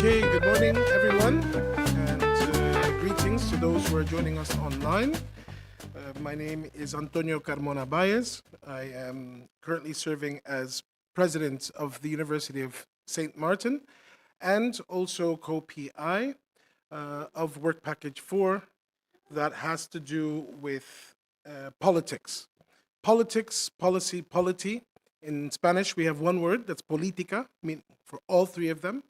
Okay, good morning, everyone, and greetings to those who are joining us online. My name is Antonio Carmona Baez. I am currently serving as president of the University of St. Maarten and also co-PI of Work Package 4 that has to do with politics. Politics, policy, polity. In Spanish, we have one word, that's política, for all three of them.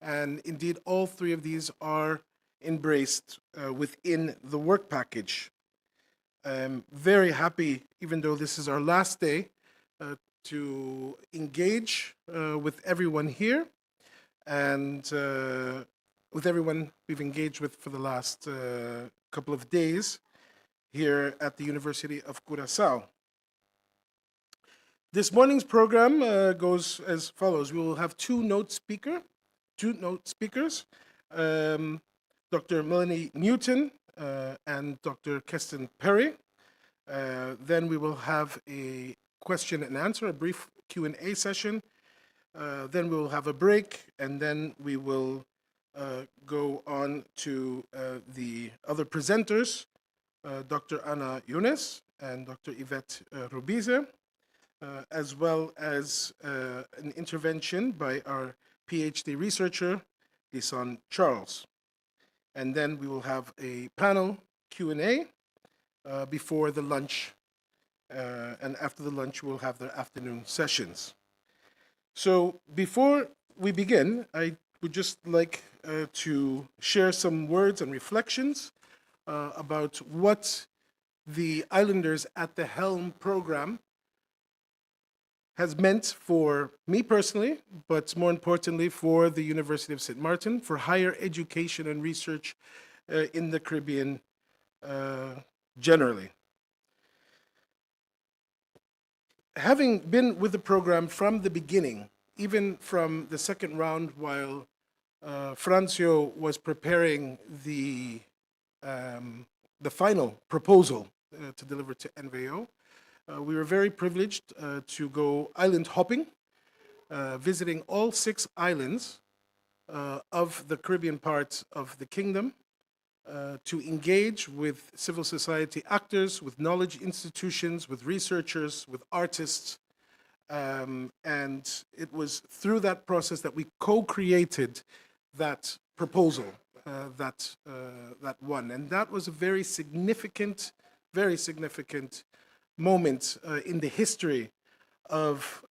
And indeed, all three of these are embraced within the work package. I'm very happy, even though this is our last day, to engage with everyone here and with everyone we've engaged with for the last couple of days here at the University of Curaçao. This morning's program goes as follows. We will have two note speakers, Dr. Melanie Newton and Dr. Keston Perry. Then we will have a question and answer, a brief Q&A session. Then we will have a break, and then we will go on to the other presenters, Dr. Ana Younes and Dr. Yvette Rubize, as well as an intervention by our PhD researcher, Lisan Charles. And then we will have a panel Q&A before the lunch, and after the lunch we'll have the afternoon sessions. So before we begin, I would just like to share some words and reflections about what the Islanders at the Helm program has meant for me personally, but more importantly for the University of St. Maarten, for higher education and research in the Caribbean generally. Having been with the program from the beginning, even from the second round while Francio was preparing the final proposal to deliver to NVO, we were very privileged to go island hopping, visiting all 6 islands of the Caribbean part of the kingdom, to engage with civil society actors, with knowledge institutions, with researchers, with artists. And it was through that process that we co-created that proposal that won. And that was a very significant moment in the history of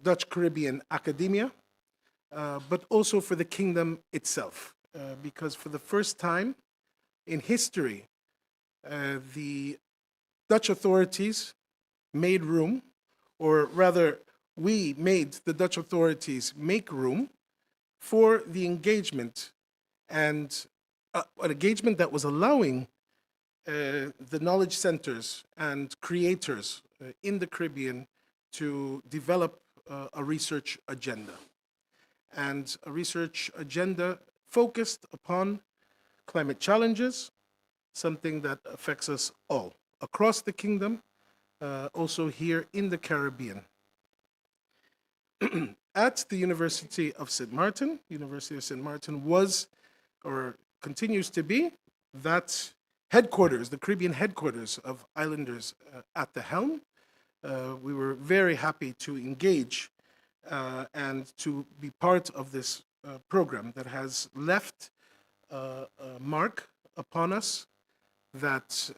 Dutch Caribbean academia, but also for the kingdom itself. Because for the first time in history, the Dutch authorities made room, or rather, we made the Dutch authorities make room for the engagement, and an engagement that was allowing the knowledge centers and creators in the Caribbean to develop a research agenda. And a research agenda focused upon climate challenges, something that affects us all across the kingdom, also here in the Caribbean. At the University of St. Maarten, University of St. Maarten was, or continues to be, that headquarters, the Caribbean headquarters of Islanders at the Helm. We were very happy to engage and to be part of this program that has left a mark upon us that,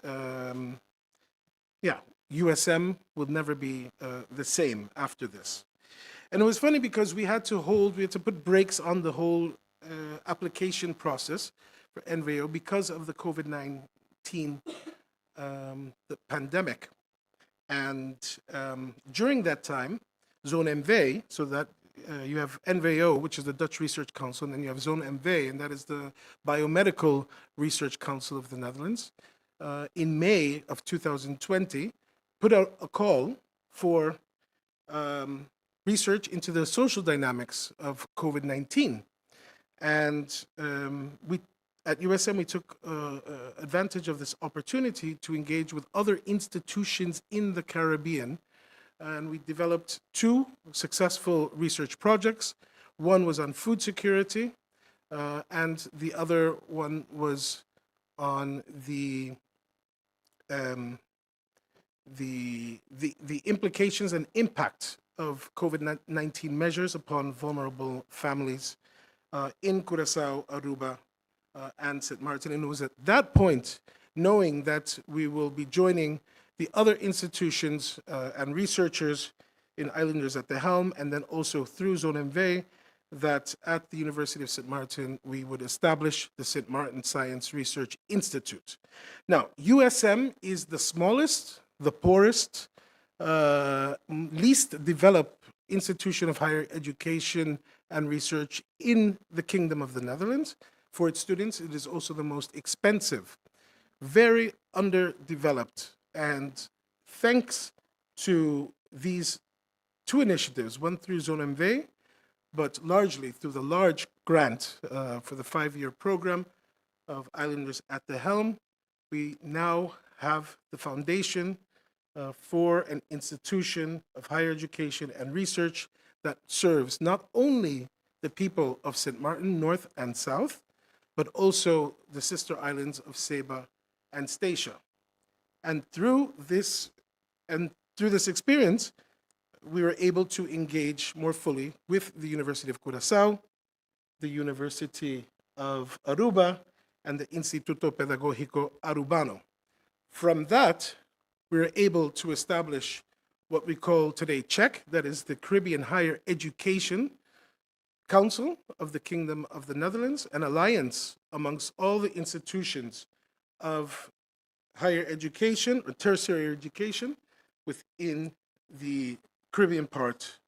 USM will never be the same after this. And it was funny because we had to put brakes on the whole application process for NVO because of the COVID-19 the pandemic. And during that time, Zone MV, so that you have NVO, which is the Dutch Research Council, and then you have Zone MV, and that is the Biomedical Research Council of the Netherlands, in May of 2020, put out a call for research into the social dynamics of COVID-19. And we, at USM, we took advantage of this opportunity to engage with other institutions in the Caribbean. And we developed 2 successful research projects. One was on food security, and the other one was on the implications and impact of COVID-19 measures upon vulnerable families in Curaçao, Aruba, and St. Maarten. And it was at that point, knowing that we will be joining the other institutions and researchers in Islanders at the Helm, and then also through Zone MV, that at the University of St. Maarten, we would establish the St. Maarten Science Research Institute. Now, USM is the smallest, the poorest, least developed institution of higher education and research in the Kingdom of the Netherlands. For its students, it is also the most expensive, very underdeveloped. And thanks to these 2 initiatives, one through Zone MV, but largely through the large grant for the 5-year program of Islanders at the Helm, we now have the foundation for an institution of higher education and research that serves not only the people of St. Maarten, North and South, but also the sister islands of Saba and Statia. And through this experience, we were able to engage more fully with the University of Curaçao, the University of Aruba, and the Instituto Pedagógico Arubano. From that, we were able to establish what we call today CHEC, that is the Caribbean Higher Education Council of the Kingdom of the Netherlands, an alliance amongst all the institutions of higher education or tertiary education within the Caribbean part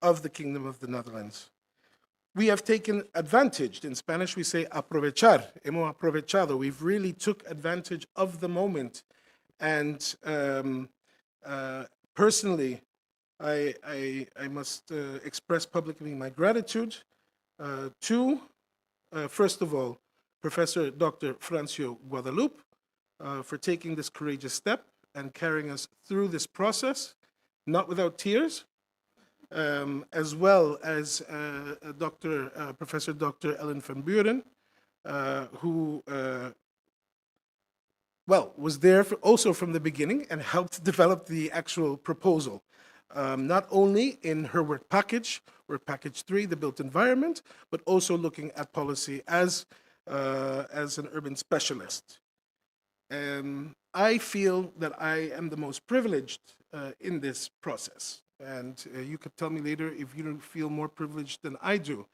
of the Kingdom of the Netherlands. We have taken advantage. In Spanish, we say aprovechar. Hemos aprovechado. We've really took advantage of the moment. And personally, I must express publicly my gratitude to, first of all, Professor Dr. Francio Guadalupe for taking this courageous step and carrying us through this process, not without tears, as well as Professor Dr. Ellen van Buren, who was there also from the beginning and helped develop the actual proposal. Not only in her work package 3, the built environment, but also looking at policy as an urban specialist. I feel that I am the most privileged in this process. And you could tell me later if you don't feel more privileged than I do,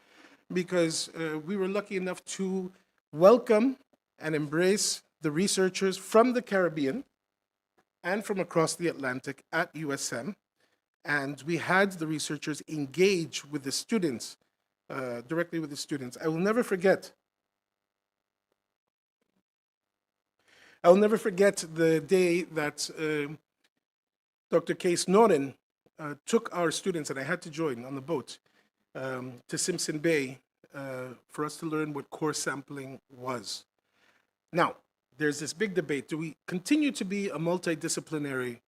because we were lucky enough to welcome and embrace the researchers from the Caribbean and from across the Atlantic at USM. And we had the researchers engage with the students, directly with the students. I will never forget the day that Dr. Kees Noren took our students, and I had to join on the boat, to Simpson Bay for us to learn what core sampling was. Now, there's this big debate. Do we continue to be a multidisciplinary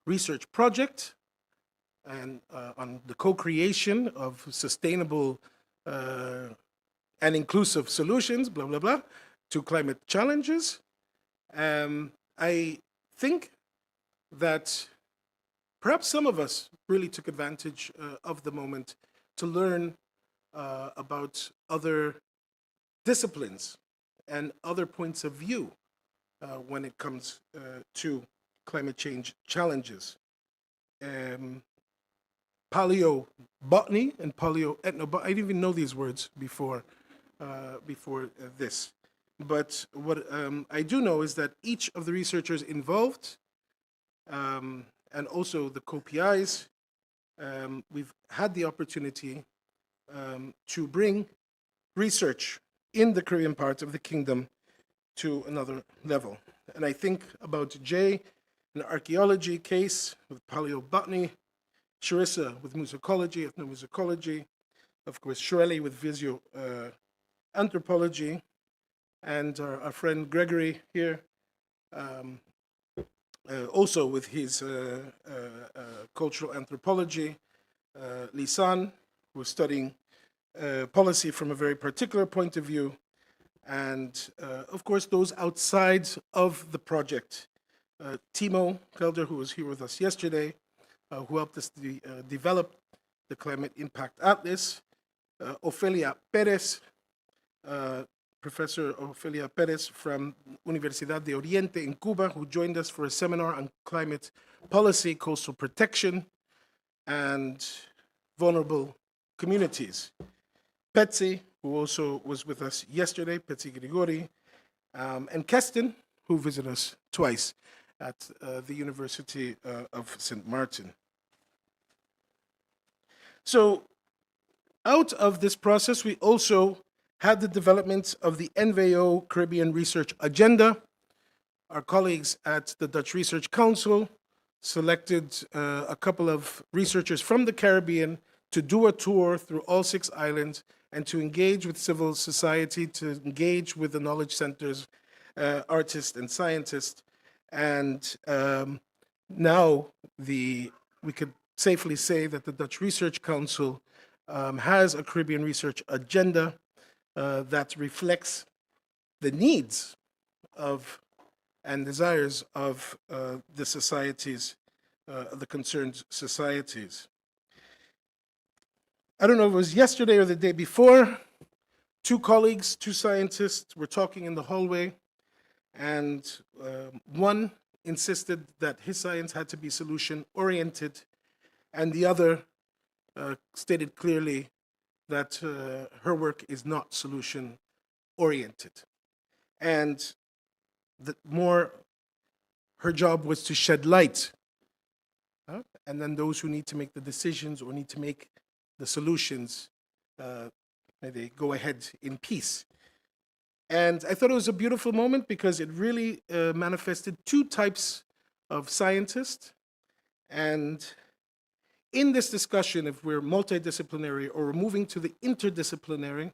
research project and on the co-creation of sustainable and inclusive solutions, blah, blah, blah, to climate challenges? I think that perhaps some of us really took advantage of the moment to learn about other disciplines and other points of view when it comes to climate change challenges. Paleobotany and paleoethnobotany, I didn't even know these words before this. But what I do know is that each of the researchers involved, and also the co-PIs, we've had the opportunity to bring research in the Caribbean part of the kingdom to another level. And I think about Jay, an archaeology case with paleobotany, Charissa with musicology, ethnomusicology, of course, Shirley with visio anthropology, and our friend Gregory here, also with his cultural anthropology, Lisan, who's studying policy from a very particular point of view, and of course those outside of the project. Timo Kelder, who was here with us yesterday, who helped us develop the Climate Impact Atlas, Ofelia Perez, Professor Ofelia Perez from Universidad de Oriente in Cuba, who joined us for a seminar on climate policy, coastal protection, and vulnerable communities. Petsy, who also was with us yesterday, Petsy Grigori, and Keston, who visited us twice at the University of St. Maarten. So out of this process, we also had the development of the NVO Caribbean Research Agenda. Our colleagues at the Dutch Research Council selected a couple of researchers from the Caribbean to do a tour through all 6 islands and to engage with civil society, to engage with the knowledge centers, artists and scientists. And now we could safely say that the Dutch Research Council has a Caribbean research agenda that reflects the needs of and desires of the societies, the concerned societies. I don't know if it was yesterday or the day before, two colleagues, two scientists, were talking in the hallway, and one insisted that his science had to be solution-oriented, and the other stated clearly that her work is not solution-oriented. And her job was to shed light, and then those who need to make the decisions or need to make the solutions, may they go ahead in peace. And I thought it was a beautiful moment because it really manifested two types of scientists. And in this discussion, if we're multidisciplinary or we're moving to the interdisciplinary,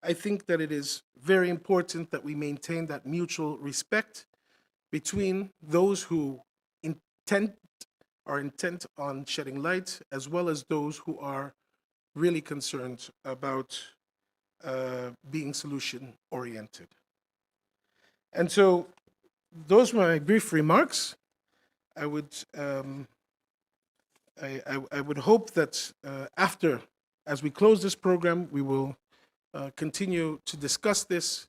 I think that it is very important that we maintain that mutual respect between those who are intent on shedding light, as well as those who are really concerned about being solution-oriented. And so those were my brief remarks. I would hope that as we close this program, we will continue to discuss this,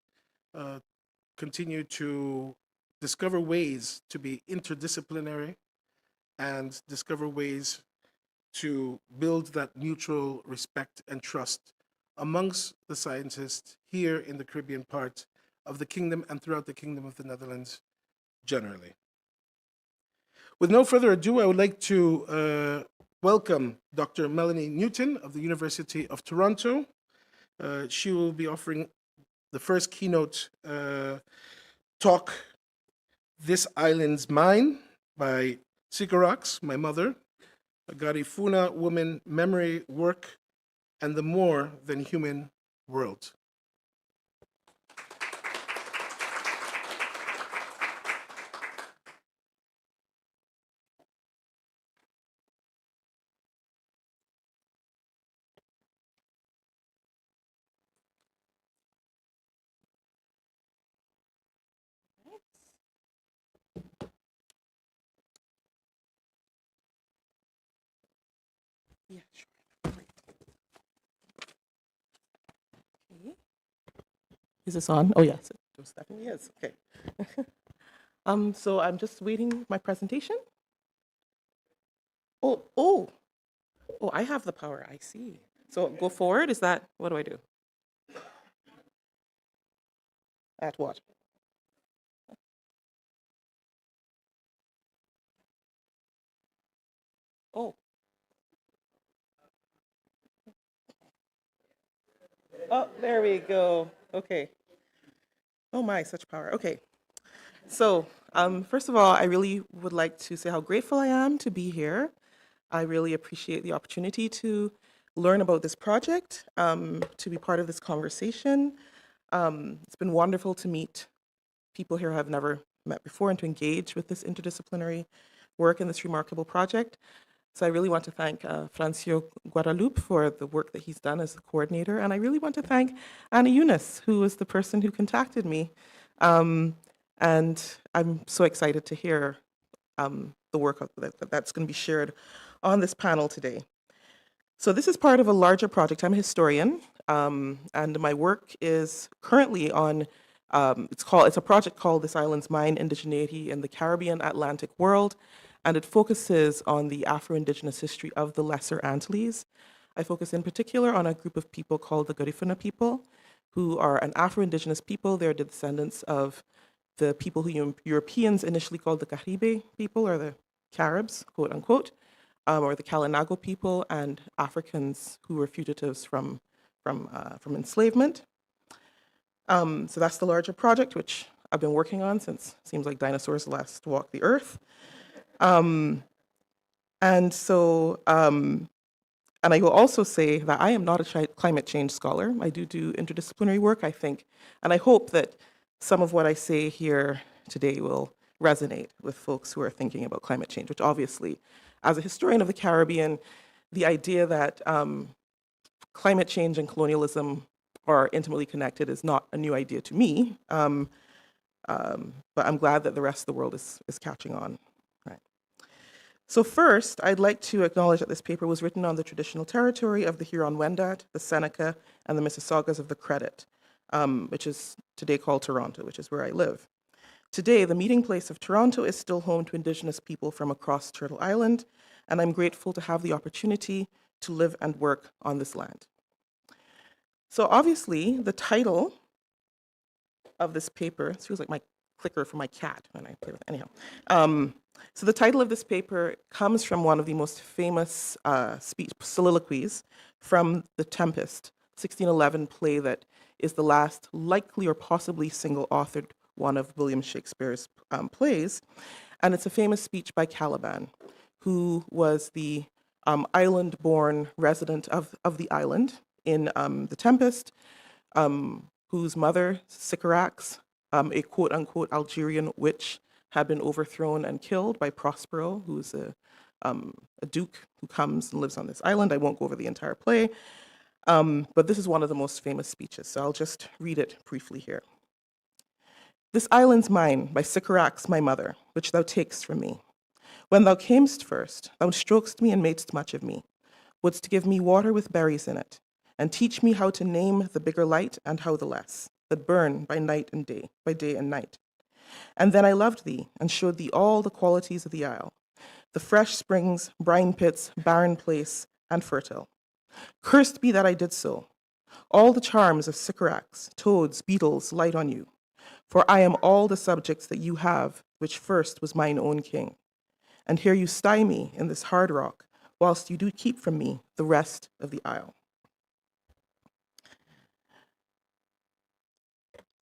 continue to discover ways to be interdisciplinary, and discover ways to build that mutual respect and trust amongst the scientists here in the Caribbean part of the kingdom and throughout the Kingdom of the Netherlands generally. With no further ado, I would like to welcome Dr. Melanie Newton of the University of Toronto. She will be offering the first keynote talk, This Island's Mine, by Sikarax, my mother, a Garifuna woman memory work, and the more than human world. Yeah, sure. Okay. Is this on? Oh, yes. It definitely is. Okay. So I'm just waiting my presentation. Oh, I have the power. I see. So go forward. Is that, what do I do? At what? Oh. Oh, there we go. Okay. Oh my, such power. Okay. So, first of all, I really would like to say how grateful I am to be here. I really appreciate the opportunity to learn about this project, to be part of this conversation. It's been wonderful to meet people here I've never met before and to engage with this interdisciplinary work in this remarkable project. So I really want to thank Francio Guadalupe for the work that he's done as the coordinator. And I really want to thank Anna Eunice, who was the person who contacted me. And I'm so excited to hear the work that's going to be shared on this panel today. So this is part of a larger project. I'm a historian, and my work is currently on, it's a project called This Island's Mine, Indigeneity in the Caribbean Atlantic World, and it focuses on the Afro-Indigenous history of the Lesser Antilles. I focus in particular on a group of people called the Garifuna people, who are an Afro-Indigenous people. They're the descendants of the people who Europeans initially called the Caribe people, or the Caribs, quote unquote, or the Kalinago people, and Africans who were fugitives from enslavement. So that's the larger project, which I've been working on since it seems like dinosaurs last walked the earth. And I will also say that I am not a climate change scholar. I do interdisciplinary work, I think, and I hope that some of what I say here today will resonate with folks who are thinking about climate change, which obviously, as a historian of the Caribbean, the idea that climate change and colonialism are intimately connected is not a new idea to me, but I'm glad that the rest of the world is catching on. Right. So first, I'd like to acknowledge that this paper was written on the traditional territory of the Huron-Wendat, the Seneca, and the Mississaugas of the Credit, which is today called Toronto, which is where I live. Today, the meeting place of Toronto is still home to Indigenous people from across Turtle Island, and I'm grateful to have the opportunity to live and work on this land. So obviously, the title of this paper, it feels like my clicker for my cat when I play with it, anyhow. So the title of this paper comes from one of the most famous soliloquies from The Tempest, 1611 play that is the last likely or possibly single-authored one of William Shakespeare's plays. And it's a famous speech by Caliban, who was the island-born resident of the island in The Tempest, whose mother, Sycorax, a quote-unquote Algerian witch, had been overthrown and killed by Prospero, who's a duke who comes and lives on this island. I won't go over the entire play, but this is one of the most famous speeches, so I'll just read it briefly here. This island's mine, by Sycorax my mother, which thou takest from me. When thou camest first, thou strokest me and madest much of me, wouldst give me water with berries in it, and teach me how to name the bigger light and how the less, that burn by night and day, by day and night. And then I loved thee, and showed thee all the qualities of the isle, the fresh springs, brine pits, barren place, and fertile. Cursed be that I did so. All the charms of Sycorax, toads, beetles, light on you. For I am all the subjects that you have, which first was mine own king. And here you sty me in this hard rock, whilst you do keep from me the rest of the isle.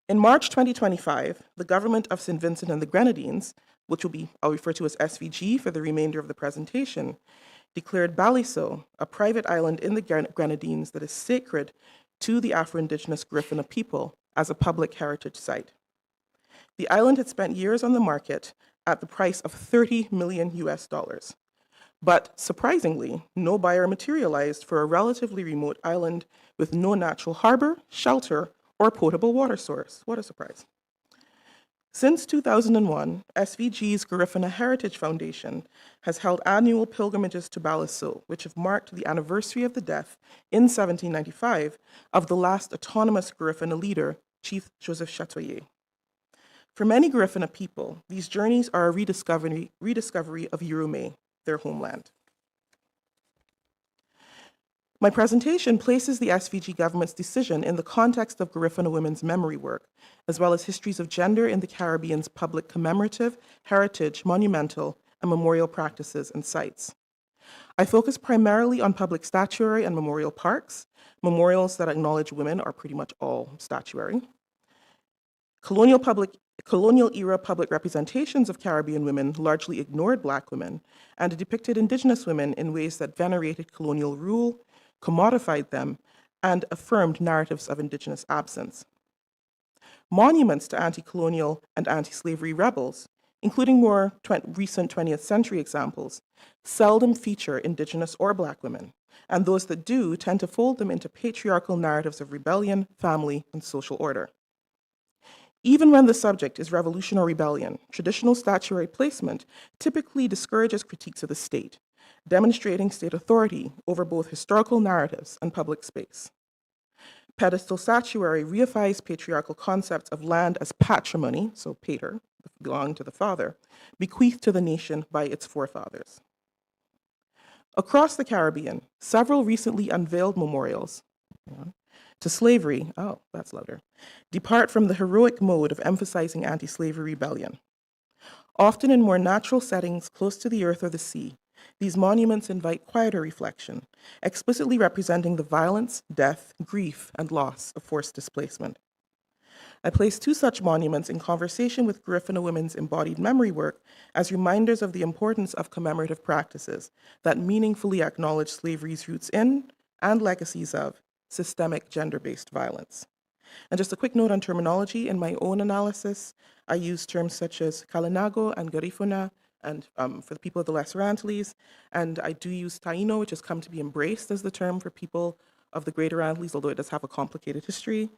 In March 2025, the government of St. Vincent and the Grenadines, which I'll refer to as SVG for the remainder of the presentation, declared Baliso, a private island in the Grenadines that is sacred to the Afro-Indigenous Griffin people, as a public heritage site. The island had spent years on the market at the price of $30 million US. But surprisingly, no buyer materialized for a relatively remote island with no natural harbor, shelter, or potable water source. What a surprise. Since 2001, SVG's Garifuna Heritage Foundation has held annual pilgrimages to Baliso, which have marked the anniversary of the death in 1795 of the last autonomous Garifuna leader, Chief Joseph Chatoyer. For many Garifuna people, these journeys are a rediscovery of Yurume, their homeland. My presentation places the SVG government's decision in the context of Garifuna women's memory work, as well as histories of gender in the Caribbean's public commemorative, heritage, monumental, and memorial practices and sites. I focus primarily on public statuary and memorial parks. Memorials that acknowledge women are pretty much all statuary. Colonial era public representations of Caribbean women largely ignored Black women and depicted Indigenous women in ways that venerated colonial rule, commodified them, and affirmed narratives of Indigenous absence. Monuments to anti-colonial and anti-slavery rebels, including more recent 20th century examples, seldom feature Indigenous or Black women, and those that do tend to fold them into patriarchal narratives of rebellion, family, and social order. Even when the subject is revolution or rebellion, traditional statuary placement typically discourages critiques of the state, demonstrating state authority over both historical narratives and public space. Pedestal statuary reifies patriarchal concepts of land as patrimony, so pater, belonging to the father, bequeathed to the nation by its forefathers. Across the Caribbean, several recently unveiled memorials to slavery, oh, that's louder, depart from the heroic mode of emphasizing anti-slavery rebellion. Often in more natural settings close to the earth or the sea, these monuments invite quieter reflection, explicitly representing the violence, death, grief, and loss of forced displacement. I place two such monuments in conversation with Garifuna women's embodied memory work as reminders of the importance of commemorative practices that meaningfully acknowledge slavery's roots in and legacies of systemic gender-based violence. And just a quick note on terminology. In my own analysis, I use terms such as Kalinago and Garifuna, and for the people of the Lesser Antilles, and I do use Taino, which has come to be embraced as the term for people of the Greater Antilles, although it does have a complicated history.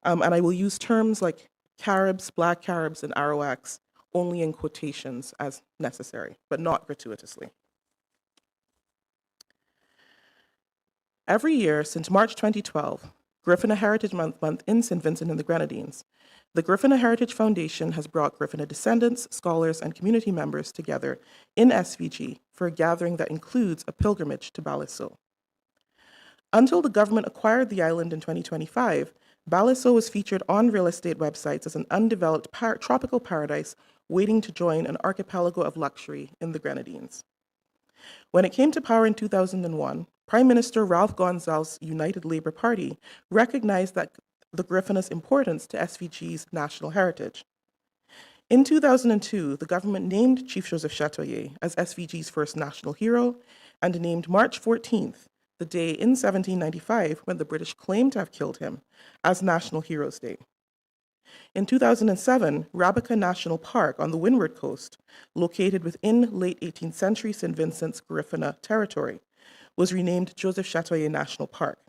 And I will use terms like Caribs, Black Caribs, and Arawaks only in quotations as necessary, but not gratuitously. Every year since March 2012, Griffina Heritage Month in St. Vincent and the Grenadines, the Griffina Heritage Foundation has brought Griffina descendants, scholars, and community members together in SVG for a gathering that includes a pilgrimage to Baliceaux. Until the government acquired the island in 2025, Baliceaux was featured on real estate websites as an undeveloped tropical paradise waiting to join an archipelago of luxury in the Grenadines. When it came to power in 2001, Prime Minister Ralph Gonsalves' United Labour Party recognized that the Griffina's importance to SVG's national heritage. In 2002, the government named Chief Joseph Chatoyer as SVG's first national hero and named March 14th, the day in 1795 when the British claimed to have killed him, as National Heroes Day. In 2007, Rabica National Park on the Windward Coast, located within late 18th century St. Vincent's Griffina territory, was renamed Joseph Chatoyer National Park.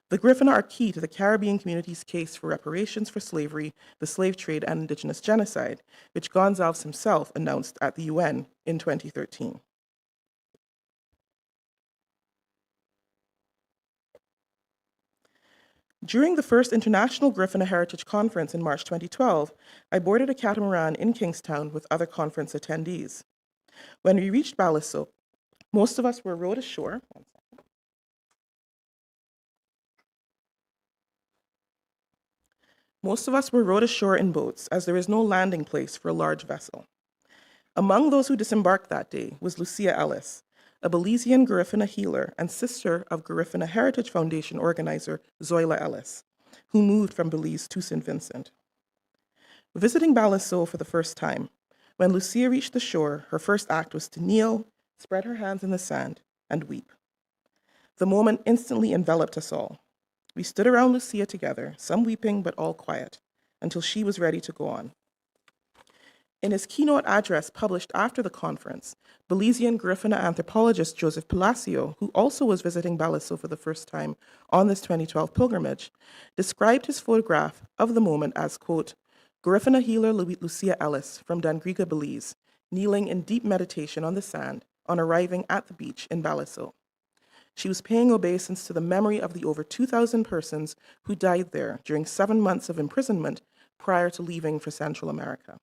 The Griffina are key to the Caribbean community's case for reparations for slavery, the slave trade, and indigenous genocide, which Gonsalves himself announced at the UN in 2013. During the first International Griffina Heritage Conference in March 2012, I boarded a catamaran in Kingstown with other conference attendees. When we reached Baliceaux, most of us were rowed ashore. Most of us were rowed ashore in boats, as there is no landing place for a large vessel. Among those who disembarked that day was Lucia Ellis, a Belizean Griffina healer and sister of Griffina Heritage Foundation organizer Zoila Ellis, who moved from Belize to St. Vincent. Visiting Baliceaux for the first time, when Lucia reached the shore, her first act was to kneel, spread her hands in the sand, and weep. The moment instantly enveloped us all. We stood around Lucia together, some weeping but all quiet, until she was ready to go on. In his keynote address published after the conference, Belizean Griffina anthropologist Joseph Palacio, who also was visiting Baliceaux for the first time on this 2012 pilgrimage, described his photograph of the moment as, quote, Griffina healer Lucia Ellis from Dangriga, Belize, kneeling in deep meditation on the sand on arriving at the beach in Baliceaux. She was paying obeisance to the memory of the over 2,000 persons who died there during 7 months of imprisonment prior to leaving for Central America.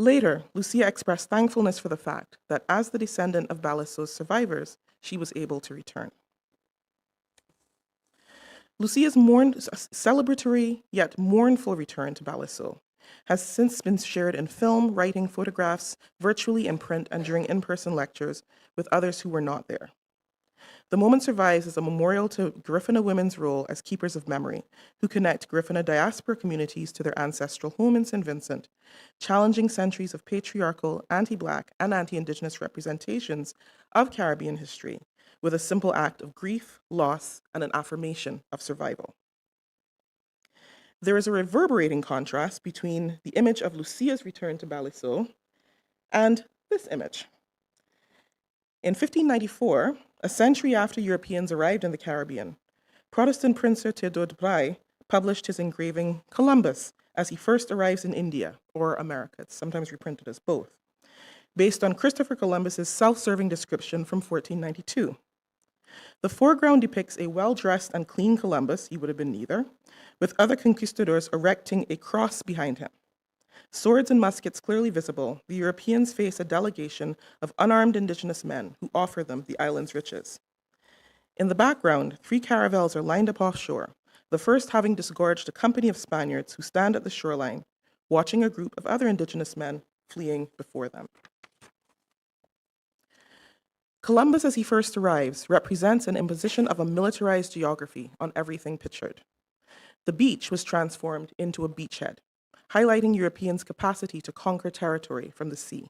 Later, Lucia expressed thankfulness for the fact that as the descendant of Baliceaux's survivors, she was able to return. Lucia's celebratory yet mournful return to Baliceaux has since been shared in film, writing, photographs, virtually in print, and during in-person lectures with others who were not there. The moment survives as a memorial to Griffina women's role as keepers of memory, who connect Griffina diaspora communities to their ancestral home in St. Vincent, challenging centuries of patriarchal, anti-Black, and anti-Indigenous representations of Caribbean history with a simple act of grief, loss, and an affirmation of survival. There is a reverberating contrast between the image of Lucia's return to Baliceaux and this image. In 1594, a century after Europeans arrived in the Caribbean, Protestant Prince Theodore de Braille published his engraving Columbus as he first arrives in India, or America. It's sometimes reprinted as both, based on Christopher Columbus's self-serving description from 1492. The foreground depicts a well-dressed and clean Columbus, he would have been neither, with other conquistadors erecting a cross behind him. Swords and muskets clearly visible, the Europeans face a delegation of unarmed indigenous men who offer them the island's riches. In the background, 3 caravels are lined up offshore, the first having disgorged a company of Spaniards who stand at the shoreline, watching a group of other indigenous men fleeing before them. Columbus, as he first arrives, represents an imposition of a militarized geography on everything pictured. The beach was transformed into a beachhead, highlighting Europeans' capacity to conquer territory from the sea.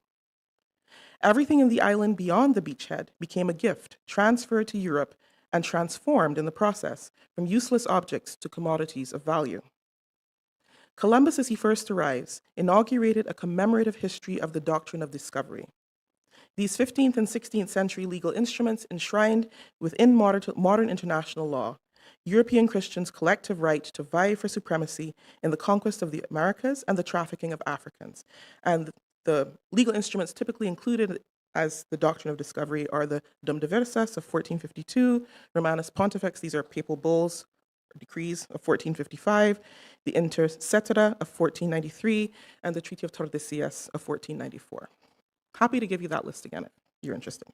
Everything in the island beyond the beachhead became a gift, transferred to Europe, and transformed in the process from useless objects to commodities of value. Columbus, as he first arrives, inaugurated a commemorative history of the doctrine of discovery. These 15th and 16th century legal instruments enshrined within modern international law European Christians' collective right to vie for supremacy in the conquest of the Americas and the trafficking of Africans. And the legal instruments typically included as the doctrine of discovery are the Dum Diversas of 1452, Romanus Pontifex, these are papal bulls, or decrees of 1455, the Inter Cetera of 1493, and the Treaty of Tordesillas of 1494. Happy to give you that list again if you're interested.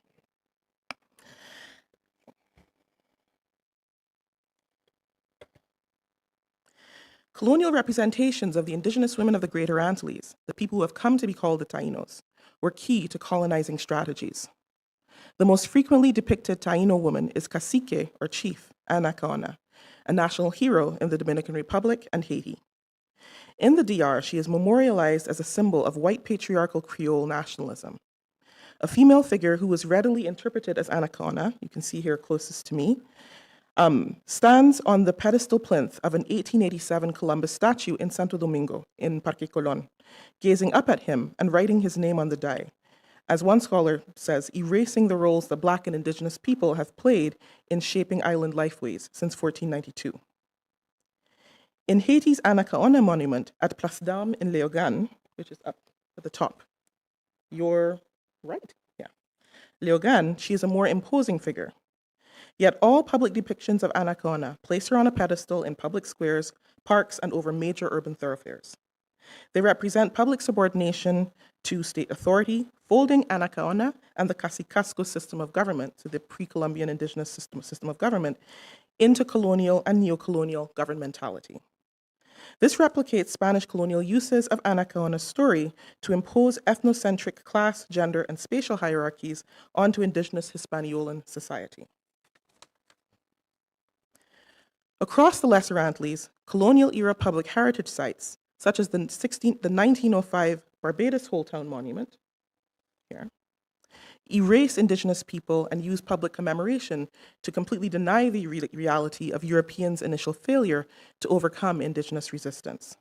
Colonial representations of the indigenous women of the Greater Antilles, the people who have come to be called the Tainos, were key to colonizing strategies. The most frequently depicted Taino woman is cacique, or chief, Ana Caona, a national hero in the Dominican Republic and Haiti. In the DR, she is memorialized as a symbol of white patriarchal Creole nationalism. A female figure who was readily interpreted as Ana Caona, you can see here closest to me, stands on the pedestal plinth of an 1887 Columbus statue in Santo Domingo, in Parque Colón, gazing up at him and writing his name on the die. As one scholar says, erasing the roles that Black and Indigenous people have played in shaping island lifeways since 1492. In Haiti's Ana Caona monument at Place d'Armes in Léogane, which is up at the top, your right, yeah. Léogane, she is a more imposing figure. Yet all public depictions of Ana Caona place her on a pedestal in public squares, parks, and over major urban thoroughfares. They represent public subordination to state authority, folding Ana Caona and the Cacicasco system of government, so the pre-Columbian indigenous system of government, into colonial and neo-colonial governmentality. This replicates Spanish colonial uses of Ana Caona's story to impose ethnocentric class, gender, and spatial hierarchies onto indigenous Hispaniolan society. Across the Lesser Antilles, colonial-era public heritage sites, such as the 1905 Barbados Whole Town Monument, here, erase indigenous people and use public commemoration to completely deny the reality of Europeans' initial failure to overcome indigenous resistance.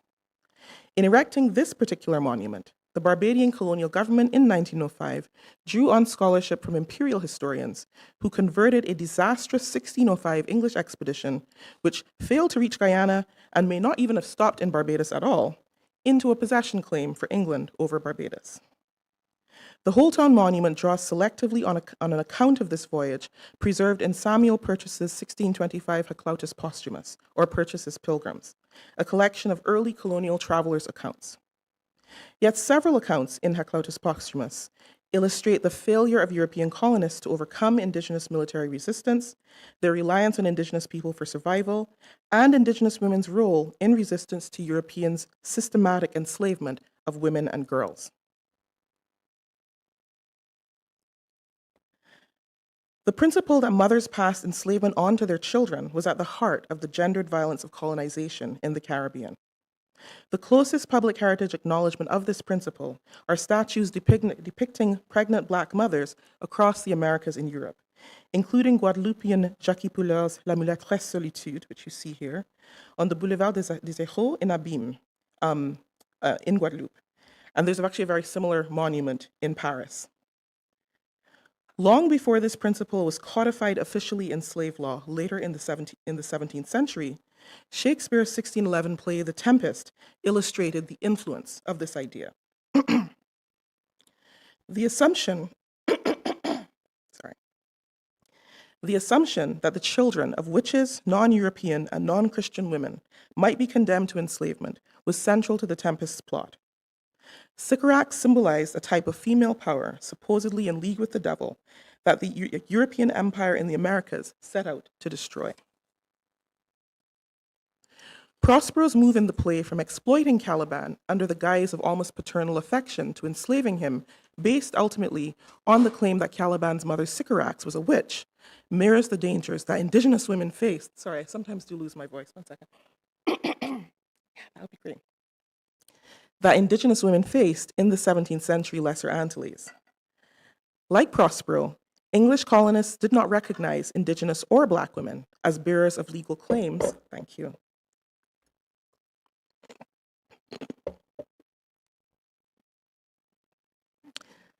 In erecting this particular monument, the Barbadian colonial government in 1905 drew on scholarship from imperial historians who converted a disastrous 1605 English expedition, which failed to reach Guyana and may not even have stopped in Barbados at all, into a possession claim for England over Barbados. The Whole Town Monument draws selectively on an account of this voyage preserved in Samuel Purchas's 1625 Heclautus Posthumus, or Purchas's Pilgrims, a collection of early colonial travelers' accounts. Yet several accounts in Heclautus Posthumus illustrate the failure of European colonists to overcome indigenous military resistance, their reliance on indigenous people for survival, and indigenous women's role in resistance to Europeans' systematic enslavement of women and girls. The principle that mothers passed enslavement on to their children was at the heart of the gendered violence of colonization in the Caribbean. The closest public heritage acknowledgement of this principle are statues depicting pregnant Black mothers across the Americas and Europe, including Guadeloupean Jackie Pouleur's La Mulâtresse Solitude, which you see here, on the Boulevard des Héros in Abîme, in Guadeloupe. And there's actually a very similar monument in Paris. Long before this principle was codified officially in slave law later in the 17th century, Shakespeare's 1611 play The Tempest illustrated the influence of this idea. The assumption that the children of witches, non-European, and non-Christian women might be condemned to enslavement was central to The Tempest's plot. Sycorax symbolized a type of female power, supposedly in league with the devil, that the European empire in the Americas set out to destroy. Prospero's move in the play from exploiting Caliban under the guise of almost paternal affection to enslaving him, based ultimately on the claim that Caliban's mother Sycorax was a witch, mirrors the dangers that indigenous women faced. Sorry, I sometimes do lose my voice. 1 second. That would be great. That indigenous women faced in the 17th century Lesser Antilles. Like Prospero, English colonists did not recognize indigenous or Black women as bearers of legal claims. Thank you.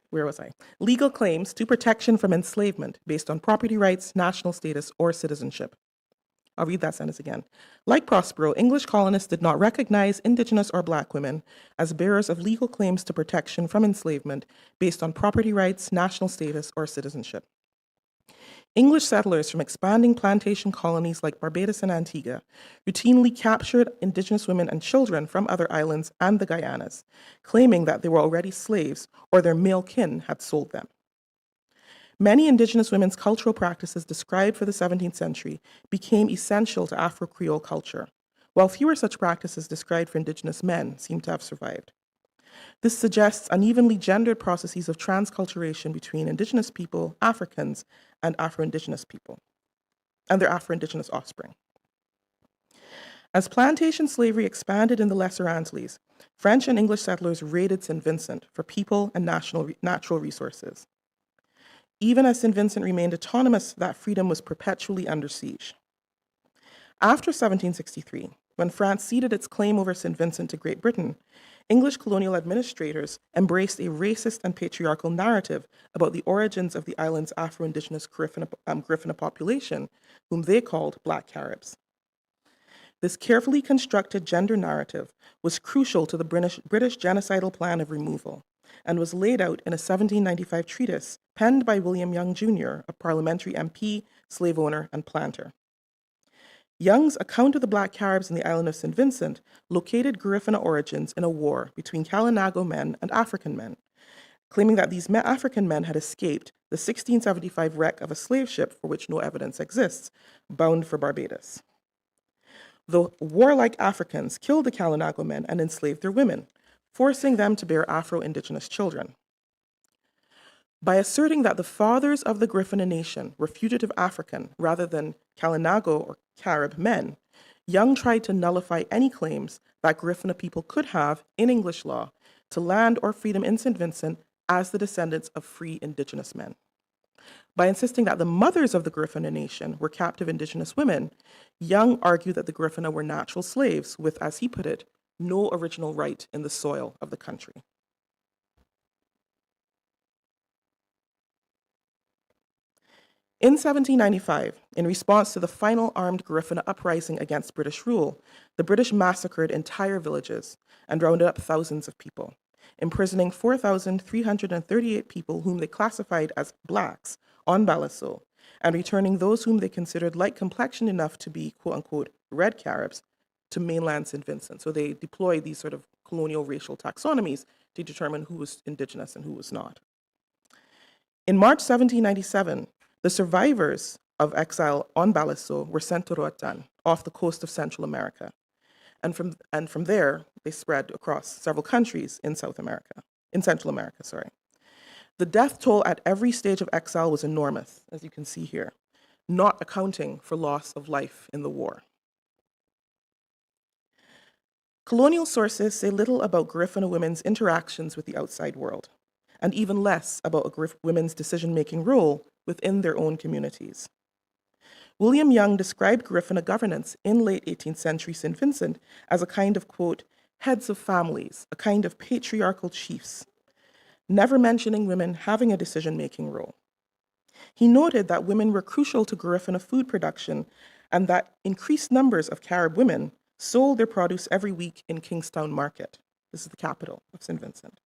Where was I? Legal claims to protection from enslavement based on property rights, national status, or citizenship. I'll read that sentence again. Like Prospero, English colonists did not recognize indigenous or black women as bearers of legal claims to protection from enslavement based on property rights, national status, or citizenship. English settlers from expanding plantation colonies like Barbados and Antigua routinely captured indigenous women and children from other islands and the Guyanas, claiming that they were already slaves or their male kin had sold them. Many indigenous women's cultural practices described for the 17th century became essential to Afro-Creole culture, while fewer such practices described for indigenous men seem to have survived. This suggests unevenly gendered processes of transculturation between indigenous people, Africans, and Afro-Indigenous people, and their Afro-Indigenous offspring. As plantation slavery expanded in the Lesser Antilles, French and English settlers raided St. Vincent for people and natural resources. Even as St. Vincent remained autonomous, that freedom was perpetually under siege. After 1763, when France ceded its claim over St. Vincent to Great Britain, English colonial administrators embraced a racist and patriarchal narrative about the origins of the island's Afro-Indigenous Garifuna population, whom they called Black Caribs. This carefully constructed gender narrative was crucial to the British genocidal plan of removal and was laid out in a 1795 treatise penned by William Young Jr., a parliamentary MP, slave owner, and planter. Young's account of the Black Caribs in the island of St. Vincent located Garifuna origins in a war between Kalinago men and African men, claiming that these African men had escaped the 1675 wreck of a slave ship for which no evidence exists, bound for Barbados. The warlike Africans killed the Kalinago men and enslaved their women, forcing them to bear Afro-Indigenous children. By asserting that the fathers of the Garifuna nation were fugitive African rather than Kalinago or Carib men, Young tried to nullify any claims that Garifuna people could have, in English law, to land or freedom in St. Vincent as the descendants of free indigenous men. By insisting that the mothers of the Garifuna nation were captive indigenous women, Young argued that the Garifuna were natural slaves with, as he put it, no original right in the soil of the country. In 1795, in response to the final armed Garifuna uprising against British rule, the British massacred entire villages and rounded up thousands of people, imprisoning 4,338 people whom they classified as blacks on Balasso, and returning those whom they considered light complexioned enough to be quote-unquote red Caribs to mainland St. Vincent. So they deployed these sort of colonial racial taxonomies to determine who was indigenous and who was not. In March 1797, the survivors of exile on Balasso were sent to Roatan, off the coast of Central America. And from there, they spread across several countries in Central America. The death toll at every stage of exile was enormous, as you can see here, not accounting for loss of life in the war. Colonial sources say little about Garifuna women's interactions with the outside world, and even less about women's decision-making role within their own communities. William Young described Garifuna governance in late 18th century St. Vincent as a kind of, quote, heads of families, a kind of patriarchal chiefs, never mentioning women having a decision-making role. He noted that women were crucial to Garifuna food production and that increased numbers of Carib women sold their produce every week in Kingstown Market. This is the capital of St. Vincent.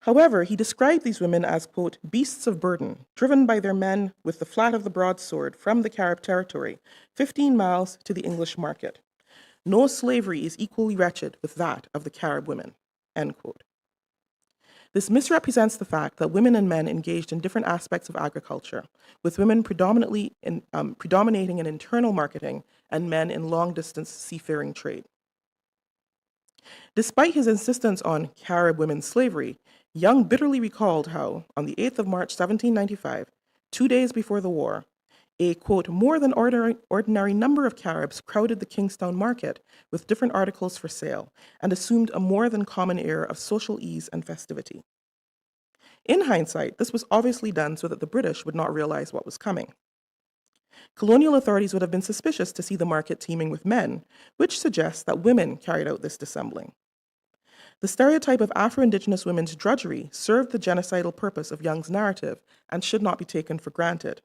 However, he described these women as, quote, beasts of burden, driven by their men with the flat of the broadsword from the Carib territory, 15 miles to the English market. No slavery is equally wretched with that of the Carib women, end quote. This misrepresents the fact that women and men engaged in different aspects of agriculture, with women predominating in internal marketing and men in long-distance seafaring trade. Despite his insistence on Carib women's slavery, Young bitterly recalled how, on the 8th of March 1795, 2 days before the war, a, quote, more than ordinary number of Caribs crowded the Kingstown market with different articles for sale and assumed a more than common air of social ease and festivity. In hindsight, this was obviously done so that the British would not realize what was coming. Colonial authorities would have been suspicious to see the market teeming with men, which suggests that women carried out this dissembling. The stereotype of Afro-Indigenous women's drudgery served the genocidal purpose of Young's narrative and should not be taken for granted.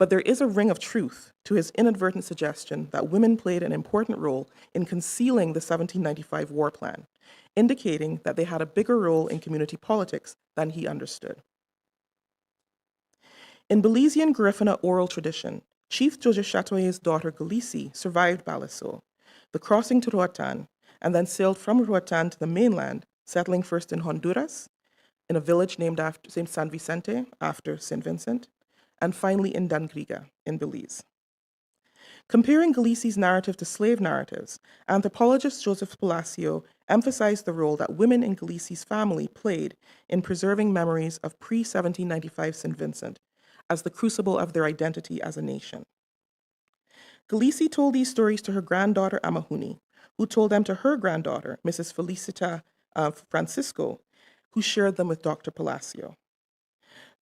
but there is a ring of truth to his inadvertent suggestion that women played an important role in concealing the 1795 war plan, indicating that they had a bigger role in community politics than he understood. In Belizean Garifuna oral tradition, Chief Joseph Chatoyer's daughter Galisi survived Balaso, the crossing to Roatan, and then sailed from Roatan to the mainland, settling first in Honduras, in a village named after St. San Vicente, after St. Vincent, and finally in Dangriga, in Belize. Comparing Galisi's narrative to slave narratives, anthropologist Joseph Palacio emphasized the role that women in Galisi's family played in preserving memories of pre-1795 St. Vincent as the crucible of their identity as a nation. Galisi told these stories to her granddaughter Amahuni, who told them to her granddaughter, Mrs. Felicita Francisco, who shared them with Dr. Palacio.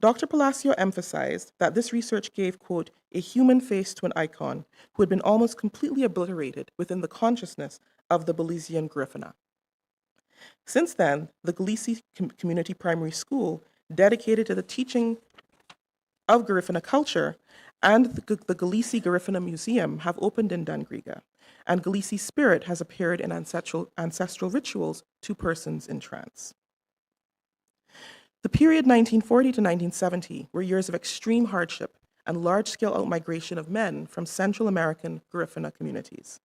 Dr. Palacio emphasized that this research gave, quote, a human face to an icon who had been almost completely obliterated within the consciousness of the Belizean Garifuna. Since then, the Galisi Community Primary School, dedicated to the teaching of Garifuna culture, and the Galisi Garifuna Museum have opened in Dangriga, and Galisi spirit has appeared in ancestral rituals to persons in trance. The period 1940 to 1970 were years of extreme hardship and large-scale outmigration of men from Central American Garifuna communities.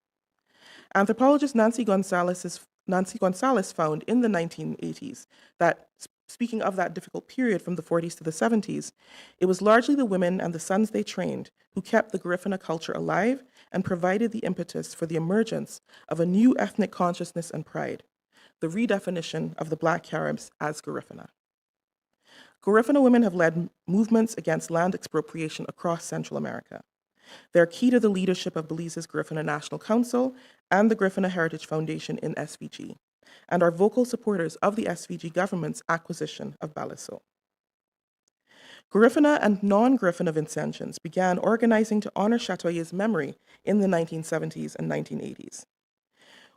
Anthropologist Nancy Gonzalez found in the 1980s that, speaking of that difficult period from the 40s to the 70s, it was largely the women and the sons they trained who kept the Garifuna culture alive and provided the impetus for the emergence of a new ethnic consciousness and pride, the redefinition of the Black Caribs as Garifuna. Garifuna women have led movements against land expropriation across Central America. They are key to the leadership of Belize's Garifuna National Council and the Garifuna Heritage Foundation in SVG, and are vocal supporters of the SVG government's acquisition of Balaso. Garifuna and non-Garifuna Vincentians began organizing to honor Chatoyer's memory in the 1970s and 1980s.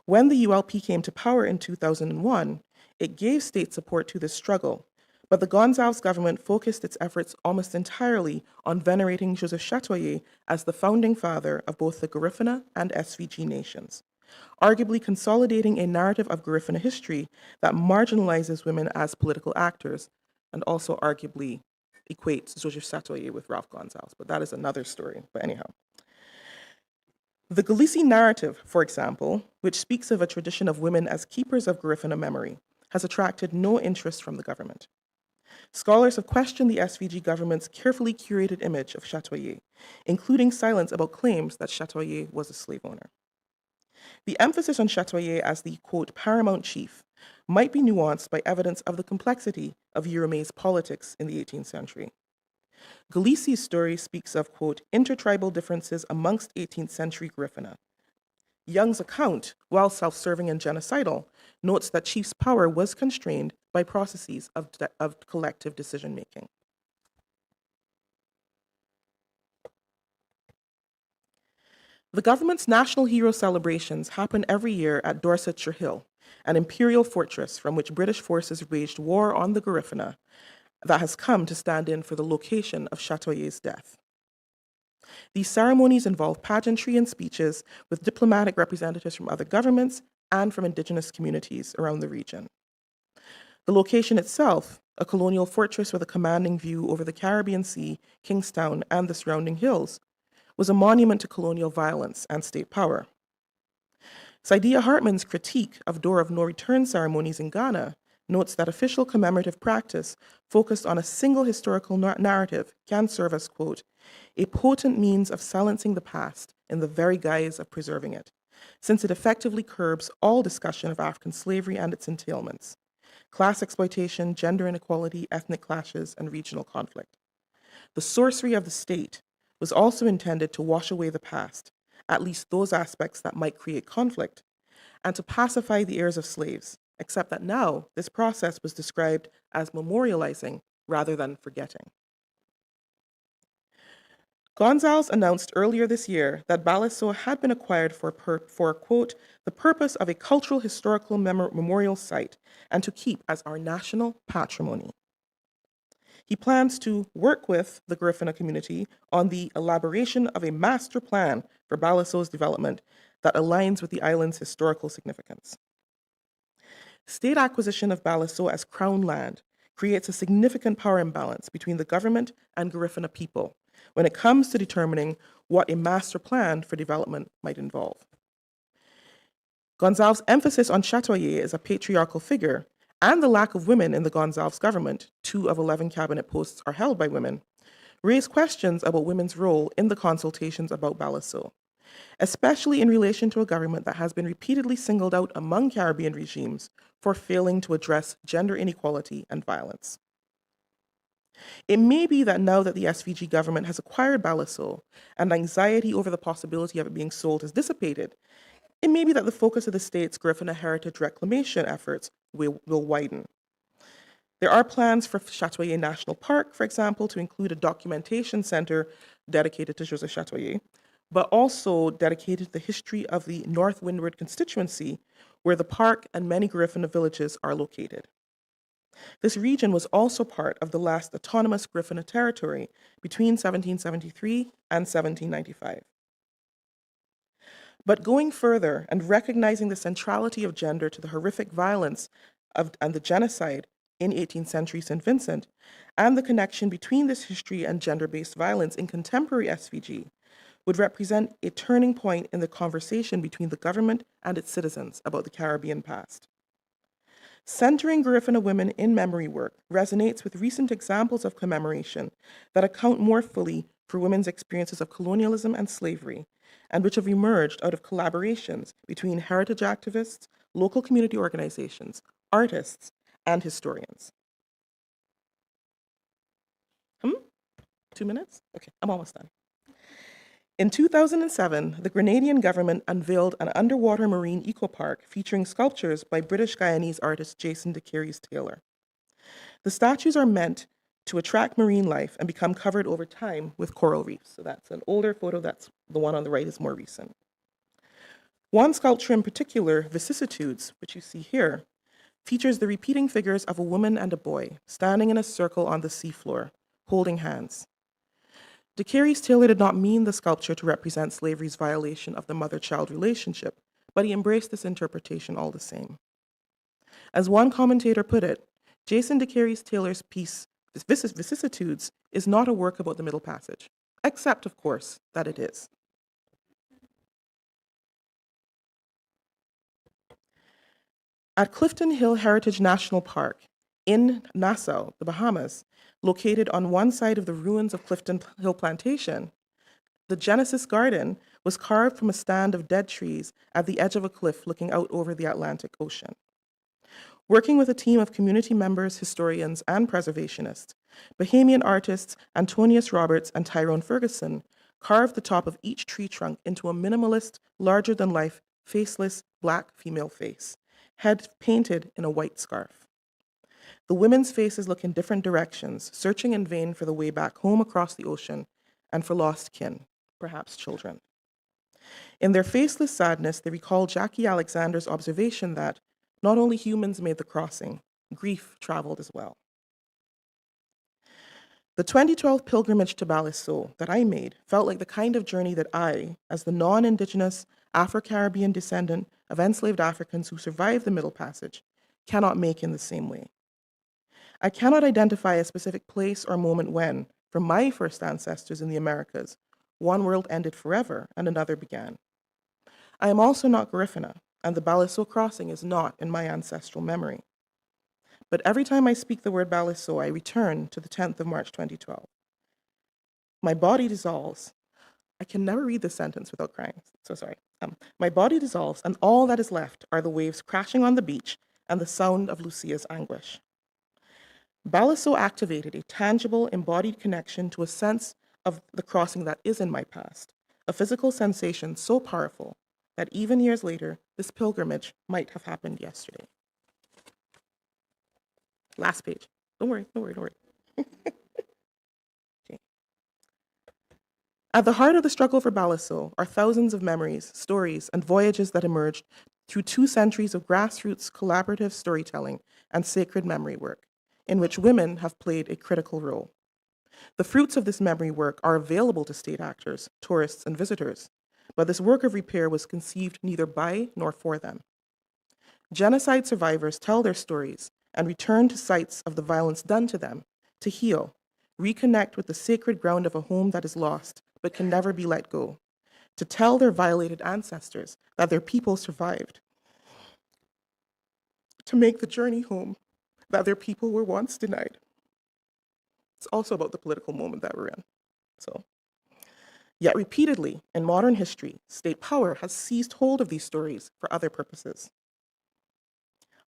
When the ULP came to power in 2001, it gave state support to this struggle, but the Gonzalez government focused its efforts almost entirely on venerating Joseph Chatoyer as the founding father of both the Garifuna and SVG nations, arguably consolidating a narrative of Garifuna history that marginalizes women as political actors and also arguably equates Joseph Chatoyer with Ralph Gonzalez, but that is another story. But anyhow. The Galisi narrative, for example, which speaks of a tradition of women as keepers of Garifuna memory, has attracted no interest from the government. Scholars have questioned the SVG government's carefully curated image of Chatoyer, including silence about claims that Chatoyer was a slave owner. The emphasis on Chatoyer as the, quote, paramount chief might be nuanced by evidence of the complexity of Euromé's politics in the 18th century. Galisi's story speaks of, quote, intertribal differences amongst 18th century Garifuna. Young's account, while self-serving and genocidal, notes that chief's power was constrained by processes of collective decision-making. The government's national hero celebrations happen every year at Dorsetshire Hill, an imperial fortress from which British forces waged war on the Garifuna that has come to stand in for the location of Chatoyer's death. These ceremonies involve pageantry and speeches with diplomatic representatives from other governments and from indigenous communities around the region. The location itself, a colonial fortress with a commanding view over the Caribbean Sea, Kingstown, and the surrounding hills, was a monument to colonial violence and state power. Saidiya Hartman's critique of door of no return ceremonies in Ghana notes that official commemorative practice focused on a single historical narrative can serve as, quote, a potent means of silencing the past in the very guise of preserving it, since it effectively curbs all discussion of African slavery and its entailments, class exploitation, gender inequality, ethnic clashes, and regional conflict. The sorcery of the state was also intended to wash away the past, at least those aspects that might create conflict, and to pacify the heirs of slaves, except that now this process was described as memorializing rather than forgetting. Gonzalez announced earlier this year that Balaso had been acquired for quote, the purpose of a cultural historical memorial site and to keep as our national patrimony. He plans to work with the Garifuna community on the elaboration of a master plan for Balaso's development that aligns with the island's historical significance. State acquisition of Balaso as crown land creates a significant power imbalance between the government and Garifuna people when it comes to determining what a master plan for development might involve. Gonzalves' emphasis on Chatoyer as a patriarchal figure and the lack of women in the Gonzalves government, 2 of 11 cabinet posts are held by women, raise questions about women's role in the consultations about Balaso, especially in relation to a government that has been repeatedly singled out among Caribbean regimes for failing to address gender inequality and violence. It may be that now that the SVG government has acquired Balaso and anxiety over the possibility of it being sold has dissipated, it may be that the focus of the state's Garifuna heritage reclamation efforts will widen. There are plans for Chatoyer National Park, for example, to include a documentation center dedicated to Joseph Chatoyer, but also dedicated to the history of the North Windward constituency, where the park and many Garifuna villages are located. This region was also part of the last autonomous Garifuna territory between 1773 and 1795. But going further and recognizing the centrality of gender to the horrific violence and the genocide in 18th century St. Vincent, and the connection between this history and gender-based violence in contemporary SVG, would represent a turning point in the conversation between the government and its citizens about the Caribbean past. Centering Garifuna women in memory work resonates with recent examples of commemoration that account more fully for women's experiences of colonialism and slavery, and which have emerged out of collaborations between heritage activists, local community organizations, artists, and historians. 2 minutes? Okay, I'm almost done. In 2007, the Grenadian government unveiled an underwater marine eco-park featuring sculptures by British Guyanese artist Jason de Taylor. The statues are meant to attract marine life and become covered over time with coral reefs. So that's an older photo, that's the one on the right is more recent. One sculpture in particular, Vicissitudes, which you see here, features the repeating figures of a woman and a boy standing in a circle on the seafloor, holding hands. De Taylor did not mean the sculpture to represent slavery's violation of the mother-child relationship, but he embraced this interpretation all the same. As one commentator put it, Jason de Taylor's piece, Vicissitudes, is not a work about the Middle Passage, except, of course, that it is. At Clifton Hill Heritage National Park in Nassau, the Bahamas, located on one side of the ruins of Clifton Hill Plantation, the Genesis Garden was carved from a stand of dead trees at the edge of a cliff looking out over the Atlantic Ocean. Working with a team of community members, historians, and preservationists, Bahamian artists Antonius Roberts and Tyrone Ferguson carved the top of each tree trunk into a minimalist, larger-than-life, faceless, black female face, head painted in a white scarf. The women's faces look in different directions, searching in vain for the way back home across the ocean and for lost kin, perhaps children. In their faceless sadness, they recall Jackie Alexander's observation that not only humans made the crossing, grief traveled as well. The 2012 pilgrimage to Balaso that I made felt like the kind of journey that I, as the non-Indigenous Afro-Caribbean descendant of enslaved Africans who survived the Middle Passage, cannot make in the same way. I cannot identify a specific place or moment when, for my first ancestors in the Americas, one world ended forever and another began. I am also not Garifuna, and the Balaso crossing is not in my ancestral memory. But every time I speak the word Balaso, I return to the 10th of March 2012. My body dissolves. I can never read this sentence without crying, so sorry. My body dissolves, and all that is left are the waves crashing on the beach and the sound of Lucia's anguish. Balaso activated a tangible, embodied connection to a sense of the crossing that is in my past, a physical sensation so powerful that even years later, this pilgrimage might have happened yesterday. Last page. Don't worry. Okay. At the heart of the struggle for Balaso are thousands of memories, stories, and voyages that emerged through 2 centuries of grassroots collaborative storytelling and sacred memory work, in which women have played a critical role. The fruits of this memory work are available to state actors, tourists, and visitors, but this work of repair was conceived neither by nor for them. Genocide survivors tell their stories and return to sites of the violence done to them to heal, reconnect with the sacred ground of a home that is lost but can never be let go, to tell their violated ancestors that their people survived, to make the journey home that their people were once denied. It's also about the political moment that we're in. Yet repeatedly in modern history, state power has seized hold of these stories for other purposes.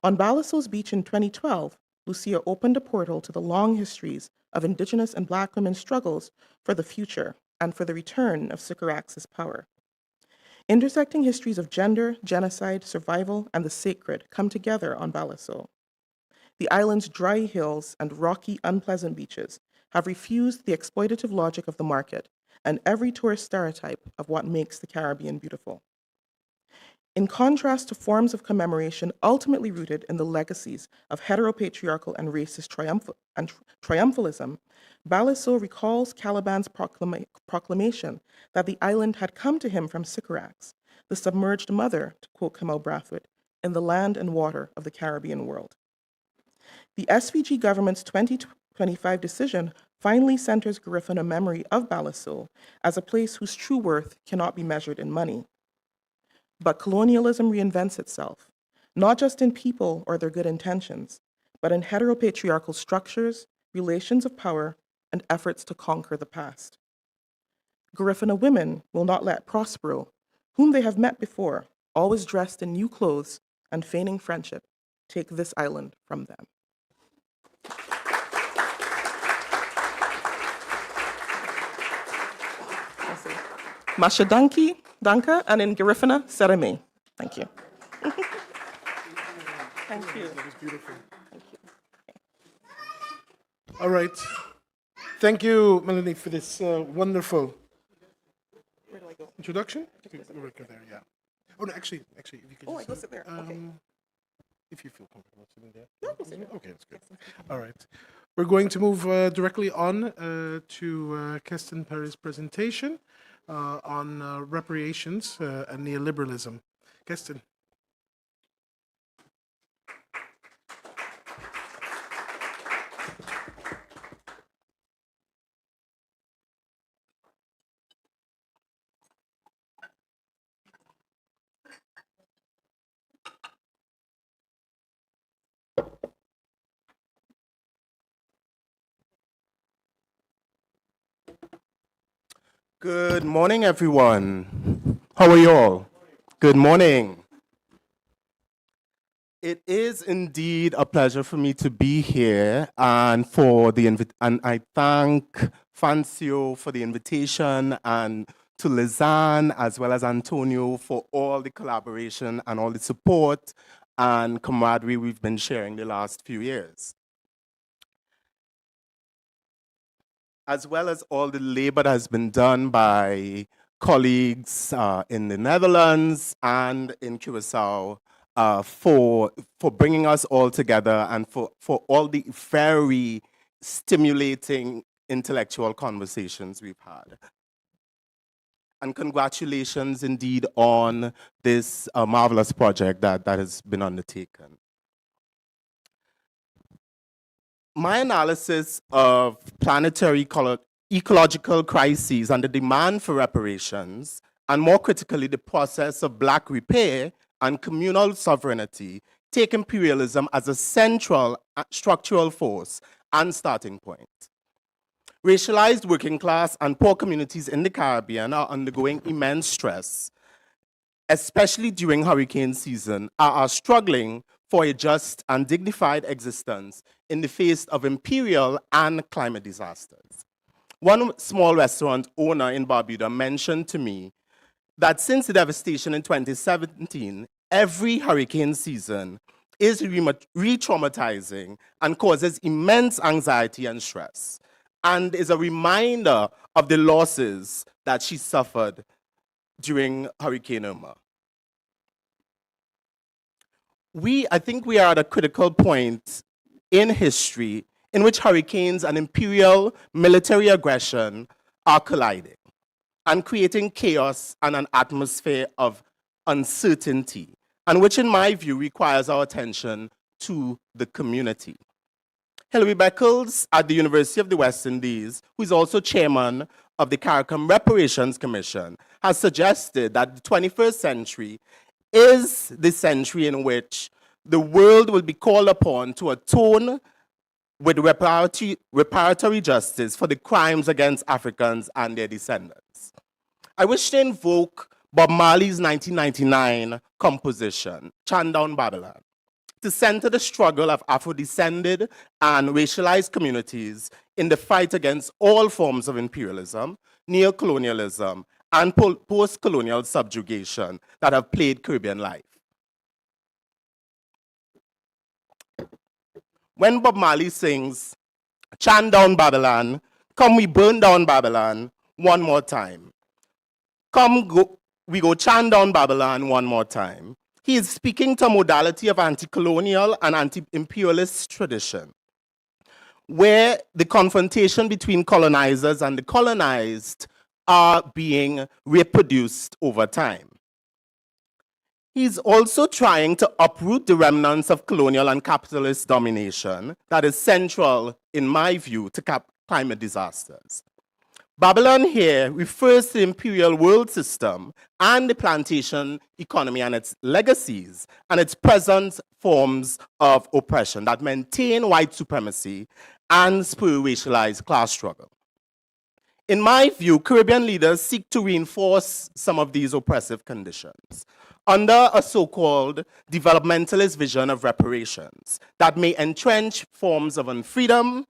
On Balaso's beach in 2012, Lucia opened a portal to the long histories of Indigenous and Black women's struggles for the future and for the return of Sycorax's power. Intersecting histories of gender, genocide, survival, and the sacred come together on Balaso. The island's dry hills and rocky, unpleasant beaches have refused the exploitative logic of the market and every tourist stereotype of what makes the Caribbean beautiful. In contrast to forms of commemoration ultimately rooted in the legacies of heteropatriarchal and racist triumphalism, Balaso recalls Caliban's proclamation that the island had come to him from Sycorax, the submerged mother, to quote Kamau Brathwaite, in the land and water of the Caribbean world. The SVG government's 2025 decision finally centers Garifuna memory of Balaso as a place whose true worth cannot be measured in money. But colonialism reinvents itself, not just in people or their good intentions, but in heteropatriarchal structures, relations of power, and efforts to conquer the past. Garifuna women will not let Prospero, whom they have met before, always dressed in new clothes and feigning friendship, take this island from them. Masha Danka, and in Garifuna, Sereme. Thank you. Thank you. That was beautiful. Thank you. All right. Thank you, Melanie, for this wonderful Where do I go? introduction. We'll go there, yeah. Oh, no, actually, if you could. Oh, I just, go sit there. Okay. If you feel comfortable sitting there. No, go sit there. Okay, that's good. All right. We're going to move directly on to Keston Perry's presentation on reparations and neoliberalism. Keston. Good morning, everyone. How are you all? Good morning. It is indeed a pleasure for me to be here, and and I thank Fancio for the invitation, and to Lizanne as well as Antonio for all the collaboration and all the support and camaraderie we've been sharing the last few years, as well as all the labor that has been done by colleagues in the Netherlands and in Curaçao for bringing us all together and for all the very stimulating intellectual conversations we've had. And congratulations indeed on this marvelous project that has been undertaken. My analysis of planetary ecological crises and the demand for reparations, and more critically, the process of Black repair and communal sovereignty, take imperialism as a central structural force and starting point. Racialized working class and poor communities in the Caribbean are undergoing immense stress, especially during hurricane season, are struggling for a just and dignified existence in the face of imperial and climate disasters. One small restaurant owner in Barbuda mentioned to me that since the devastation in 2017, every hurricane season is re-traumatizing and causes immense anxiety and stress, and is a reminder of the losses that she suffered during Hurricane Irma. I think we are at a critical point in history in which hurricanes and imperial military aggression are colliding and creating chaos and an atmosphere of uncertainty, and which, in my view, requires our attention to the community. Hilary Beckles at the University of the West Indies, who is also chairman of the CARICOM Reparations Commission, has suggested that the 21st century is the century in which the world will be called upon to atone with reparatory justice for the crimes against Africans and their descendants. I wish to invoke Bob Marley's 1999 composition, Chant Down Babylon, to center the struggle of Afro-descended and racialized communities in the fight against all forms of imperialism, neocolonialism, and post-colonial subjugation that have plagued Caribbean life. When Bob Marley sings, "Chant down Babylon, come we burn down Babylon one more time. We go chant down Babylon one more time." He is speaking to a modality of anti-colonial and anti-imperialist tradition, where the confrontation between colonizers and the colonized are being reproduced over time. He's also trying to uproot the remnants of colonial and capitalist domination that is central, in my view, to climate disasters. Babylon here refers to the imperial world system and the plantation economy and its legacies and its present forms of oppression that maintain white supremacy and spur racialized class struggle. In my view, Caribbean leaders seek to reinforce some of these oppressive conditions under a so-called developmentalist vision of reparations that may entrench forms of unfreedom,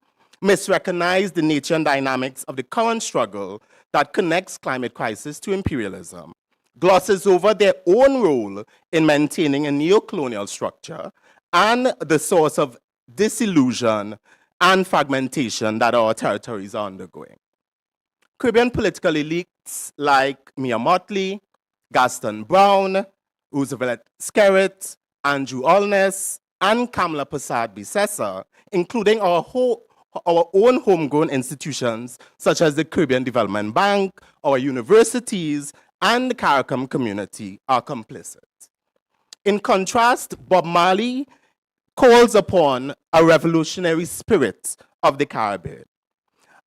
misrecognize the nature and dynamics of the current struggle that connects climate crisis to imperialism, glosses over their own role in maintaining a neo-colonial structure and the source of disillusion and fragmentation that our territories are undergoing. Caribbean political elites like Mia Motley, Gaston Brown, Roosevelt Skerritt, Andrew Allness, and Kamla Persad-Bissessar, including our own homegrown institutions such as the Caribbean Development Bank, our universities, and the CARICOM community are complicit. In contrast, Bob Marley calls upon a revolutionary spirit of the Caribbean,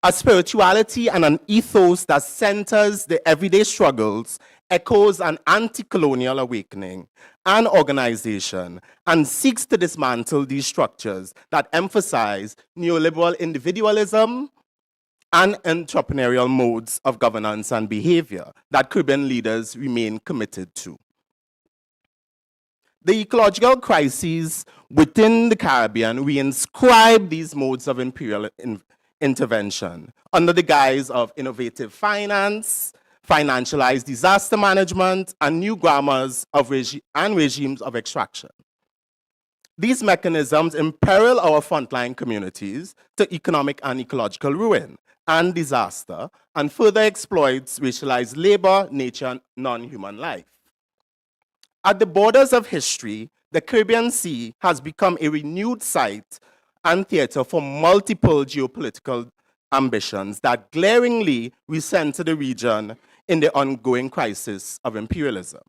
a spirituality and an ethos that centers the everyday struggles, echoes an anti-colonial awakening and organization, and seeks to dismantle these structures that emphasize neoliberal individualism and entrepreneurial modes of governance and behavior that Caribbean leaders remain committed to. The ecological crises within the Caribbean reinscribe these modes of imperial intervention under the guise of innovative finance, financialized disaster management, and new grammars of regimes of extraction. These mechanisms imperil our frontline communities to economic and ecological ruin and disaster, and further exploits racialized labor, nature, and non-human life. At the borders of history, the Caribbean Sea has become a renewed site and theater for multiple geopolitical ambitions that glaringly recenter the region in the ongoing crisis of imperialism.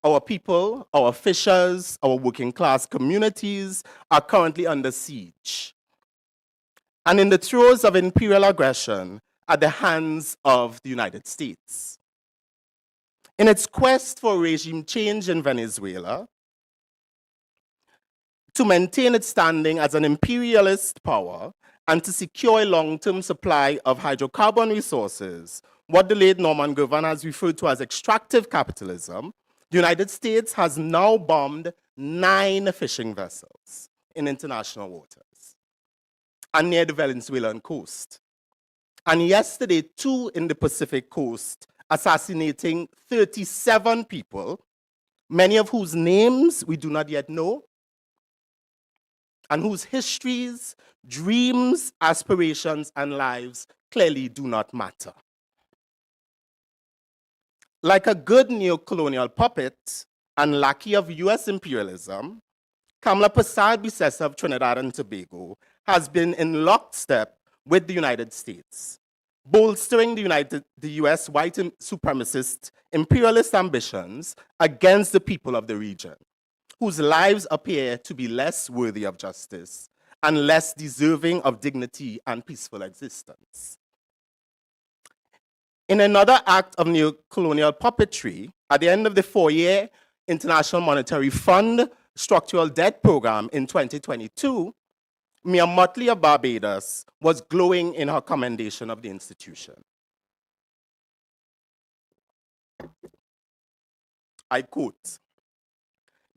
Our people, our fishers, our working class communities are currently under siege and in the throes of imperial aggression at the hands of the United States. In its quest for regime change in Venezuela, to maintain its standing as an imperialist power and to secure a long-term supply of hydrocarbon resources, what the late Norman Govan has referred to as extractive capitalism, the United States has now bombed 9 fishing vessels in international waters and near the Venezuelan coast. And yesterday, 2 in the Pacific coast, assassinating 37 people, many of whose names we do not yet know, and whose histories, dreams, aspirations, and lives clearly do not matter. Like a good neo-colonial puppet and lackey of US imperialism, Kamala Persad-Bissessar of Trinidad and Tobago has been in lockstep with the United States, bolstering the US white supremacist imperialist ambitions against the people of the region, whose lives appear to be less worthy of justice and less deserving of dignity and peaceful existence. In another act of neo-colonial puppetry, at the end of the 4-year International Monetary Fund structural debt program in 2022, Mia Mottley of Barbados was glowing in her commendation of the institution. I quote,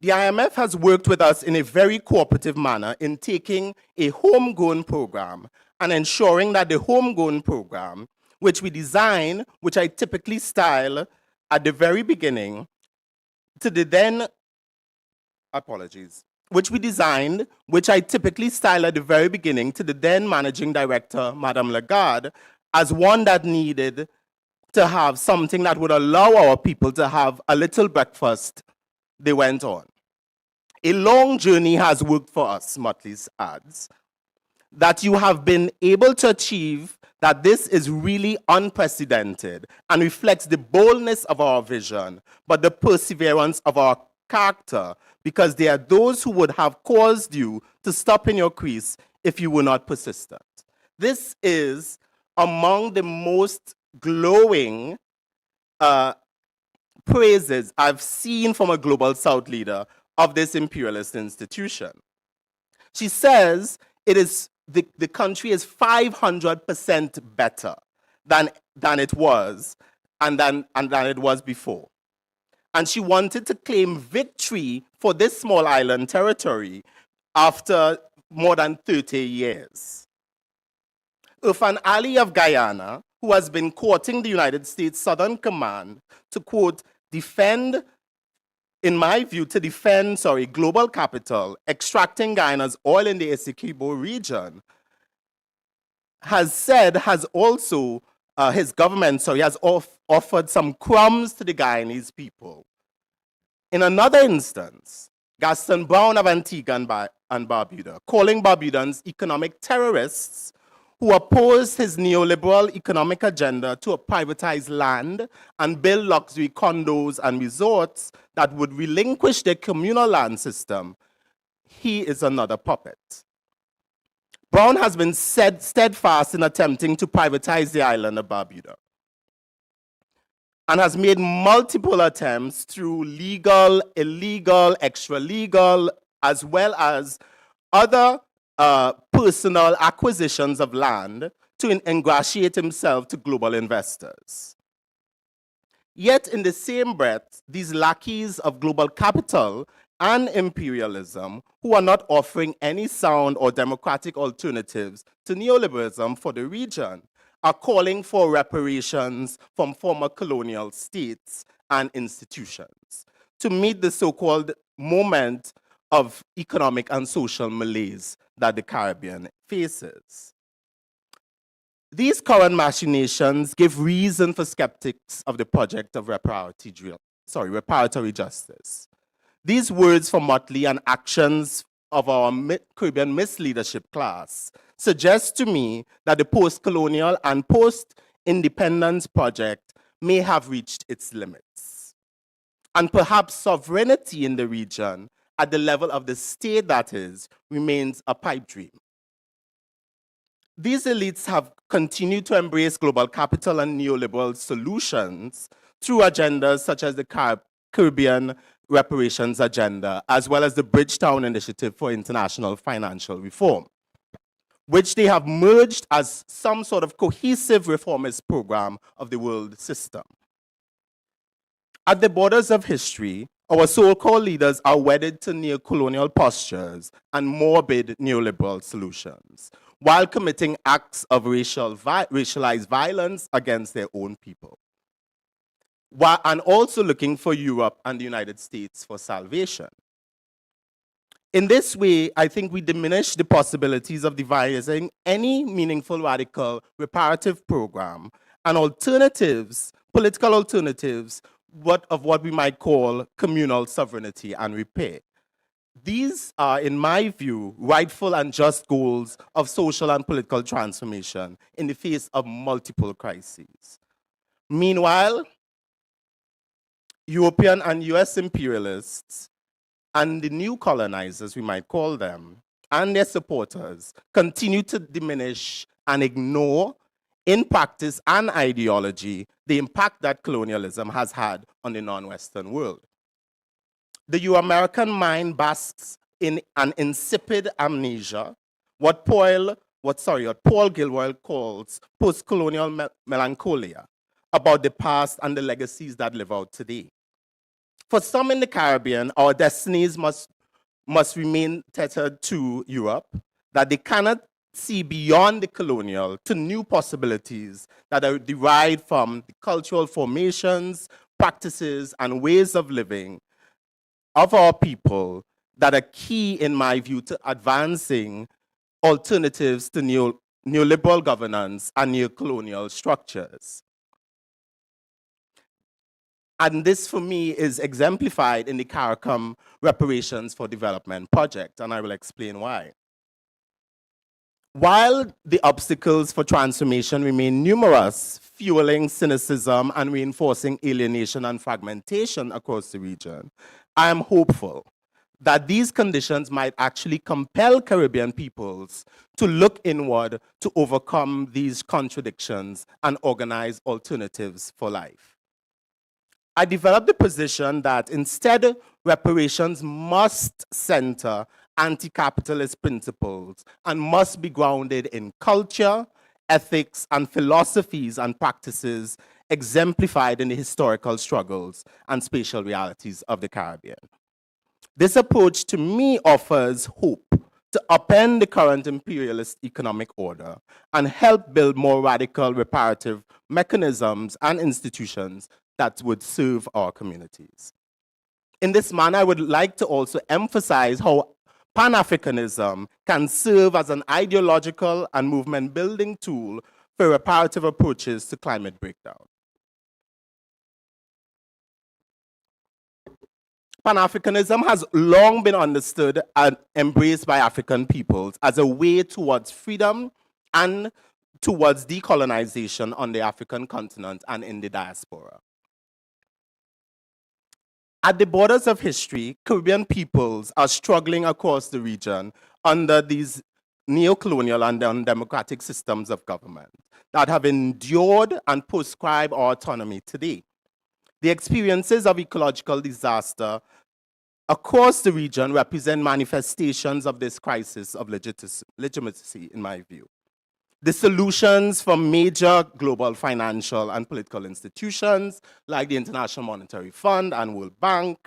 "The IMF has worked with us in a very cooperative manner in taking a homegrown program and ensuring that the homegrown program, which we design, which I typically style at the very beginning, to the then, which we designed, which I typically style at the very beginning to the then managing director, Madame Lagarde, as one that needed to have something that would allow our people to have a little breakfast," they went on. "A long journey has worked for us," Mottley adds, "that you have been able to achieve that this is really unprecedented and reflects the boldness of our vision, but the perseverance of our character, because there are those who would have caused you to stop in your crease if you were not persistent." This is among the most glowing praises I've seen from a Global South leader of this imperialist institution. She says it is the country is 500% better than it was and than it was before. And she wanted to claim victory for this small island territory after more than 30 years. Irfan Ali of Guyana, who has been courting the United States Southern Command to, quote, defend global capital, extracting Guyana's oil in the Essequibo region, his government has offered some crumbs to the Guyanese people. In another instance, Gaston Brown of Antigua and Barbuda, calling Barbudans economic terrorists who opposed his neoliberal economic agenda to privatize land and build luxury condos and resorts that would relinquish their communal land system, he is another puppet. Brown has been steadfast in attempting to privatize the island of Barbuda and has made multiple attempts through legal, illegal, extra-legal, as well as other personal acquisitions of land to ingratiate himself to global investors. Yet in the same breath, these lackeys of global capital and imperialism, who are not offering any sound or democratic alternatives to neoliberalism for the region, are calling for reparations from former colonial states and institutions to meet the so-called moment of economic and social malaise that the Caribbean faces. These current machinations give reason for skeptics of the project of reparatory justice. These words from Mottley and actions of our Caribbean misleadership class suggest to me that the post-colonial and post-independence project may have reached its limits. And perhaps sovereignty in the region at the level of the state, that is, remains a pipe dream. These elites have continued to embrace global capital and neoliberal solutions through agendas such as the Caribbean reparations agenda, as well as the Bridgetown Initiative for International Financial Reform, which they have merged as some sort of cohesive reformist program of the world system. At the borders of history, our so-called leaders are wedded to neo-colonial postures and morbid neoliberal solutions, while committing acts of racialized violence against their own people, and also looking for Europe and the United States for salvation. In this way, I think we diminish the possibilities of devising any meaningful radical reparative program and alternatives, political alternatives, of what we might call communal sovereignty and repair. These are, in my view, rightful and just goals of social and political transformation in the face of multiple crises. Meanwhile, European and US imperialists and the new colonizers, we might call them, and their supporters continue to diminish and ignore, in practice and ideology, the impact that colonialism has had on the non-Western world. The Euro-American mind basks in an insipid amnesia, what Paul Gilroy calls post-colonial melancholia about the past and the legacies that live out today. For some in the Caribbean, our destinies must remain tethered to Europe, that they cannot see beyond the colonial to new possibilities that are derived from the cultural formations, practices, and ways of living of our people that are key, in my view, to advancing alternatives to neoliberal governance and neocolonial structures. And this, for me, is exemplified in the CARICOM Reparations for Development project, and I will explain why. While the obstacles for transformation remain numerous, fueling cynicism and reinforcing alienation and fragmentation across the region, I am hopeful that these conditions might actually compel Caribbean peoples to look inward to overcome these contradictions and organize alternatives for life. I developed the position that instead, reparations must center anti-capitalist principles and must be grounded in culture, ethics, and philosophies and practices exemplified in the historical struggles and spatial realities of the Caribbean. This approach to me offers hope to upend the current imperialist economic order and help build more radical reparative mechanisms and institutions that would serve our communities. In this manner, I would like to also emphasize how Pan-Africanism can serve as an ideological and movement-building tool for reparative approaches to climate breakdown. Pan-Africanism has long been understood and embraced by African peoples as a way towards freedom and towards decolonization on the African continent and in the diaspora. At the borders of history, Caribbean peoples are struggling across the region under these neo-colonial and undemocratic systems of government that have endured and prescribed our autonomy today. The experiences of ecological disaster across the region represent manifestations of this crisis of legitimacy, in my view. The solutions from major global financial and political institutions like the International Monetary Fund and World Bank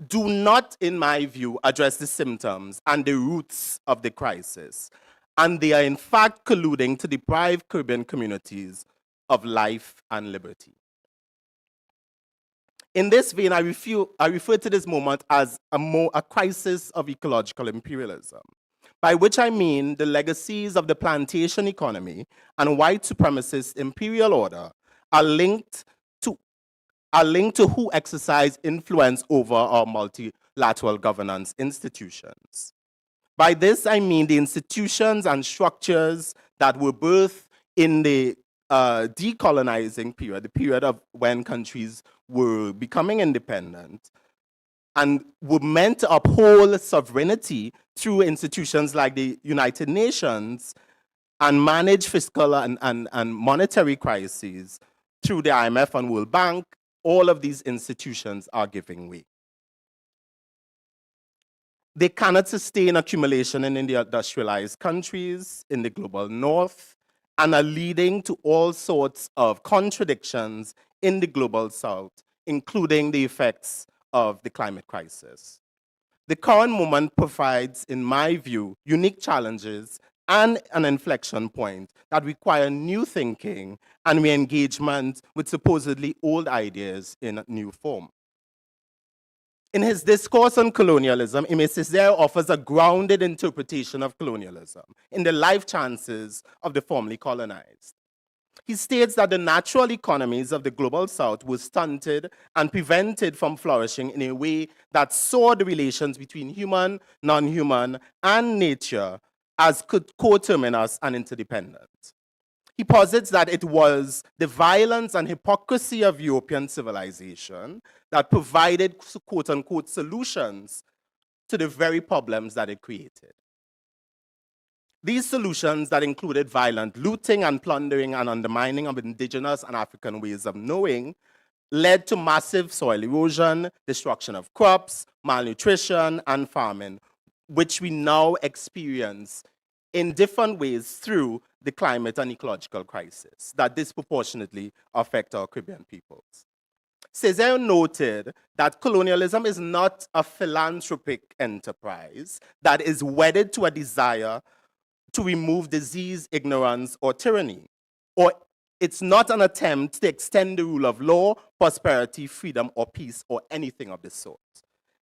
do not, in my view, address the symptoms and the roots of the crisis. And they are in fact colluding to deprive Caribbean communities of life and liberty. In this vein, I refer to this moment as a crisis of ecological imperialism, by which I mean the legacies of the plantation economy and white supremacist imperial order are linked to who exercise influence over our multilateral governance institutions. By this, I mean the institutions and structures that were birthed in the decolonizing period, the period of when countries were becoming independent, and were meant to uphold sovereignty through institutions like the United Nations and manage fiscal and monetary crises through the IMF and World Bank. All of these institutions are giving way. They cannot sustain accumulation in the industrialized countries in the global north and are leading to all sorts of contradictions in the global south, including the effects of the climate crisis. The current moment provides, in my view, unique challenges and an inflection point that require new thinking and re-engagement with supposedly old ideas in a new form. In his discourse on colonialism, Aimé Césaire offers a grounded interpretation of colonialism in the life chances of the formerly colonized. He states that the natural economies of the global south were stunted and prevented from flourishing in a way that saw the relations between human, non-human, and nature as coterminous and interdependent. He posits that it was the violence and hypocrisy of European civilization that provided quote-unquote solutions to the very problems that it created. These solutions that included violent looting and plundering and undermining of indigenous and African ways of knowing led to massive soil erosion, destruction of crops, malnutrition, and famine, which we now experience in different ways through the climate and ecological crisis that disproportionately affect our Caribbean peoples. Césaire noted that colonialism is not a philanthropic enterprise that is wedded to a desire to remove disease, ignorance, or tyranny. Or it's not an attempt to extend the rule of law, prosperity, freedom, or peace, or anything of the sort.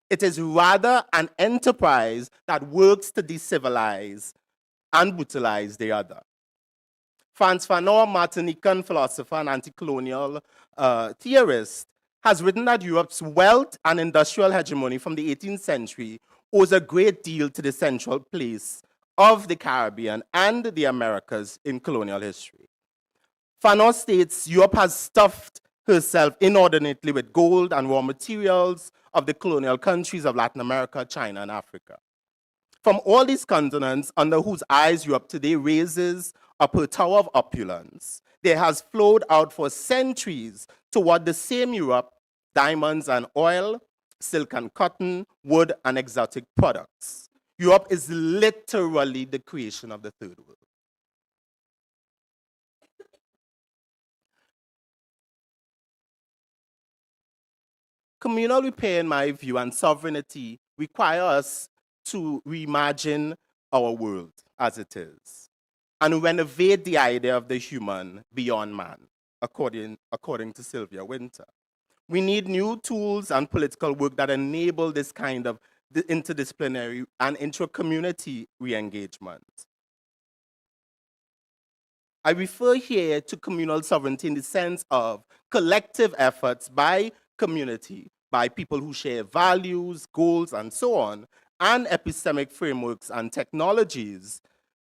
It is rather an enterprise that works to decivilize and brutalize the other. Frantz Fanon, Martinican philosopher and anti-colonial theorist, has written that Europe's wealth and industrial hegemony from the 18th century owes a great deal to the central place of the Caribbean and the Americas in colonial history. Fanon states Europe has stuffed herself inordinately with gold and raw materials of the colonial countries of Latin America, China, and Africa. From all these continents under whose eyes Europe today raises up her tower of opulence, there has flowed out for centuries toward the same Europe diamonds and oil, silk and cotton, wood and exotic products. Europe is literally the creation of the third world. Communal repair, in my view, and sovereignty require us to reimagine our world as it is and renovate the idea of the human beyond man, according to Sylvia Winter. We need new tools and political work that enable this kind of interdisciplinary and intra-community re-engagement. I refer here to communal sovereignty in the sense of collective efforts by community, by people who share values, goals, and so on, and epistemic frameworks and technologies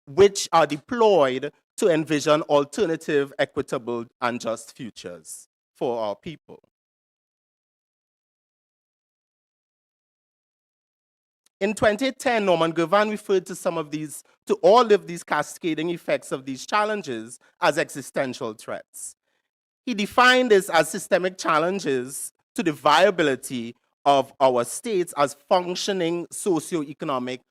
which are deployed to envision alternative, equitable, and just futures for our people. In 2010, Norman Gervan referred to all of these cascading effects of these challenges as existential threats. He defined this as systemic challenges to the viability of our states as functioning socio-economic,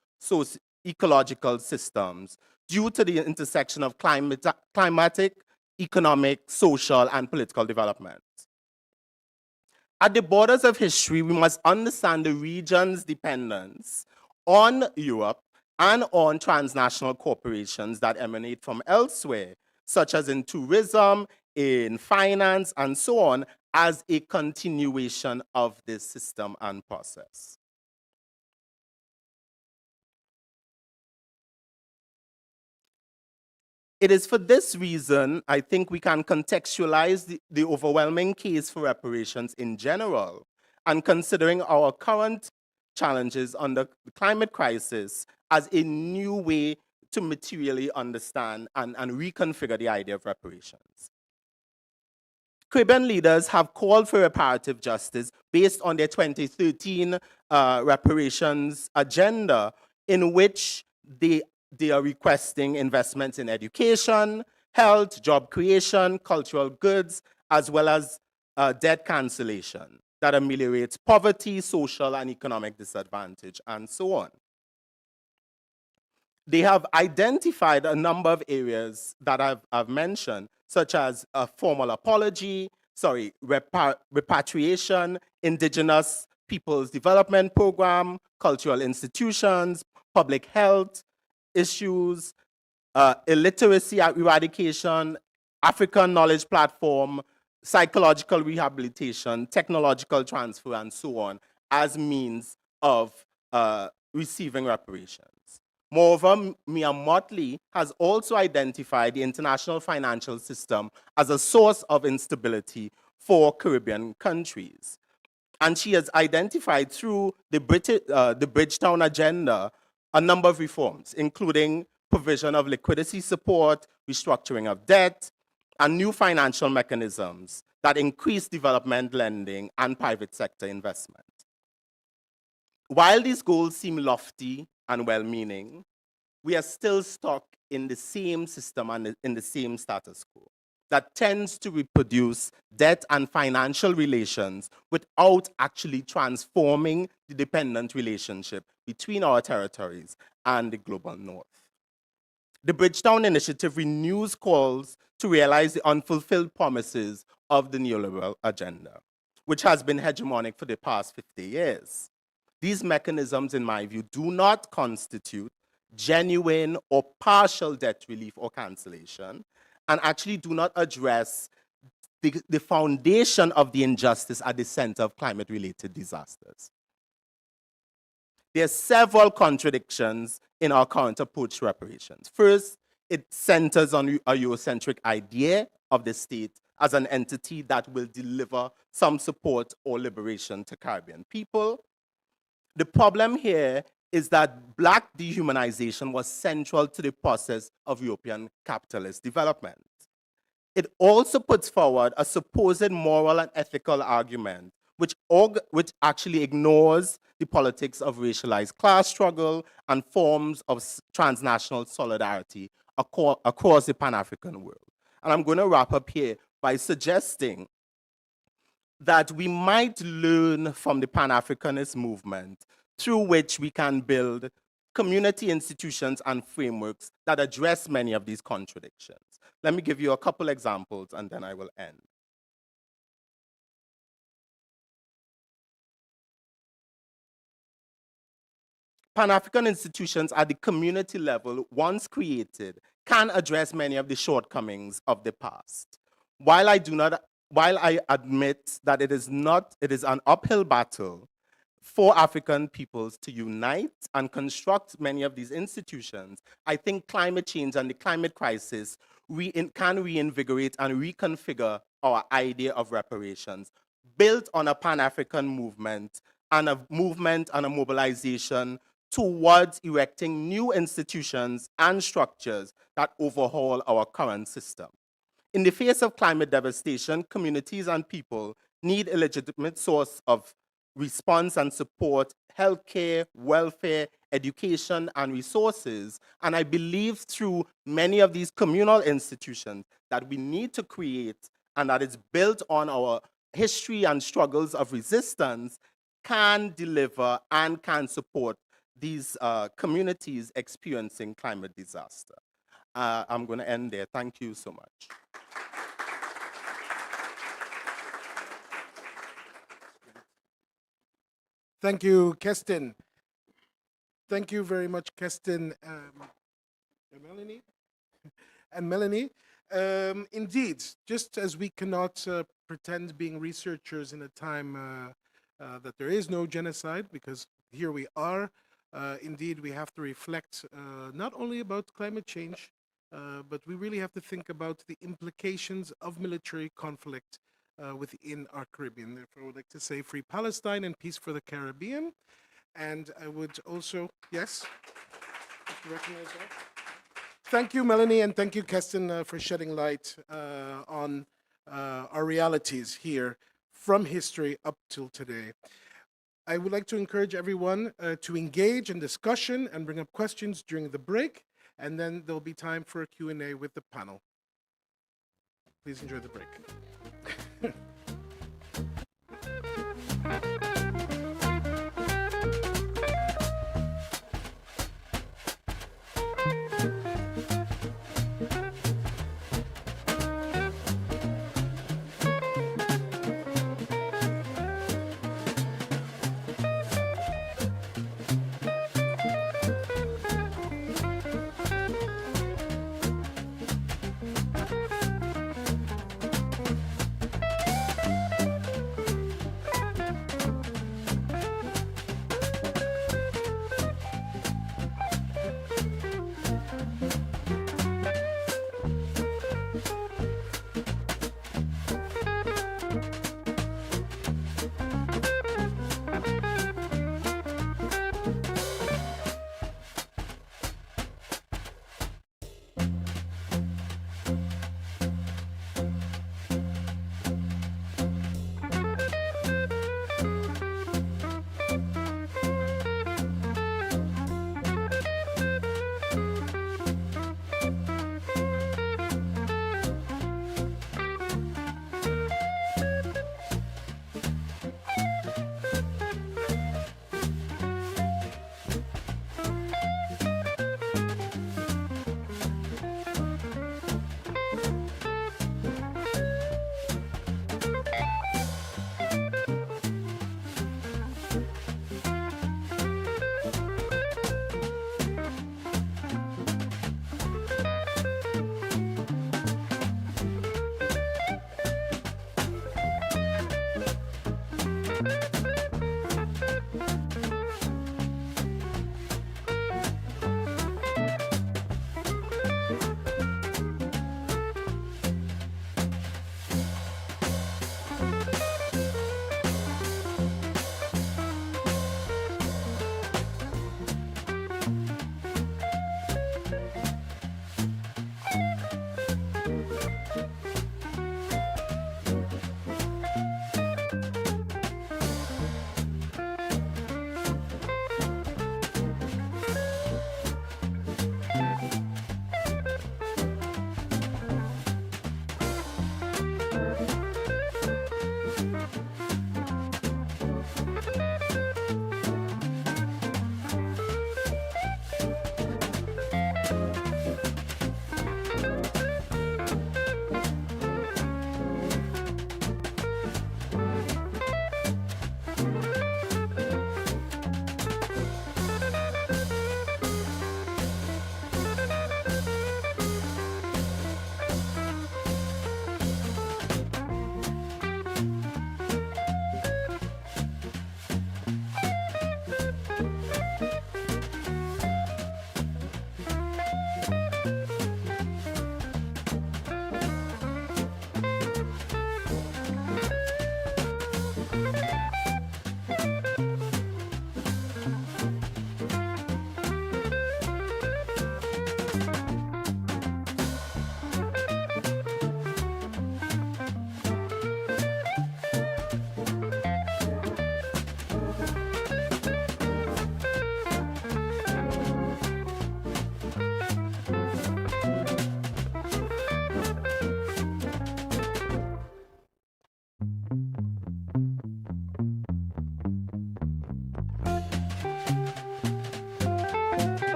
ecological systems due to the intersection of climatic, economic, social, and political development. At the borders of history, we must understand the region's dependence on Europe and on transnational corporations that emanate from elsewhere, such as in tourism, in finance, and so on, as a continuation of this system and process. It is for this reason, I think we can contextualize the overwhelming case for reparations in general, and considering our current challenges under the climate crisis as a new way to materially understand and reconfigure the idea of reparations. Caribbean leaders have called for reparative justice based on their 2013 reparations agenda, in which they are requesting investments in education, health, job creation, cultural goods, as well as debt cancellation that ameliorates poverty, social and economic disadvantage, and so on. They have identified a number of areas that I've mentioned, such as a formal apology, repatriation, indigenous peoples development program, cultural institutions, public health issues, illiteracy eradication, African knowledge platform, psychological rehabilitation, technological transfer, and so on, as means of receiving reparations. Moreover, Mia Motley has also identified the international financial system as a source of instability for Caribbean countries. And she has identified through the Bridgetown Agenda a number of reforms, including provision of liquidity support, restructuring of debt, and new financial mechanisms that increase development lending and private sector investment. While these goals seem lofty and well-meaning, we are still stuck in the same system and in the same status quo that tends to reproduce debt and financial relations without actually transforming the dependent relationship between our territories and the global north. The Bridgetown Initiative renews calls to realize the unfulfilled promises of the neoliberal agenda, which has been hegemonic for the past 50 years. These mechanisms, in my view, do not constitute genuine or partial debt relief or cancellation, and actually do not address the foundation of the injustice at the center of climate-related disasters. There are several contradictions in our current approach to reparations. First, it centers on a Eurocentric idea of the state as an entity that will deliver some support or liberation to Caribbean people. The problem here is that Black dehumanization was central to the process of European capitalist development. It also puts forward a supposed moral and ethical argument which actually ignores the politics of racialized class struggle and forms of transnational solidarity across the Pan-African world. And I'm going to wrap up here by suggesting that we might learn from the Pan-Africanist movement through which we can build community institutions and frameworks that address many of these contradictions. Let me give you a couple examples and then I will end. Pan-African institutions at the community level, once created, can address many of the shortcomings of the past. While I admit that it is an uphill battle for African peoples to unite and construct many of these institutions, I think climate change and the climate crisis can reinvigorate and reconfigure our idea of reparations, built on a Pan-African movement and a mobilization towards erecting new institutions and structures that overhaul our current system. In the face of climate devastation, communities and people need a legitimate source of response and support, healthcare, welfare, education, and resources. And I believe through many of these communal institutions that we need to create and that is built on our history and struggles of resistance can deliver and can support these communities experiencing climate disaster. I'm going to end there. Thank you so much. Thank you, Kestin. Thank you very much, Kestin and Melanie. And Melanie. Indeed, just as we cannot pretend being researchers in a time that there is no genocide, because here we are, indeed we have to reflect not only about climate change, but we really have to think about the implications of military conflict within our Caribbean. Therefore, I would like to say free Palestine and peace for the Caribbean. And I would also, yes, recognize that. Thank you, Melanie, and thank you, Kestin, for shedding light on our realities here from history up till today. I would like to encourage everyone to engage in discussion and bring up questions during the break, and then there'll be time for a Q&A with the panel. Please enjoy the break.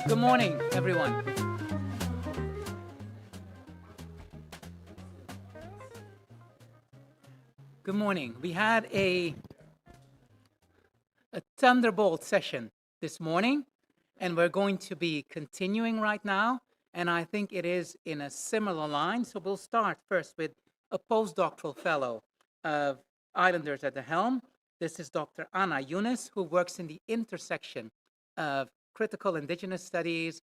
Good morning, everyone. Good morning. We had a Thunderbolt session this morning, and we're going to be continuing right now, and I think it is in a similar line. So we'll start first with a postdoctoral fellow of Islanders at the Helm. This is Dr. Anna Yunus, who works in the intersection of critical indigenous studies,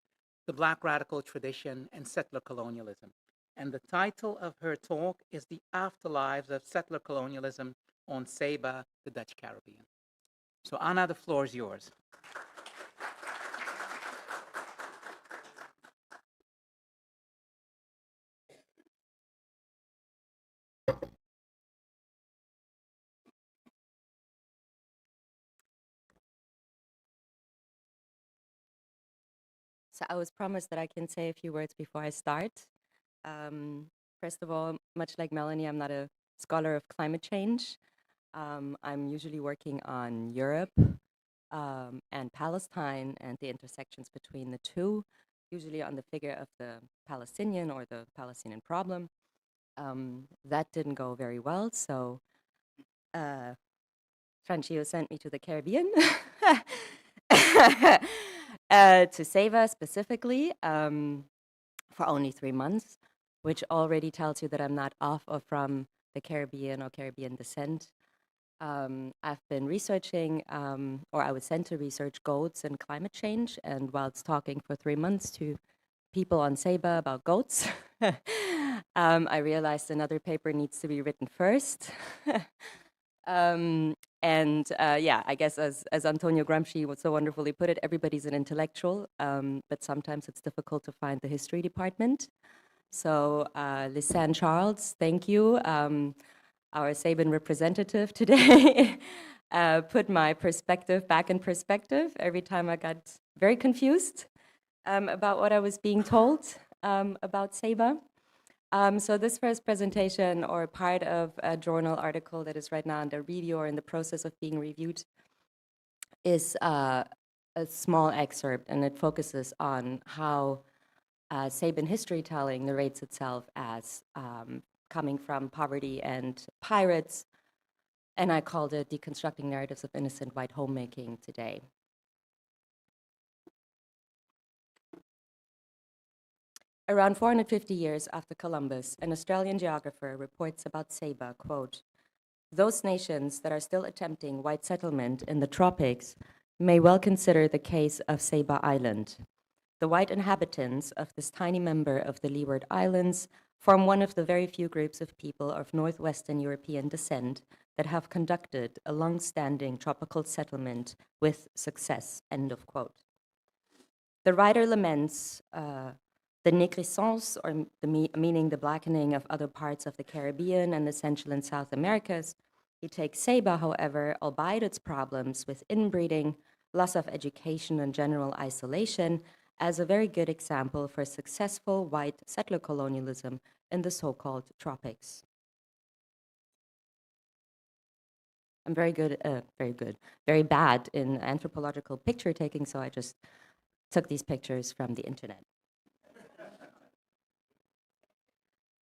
the Black radical tradition, and settler colonialism. And the title of her talk is The Afterlives of Settler Colonialism on Saba, the Dutch Caribbean. So Anna, the floor is yours. So I was promised that I can say a few words before I start. First of all, much like Melanie, I'm not a scholar of climate change. I'm usually working on Europe and Palestine and the intersections between the two, usually on the figure of the Palestinian or the Palestinian problem. That didn't go very well, so Francio sent me to the Caribbean to Saba specifically for only 3 months, which already tells you that I'm not off or from the Caribbean or Caribbean descent. I've been researching, or I was sent to research goats and climate change, and whilst talking for 3 months to people on Saba about goats, I realized another paper needs to be written first. Yeah, I guess as Antonio Gramsci would so wonderfully put it, everybody's an intellectual, but sometimes it's difficult to find the history department. So Lisanne Charles, thank you, our Saban representative today, put my perspective back in perspective every time I got very confused about what I was being told about Saba. So this first presentation, or part of a journal article that is right now under review or in the process of being reviewed, is a small excerpt, and it focuses on how Saban historytelling narrates itself as coming from poverty and pirates, and I called it Deconstructing Narratives of Innocent White Homemaking today. Around 450 years after Columbus, an Australian geographer reports about Saba, quote, "Those nations that are still attempting white settlement in the tropics may well consider the case of Saba Island. The white inhabitants of this tiny member of the Leeward Islands form one of the very few groups of people of northwestern European descent that have conducted a long-standing tropical settlement with success," end of quote. The writer laments the négrisance, or meaning the blackening of other parts of the Caribbean and the Central and South Americas. He takes Saba, however, albeit its problems with inbreeding, loss of education, and general isolation, as a very good example for successful white settler colonialism in the so-called tropics. I'm very bad in anthropological picture taking, so I just took these pictures from the internet.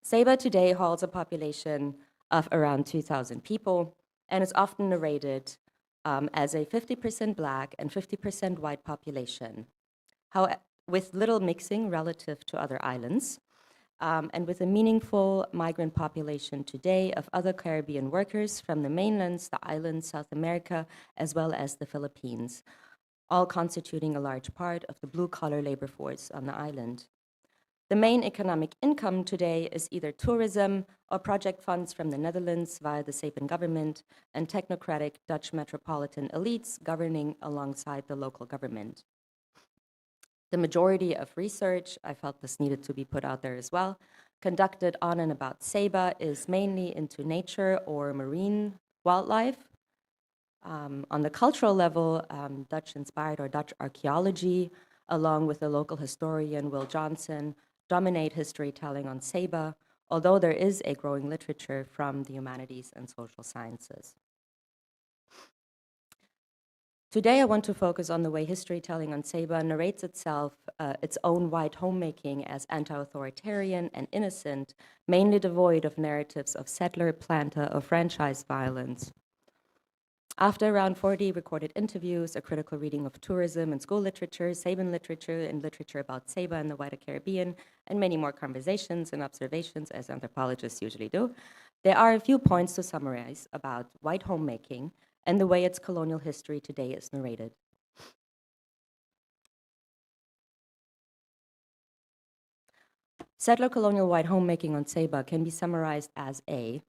Saba today holds a population of around 2,000 people and is often narrated as a 50% Black and 50% white population, with little mixing relative to other islands, and with a meaningful migrant population today of other Caribbean workers from the mainlands, the islands, South America, as well as the Philippines, all constituting a large part of the blue-collar labor force on the island. The main economic income today is either tourism or project funds from the Netherlands via the Saban government and technocratic Dutch metropolitan elites governing alongside the local government. The majority of research, I felt this needed to be put out there as well, conducted on and about Saba is mainly into nature or marine wildlife. On the cultural level, Dutch-inspired or Dutch archaeology, along with the local historian Will Johnson, dominate history telling on Saba, although there is a growing literature from the humanities and social sciences. Today, I want to focus on the way history telling on Saba narrates itself, its own white homemaking as anti-authoritarian and innocent, mainly devoid of narratives of settler, planter, or franchise violence. After around 40 recorded interviews, a critical reading of tourism and school literature, Saban literature, and literature about Saba and the wider Caribbean, and many more conversations and observations, as anthropologists usually do, there are a few points to summarize about white homemaking and the way its colonial history today is narrated. Settler colonial white homemaking on Saba can be summarized as A,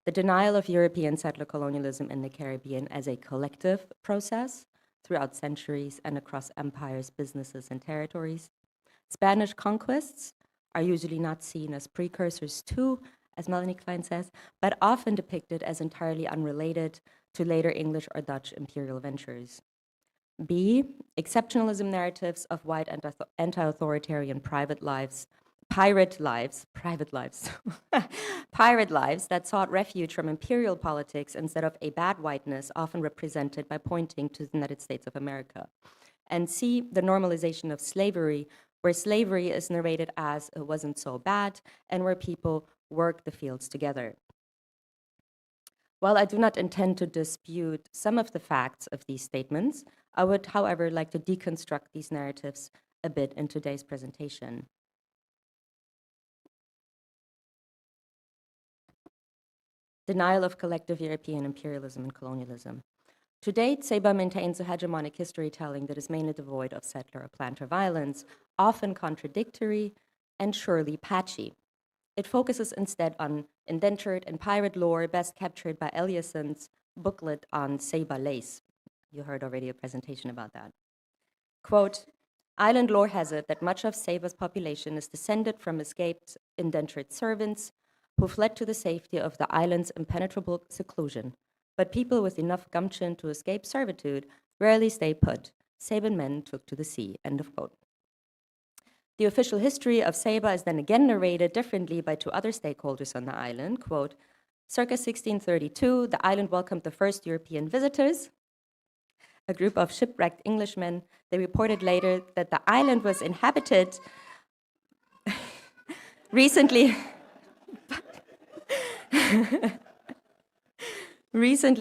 the denial of European settler colonialism in the Caribbean as a collective process throughout centuries and across empires, businesses, and territories. Spanish conquests are usually not seen as precursors to, as Melanie Klein says, but often depicted as entirely unrelated to later English or Dutch imperial ventures. B, exceptionalism narratives of white anti-authoritarian pirate lives that sought refuge from imperial politics instead of a bad whiteness, often represented by pointing to the United States of America. And C, the normalization of slavery, where slavery is narrated as it wasn't so bad and where people work the fields together. While I do not intend to dispute some of the facts of these statements, I would, however, like to deconstruct these narratives a bit in today's presentation. Denial of collective European imperialism and colonialism. To date, Saba maintains a hegemonic history telling that is mainly devoid of settler or planter violence, often contradictory and surely patchy. It focuses instead on indentured and pirate lore, best captured by Eliasson's booklet on Saba lace. You heard already a presentation about that. Quote, island lore has it that much of Saba's population is descended from escaped indentured servants who fled to the safety of the island's impenetrable seclusion. But people with enough gumption to escape servitude rarely stay put. Saban men took to the sea, end of quote. The official history of Saba is then again narrated differently by two other stakeholders on the island. Quote, circa 1632, the island welcomed the first European visitors, a group of shipwrecked Englishmen. They reported later that the island was inhabited recently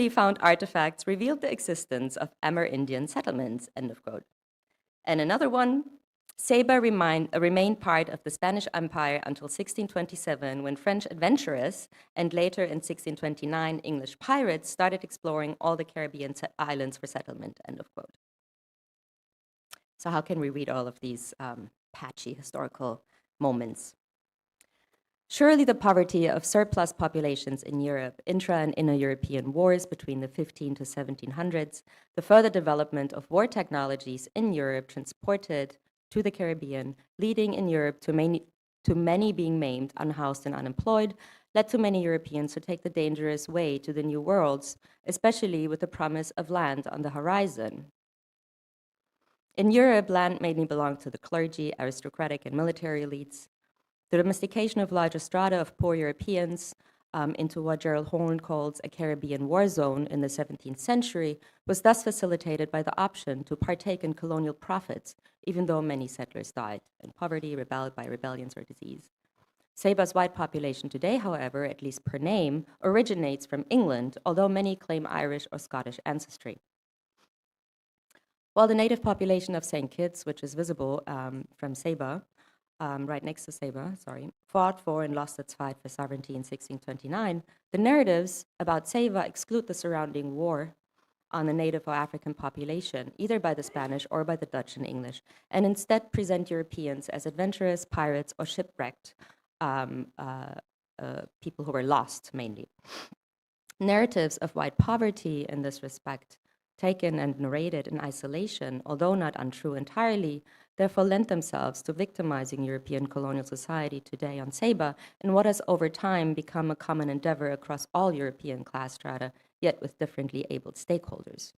found artifacts revealed the existence of Amerindian settlements, end of quote. And another one, Saba remained part of the Spanish Empire until 1627, when French adventurers and later in 1629 English pirates started exploring all the Caribbean islands for settlement, end of quote. So how can we read all of these patchy historical moments? Surely the poverty of surplus populations in Europe, intra and inner European wars between the 15 to 1700s, the further development of war technologies in Europe transported to the Caribbean, leading in Europe to many being maimed, unhoused, and unemployed, led to many Europeans to take the dangerous way to the new worlds, especially with the promise of land on the horizon. In Europe, land mainly belonged to the clergy, aristocratic, and military elites. The domestication of larger strata of poor Europeans into what Gerald Horne calls a Caribbean war zone in the 17th century was thus facilitated by the option to partake in colonial profits, even though many settlers died in poverty, rebelled by rebellions or disease. Saba's white population today, however, at least per name, originates from England, although many claim Irish or Scottish ancestry. While the native population of St. Kitts, which is visible from Saba, right next to Saba, fought for and lost its fight for sovereignty in 1629, the narratives about Saba exclude the surrounding war on the native or African population, either by the Spanish or by the Dutch and English, and instead present Europeans as adventurous, pirates, or shipwrecked people who were lost, mainly. Narratives of white poverty in this respect, taken and narrated in isolation, although not untrue entirely, therefore lend themselves to victimizing European colonial society today on Saba in what has over time become a common endeavor across all European class strata, yet with differently abled stakeholders.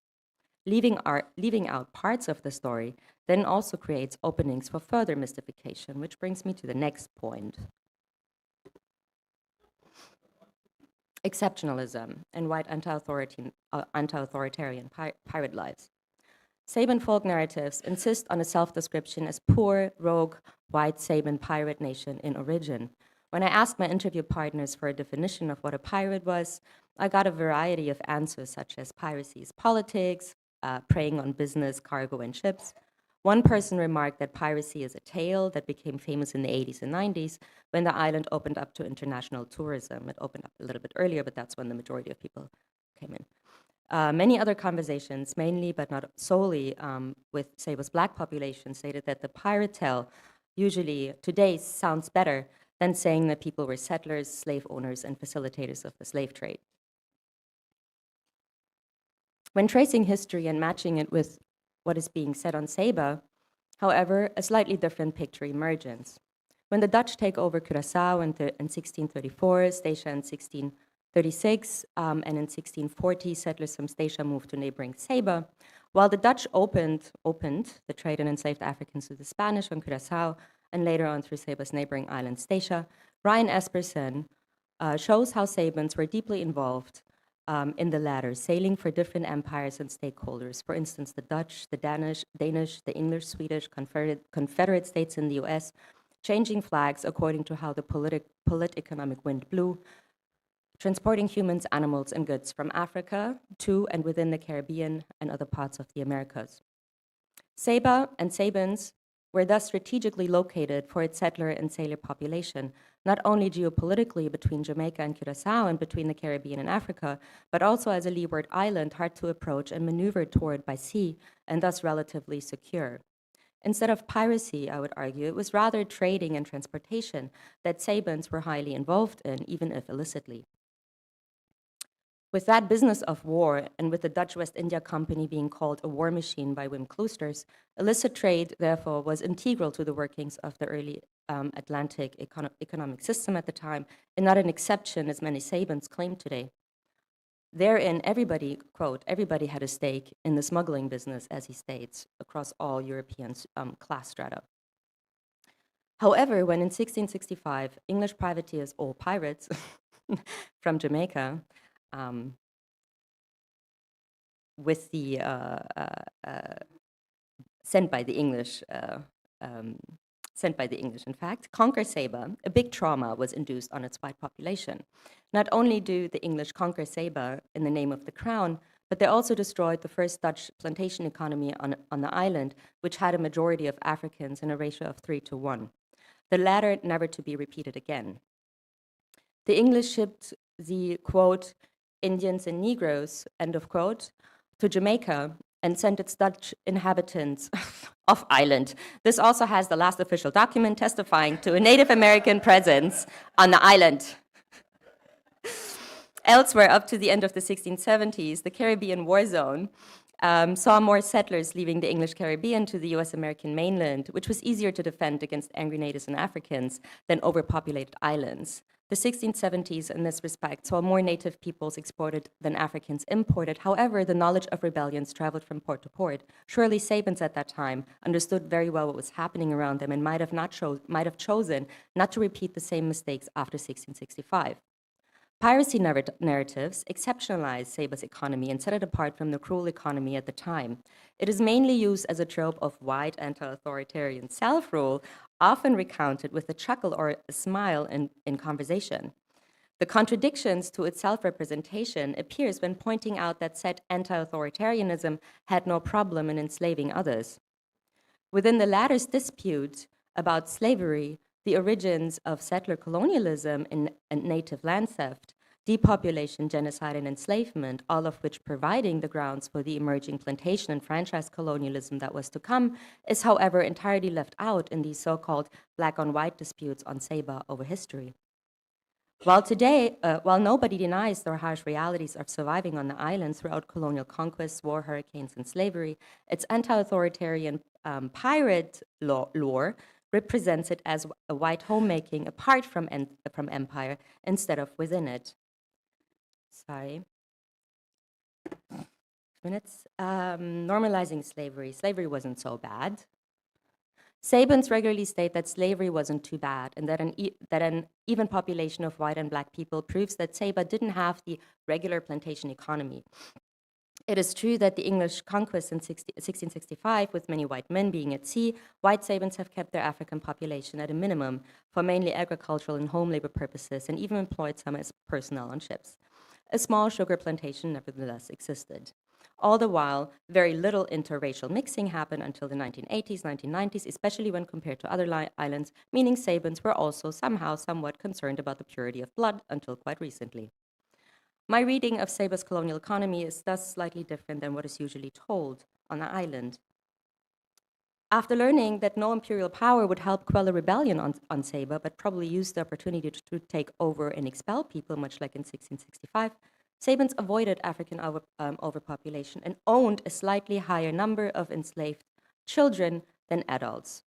Leaving out parts of the story then also creates openings for further mystification, which brings me to the next point. Exceptionalism and white anti-authoritarian pirate lives. Saban folk narratives insist on a self-description as poor, rogue, white Saban pirate nation in origin. When I asked my interview partners for a definition of what a pirate was, I got a variety of answers, such as piracy is politics, preying on business, cargo, and ships. One person remarked that piracy is a tale that became famous in the 80s and 90s when the island opened up to international tourism. It opened up a little bit earlier, but that's when the majority of people came in. Many other conversations, mainly but not solely with Saba's black population, stated that the pirate tale usually today sounds better than saying that people were settlers, slave owners, and facilitators of the slave trade. When tracing history and matching it with what is being said on Saba, however, a slightly different picture emerges. When the Dutch take over Curaçao in 1634, Statia in 1636, and in 1640, settlers from Statia moved to neighboring Saba. While the Dutch opened the trade and enslaved Africans to the Spanish on Curaçao, and later on through Saba's neighboring island, Statia, Ryan Esperson shows how Sabans were deeply involved in the latter, sailing for different empires and stakeholders. For instance, the Dutch, the Danish, the English, Swedish, Confederate States in the US, changing flags according to how the economic wind blew, transporting humans, animals, and goods from Africa to and within the Caribbean and other parts of the Americas. Saba and Sabans were thus strategically located for its settler and sailor population, not only geopolitically between Jamaica and Curaçao and between the Caribbean and Africa, but also as a leeward island hard to approach and maneuver toward by sea, and thus relatively secure. Instead of piracy, I would argue, it was rather trading and transportation that Sabans were highly involved in, even if illicitly. With that business of war, and with the Dutch West India Company being called a war machine by Wim Kloosters, illicit trade, therefore, was integral to the workings of the early Atlantic economic system at the time, and not an exception, as many Sabans claim today. Therein, everybody, quote, everybody had a stake in the smuggling business, as he states, across all European class strata. However, when in 1665, English privateers, or pirates, from Jamaica, with the sent by the English, in fact, conquer Saba, a big trauma was induced on its white population. Not only do the English conquer Saba in the name of the crown, but they also destroyed the first Dutch plantation economy on the island, which had a majority of Africans in a ratio of 3-1. The latter never to be repeated again. The English shipped the, quote, Indians and Negroes, end of quote, to Jamaica and sent its Dutch inhabitants off island. This also has the last official document testifying to a Native American presence on the island. Elsewhere, up to the end of the 1670s, the Caribbean war zone saw more settlers leaving the English Caribbean to the US American mainland, which was easier to defend against angry natives and Africans than overpopulated islands. The 1670s, in this respect, saw more native peoples exported than Africans imported. However, the knowledge of rebellions traveled from port to port. Surely Sabans at that time understood very well what was happening around them and might have chosen not to repeat the same mistakes after 1665. Piracy narratives exceptionalize Saba's economy and set it apart from the cruel economy at the time. It is mainly used as a trope of white anti-authoritarian self-rule, often recounted with a chuckle or a smile in conversation. The contradictions to its self-representation appears when pointing out that said anti-authoritarianism had no problem in enslaving others. Within the latter's dispute about slavery, the origins of settler colonialism and native land theft, depopulation, genocide, and enslavement, all of which providing the grounds for the emerging plantation and franchise colonialism that was to come, is however entirely left out in these so-called black-on-white disputes on Saba over history. While nobody denies the harsh realities of surviving on the island throughout colonial conquests, war, hurricanes, and slavery, its anti-authoritarian pirate lore represents it as a white homemaking apart from empire instead of within it. Sorry. Minutes. Normalizing slavery. Slavery wasn't so bad. Sabans regularly state that slavery wasn't too bad and that an even population of white and black people proves that Saba didn't have the regular plantation economy. It is true that the English conquest in 1665, with many white men being at sea, white Sabans have kept their African population at a minimum for mainly agricultural and home labor purposes and even employed some as personnel on ships. A small sugar plantation nevertheless existed. All the while, very little interracial mixing happened until the 1980s, 1990s, especially when compared to other islands, meaning Sabans were also somehow somewhat concerned about the purity of blood until quite recently. My reading of Saba's colonial economy is thus slightly different than what is usually told on the island. After learning that no imperial power would help quell a rebellion on Saba, but probably use the opportunity to take over and expel people, much like in 1665, Sabans avoided African overpopulation and owned a slightly higher number of enslaved children than adults.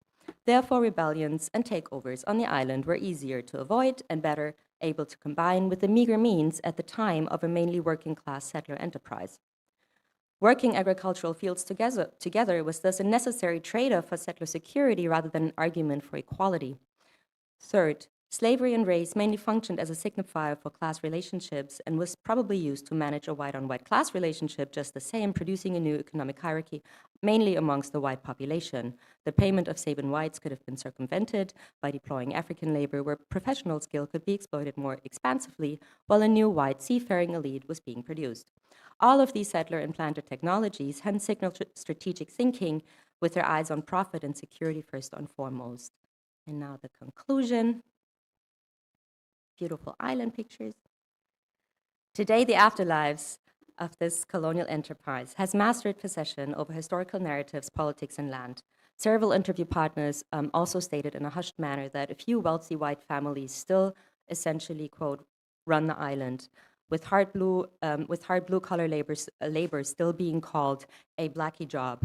Therefore, rebellions and takeovers on the island were easier to avoid and better able to combine with the meager means at the time of a mainly working-class settler enterprise. Working agricultural fields together was thus a necessary trade-off for settler security rather than an argument for equality. Third, slavery and race mainly functioned as a signifier for class relationships and was probably used to manage a white-on-white class relationship just the same, producing a new economic hierarchy, mainly amongst the white population. The payment of Saban whites could have been circumvented by deploying African labor where professional skill could be exploited more expansively, while a new white seafaring elite was being produced. All of these settler and planter technologies hence signal strategic thinking with their eyes on profit and security first and foremost. And now the conclusion. Beautiful island pictures. Today, the afterlives of this colonial enterprise has mastered possession over historical narratives, politics, and land. Several interview partners also stated in a hushed manner that a few wealthy white families still essentially, quote, run the island, with hard blue collar labor still being called a blackie job,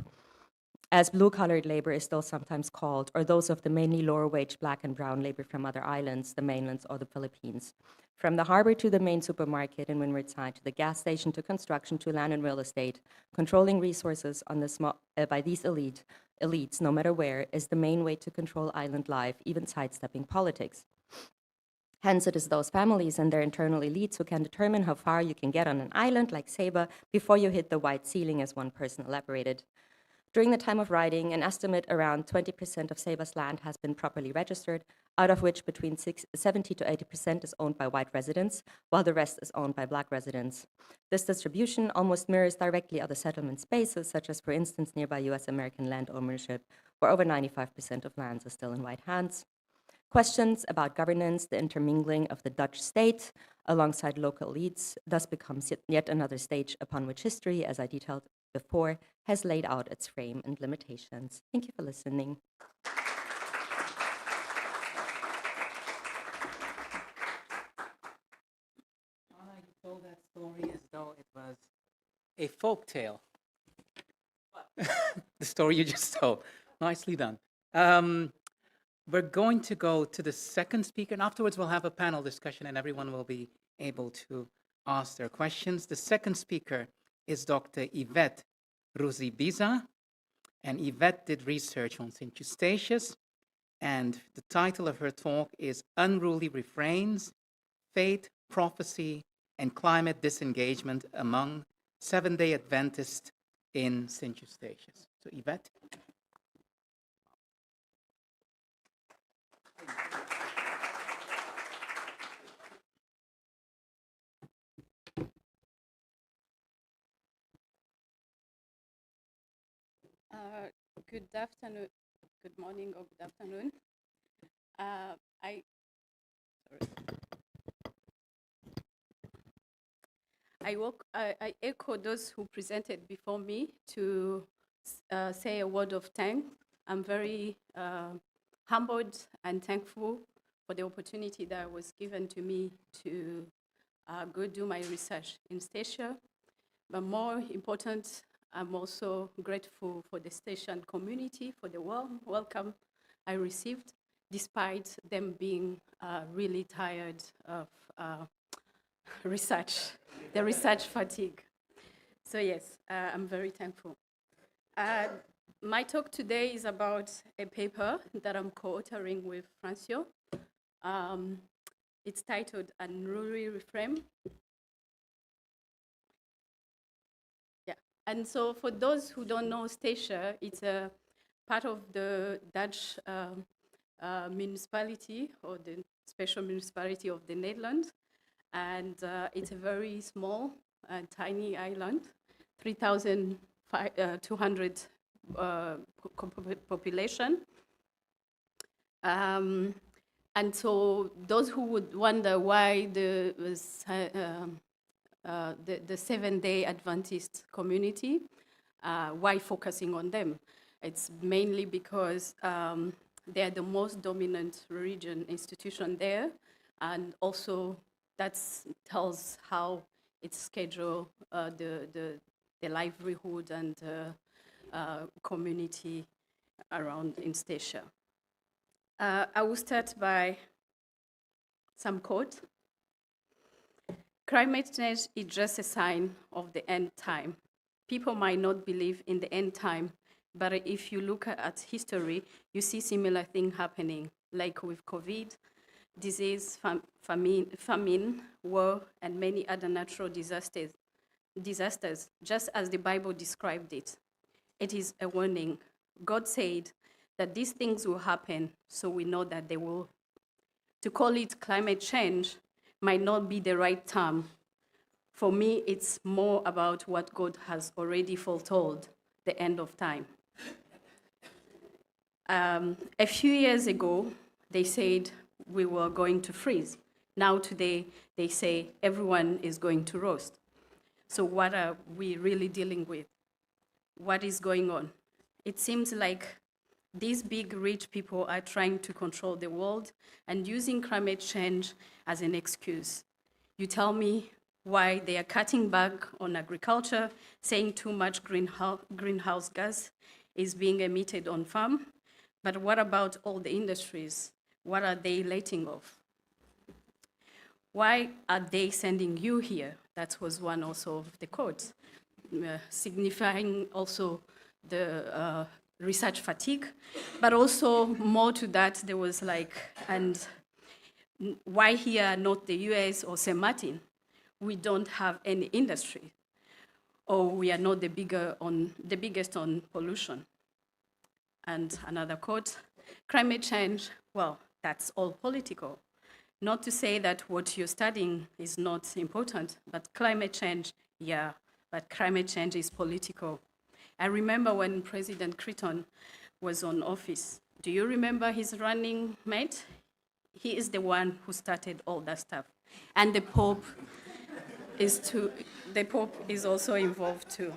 as blue-collared labor is still sometimes called, or those of the mainly lower-wage black and brown labor from other islands, the mainlands or the Philippines. From the harbor to the main supermarket in Windward Side, to the gas station, to construction, to land and real estate, controlling resources on the by these elites, no matter where, is the main way to control island life, even sidestepping politics. Hence, it is those families and their internal elites who can determine how far you can get on an island like Saba before you hit the white ceiling, as one person elaborated. During the time of writing, an estimate around 20% of Saba's land has been properly registered, out of which between 70 to 80% is owned by white residents, while the rest is owned by black residents. This distribution almost mirrors directly other settlement spaces, such as, for instance, nearby US American land ownership, where over 95% of lands are still in white hands. Questions about governance, the intermingling of the Dutch state alongside local elites, thus becomes yet another stage upon which history, as I detailed before, has laid out its frame and limitations. Thank you for listening. You told that story as though it was a folk tale. The story you just told. Nicely done. We're going to go to the second speaker, and afterwards we'll have a panel discussion and everyone will be able to ask their questions. The second speaker is Dr. Yvette Ruzibiza, and Yvette did research on St. Eustatius, and the title of her talk is Unruly Refrains, Faith, Prophecy, and Climate Disengagement Among Seventh-day Adventists in St. Eustatius. So Yvette. Good afternoon, good morning or good afternoon. I echo those who presented before me to say a word of thanks. I'm very humbled and thankful for the opportunity that was given to me to go do my research in Statia. But more important, I'm also grateful for the station community for the warm welcome I received, despite them being really tired of research, the research fatigue. So yes, I'm very thankful. My talk today is about a paper that I'm co-authoring with Francio. It's titled Unruly Reframe. And so for those who don't know Statia, it's a part of the Dutch municipality or the special municipality of the Netherlands. And it's a very small, tiny island, 3,200 population. And so those who would wonder why the Seventh-day Adventist community, why focusing on them? It's mainly because they're the most dominant religion institution there, and also that tells how it's scheduled the livelihood and community around in Statia. I will start by some quote. Climate change is just a sign of the end time. People might not believe in the end time, but if you look at history, you see similar things happening, like with COVID, disease, famine, war, and many other natural disasters, just as the Bible described it. It is a warning. God said that these things will happen, so we know that they will. To call it climate change might not be the right term. For me, it's more about what God has already foretold, the end of time. A few years ago, they said we were going to freeze. Now today, they say everyone is going to roast. So what are we really dealing with? What is going on? It seems like these big, rich people are trying to control the world and using climate change as an excuse. You tell me why they are cutting back on agriculture, saying too much greenhouse gas is being emitted on farm, but what about all the industries? What are they letting off? Why are they sending you here? That was one also of the quotes, signifying also the research fatigue, but also more to that, there was like, and why here, not the US or St. Martin? We don't have any industry. or we are not the biggest on pollution. And another quote, climate change, well, that's all political. Not to say that what you're studying is not important, but climate change, yeah, but climate change is political. I remember when President Clinton was on office. Do you remember his running mate? He is the one who started all that stuff. And the Pope is also involved too.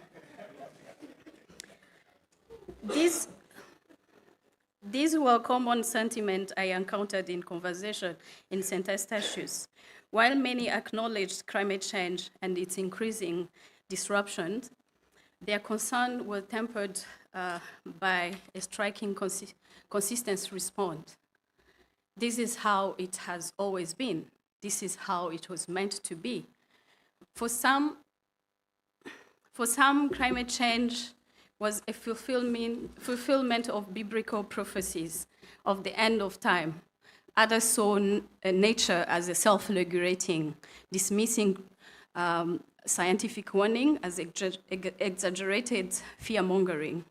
These were common sentiments I encountered in conversation in St. Eustatius. While many acknowledged climate change and its increasing disruptions, their concern was tempered by a striking consistent response. This is how it has always been. This is how it was meant to be. For some, climate change was a fulfillment of biblical prophecies of the end of time. Others saw nature as a self-regulating, dismissing scientific warning as exaggerated fear-mongering.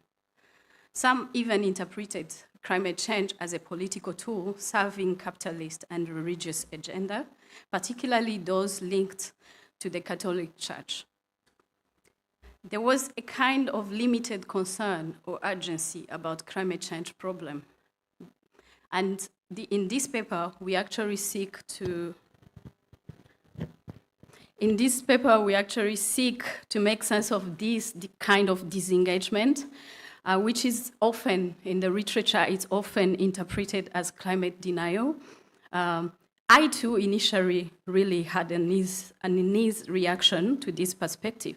Some even interpreted climate change as a political tool serving capitalist and religious agenda, particularly those linked to the Catholic Church. There was a kind of limited concern or urgency about climate change problem. And in this paper, we actually seek to make sense of this kind of disengagement, which is often, in the literature, it's often interpreted as climate denial. I too initially really had an uneasy reaction to this perspective.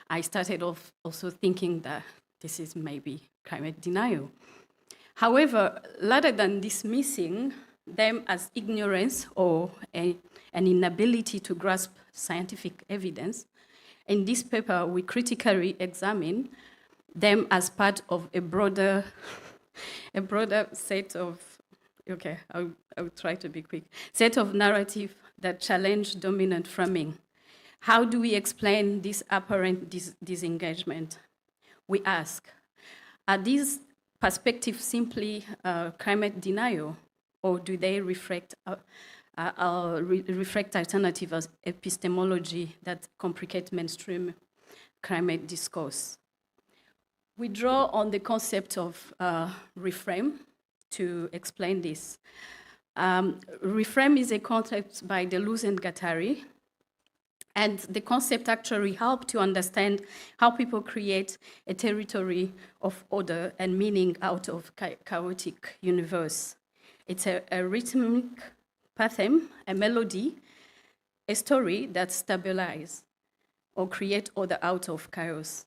I started off also thinking that this is maybe climate denial. However, rather than dismissing them as ignorance or an inability to grasp scientific evidence, in this paper we critically examine them as part of a broader set of, I'll try to be quick, set of narrative that challenge dominant framing. How do we explain this apparent disengagement? We ask, are these perspectives simply climate denial, or do they reflect alternative epistemology that complicate mainstream climate discourse? We draw on the concept of reframe to explain this. Reframe is a concept by Deleuze and Guattari, and the concept actually helps to understand how people create a territory of order and meaning out of chaotic universe. It's a rhythmic pattern, a melody, a story that stabilizes or creates order out of chaos.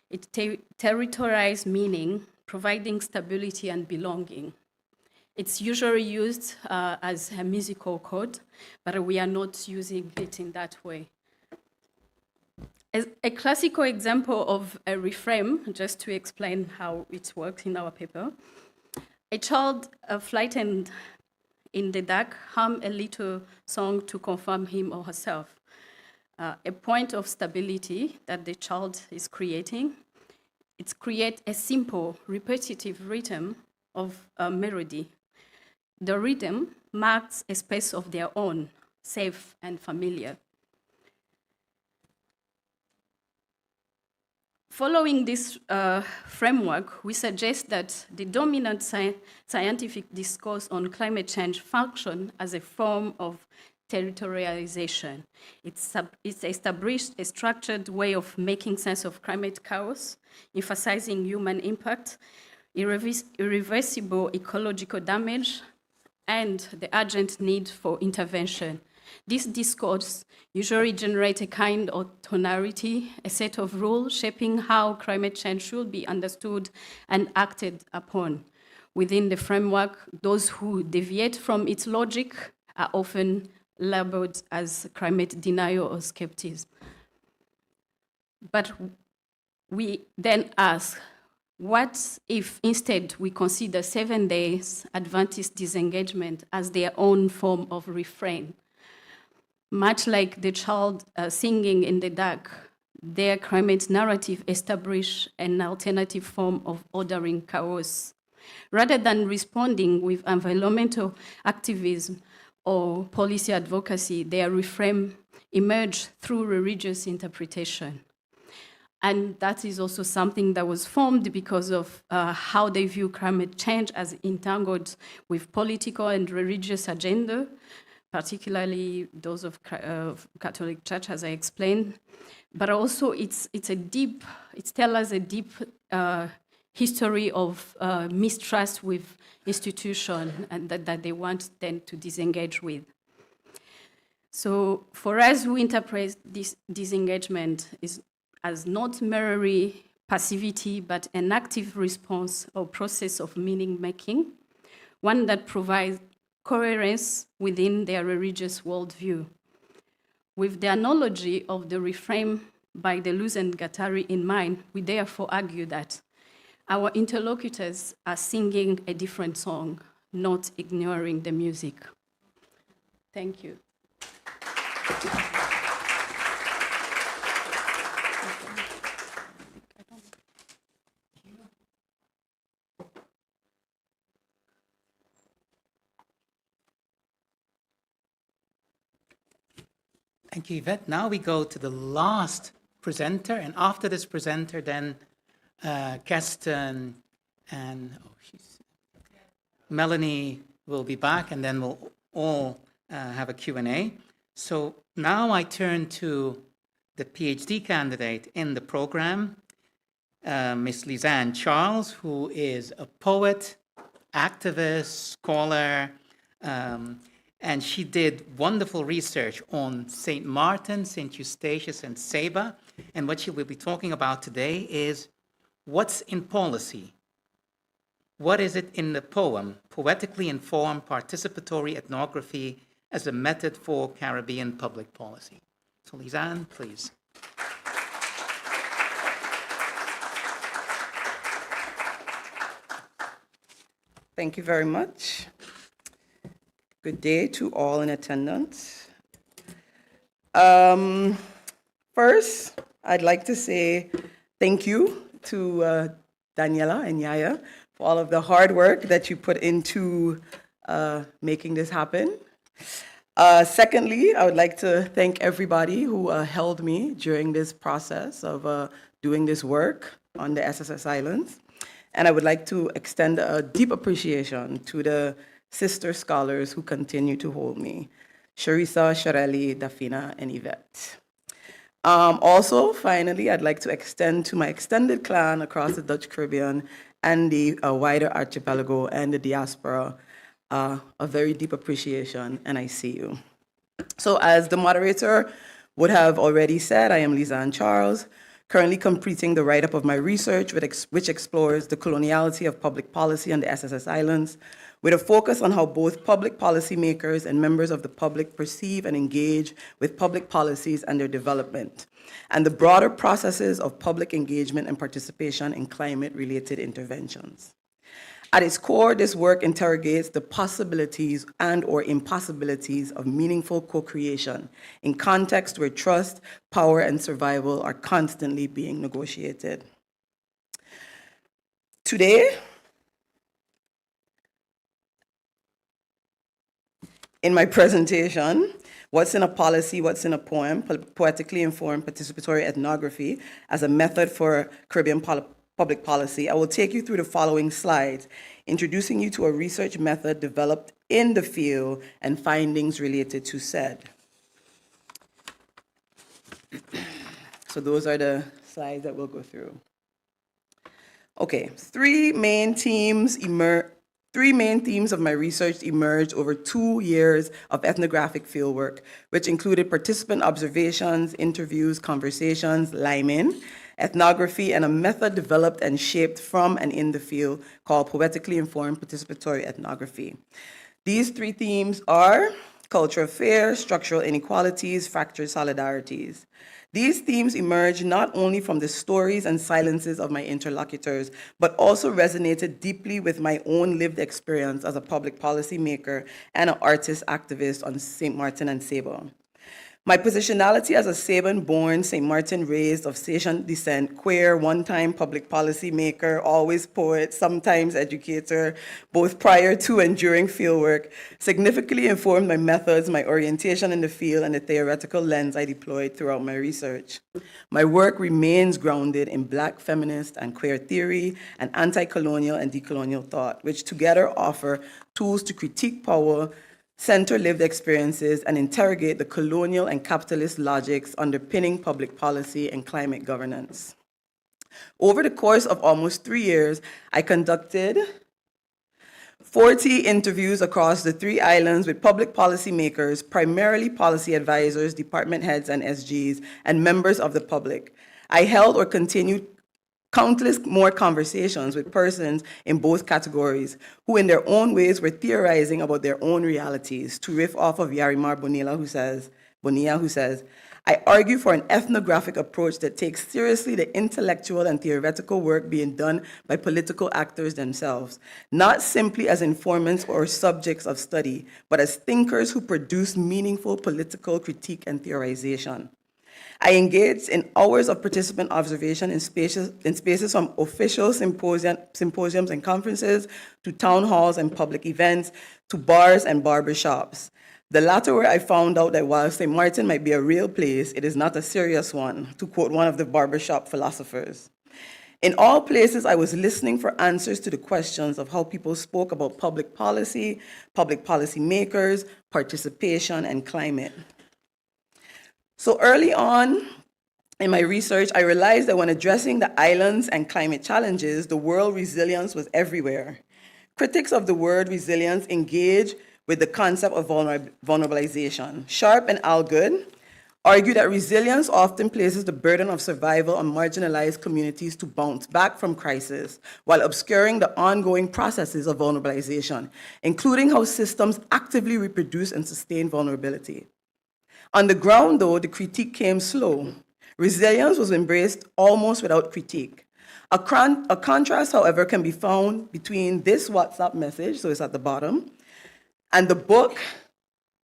It territorializes meaning, providing stability and belonging. It's usually used as a musical code, but we are not using it in that way. As a classical example of a reframe, just to explain how it works in our paper, a child frightened in the dark hums a little song to confirm him or herself. A point of stability that the child is creating. It creates a simple, repetitive rhythm of a melody. The rhythm marks a space of their own, safe and familiar. Following this framework, we suggest that the dominant scientific discourse on climate change function as a form of territorialization. It's established a structured way of making sense of climate chaos, emphasizing human impact, irreversible ecological damage, and the urgent need for intervention. This discourse usually generates a kind of tonality, a set of rules shaping how climate change should be understood and acted upon. Within the framework, those who deviate from its logic are often labeled as climate denial or skepticism. But we then ask, what if instead we consider 7 days Adventist disengagement as their own form of refrain? Much like the child singing in the dark, their climate narrative establish an alternative form of ordering chaos. Rather than responding with environmental activism or policy advocacy, their reframe emerge through religious interpretation. And that is also something that was formed because of how they view climate change as entangled with political and religious agenda, particularly those of Catholic Church, as I explained. But also it tells us a deep history of mistrust with institutions and that they want them to disengage with. So for us, we interpret this disengagement as not merely passivity, but an active response or process of meaning-making, one that provides coherence within their religious worldview. With the analogy of the reframe by Deleuze and Guattari in mind, we therefore argue that our interlocutors are singing a different song, not ignoring the music. Thank you. Thank you, Yvette. Now we go to the last presenter, and after this presenter, then Keston and Melanie will be back, and then we'll all have a Q&A. So now I turn to the PhD candidate in the program, Miss Lisanne Charles, who is a poet, activist, scholar, and she did wonderful research on St. Maarten, St. Eustatius, and Saba. And what she will be talking about today is what's in policy? What is it in the poem, Poetically Informed Participatory Ethnography as a Method for Caribbean Public Policy? So Lisanne, please. Thank you very much. Good day to all in attendance. First, I'd like to say thank you to Daniela and Yaya for all of the hard work that you put into making this happen. Secondly, I would like to thank everybody who held me during this process of doing this work on the SSS Islands. And I would like to extend a deep appreciation to the sister scholars who continue to hold me, Sharissa, Shareli, Dafina, and Yvette. Also, finally, I'd like to extend to my extended clan across the Dutch Caribbean and the wider archipelago and the diaspora a very deep appreciation, and I see you. So as the moderator would have already said, I am Lisanne Charles, currently completing the write-up of my research, which explores the coloniality of public policy on the SSS Islands, with a focus on how both public policy makers and members of the public perceive and engage with public policies and their development, and the broader processes of public engagement and participation in climate-related interventions. At its core, this work interrogates the possibilities and/or impossibilities of meaningful co-creation in contexts where trust, power, and survival are constantly being negotiated. Today, in my presentation, What's in a Policy, What's in a Poem, Poetically Informed Participatory Ethnography as a Method for Caribbean Public Policy, I will take you through the following slides, introducing you to a research method developed in the field and findings related to said. So those are the slides that we'll go through. Okay, three main themes of my research emerged over 2 years of ethnographic fieldwork, which included participant observations, interviews, conversations, liming, ethnography, and a method developed and shaped from and in the field called Poetically Informed Participatory Ethnography. These three themes are culture affairs, structural inequalities, fractured solidarities. These themes emerged not only from the stories and silences of my interlocutors, but also resonated deeply with my own lived experience as a public policy maker and an artist activist on St. Maarten and Saba. My positionality as a Saban-born, St. Martin-raised, of Satan descent, queer, one-time public policy maker, always poet, sometimes educator, both prior to and during fieldwork, significantly informed my methods, my orientation in the field, and the theoretical lens I deployed throughout my research. My work remains grounded in Black feminist and queer theory and anti-colonial and decolonial thought, which together offer tools to critique power, center lived experiences, and interrogate the colonial and capitalist logics underpinning public policy and climate governance. Over the course of almost 3 years, I conducted 40 interviews across the 3 islands with public policy makers, primarily policy advisors, department heads, and SGs, and members of the public. I held or continued countless more conversations with persons in both categories who in their own ways were theorizing about their own realities, to riff off of Yarimar Bonilla, who says, I argue for an ethnographic approach that takes seriously the intellectual and theoretical work being done by political actors themselves, not simply as informants or subjects of study, but as thinkers who produce meaningful political critique and theorization. I engaged in hours of participant observation in spaces from official symposiums and conferences to town halls and public events to bars and barbershops. The latter where I found out that while St. Martin might be a real place, it is not a serious one, to quote one of the barbershop philosophers. In all places, I was listening for answers to the questions of how people spoke about public policy makers, participation, and climate. So early on in my research, I realized that when addressing the islands and climate challenges, the word resilience was everywhere. Critics of the word resilience engage with the concept of vulnerabilization. Sharp and Algood argue that resilience often places the burden of survival on marginalized communities to bounce back from crisis, while obscuring the ongoing processes of vulnerabilization, including how systems actively reproduce and sustain vulnerability. On the ground, though, the critique came slow. Resilience was embraced almost without critique. A contrast, however, can be found between this WhatsApp message, so it's at the bottom, and the book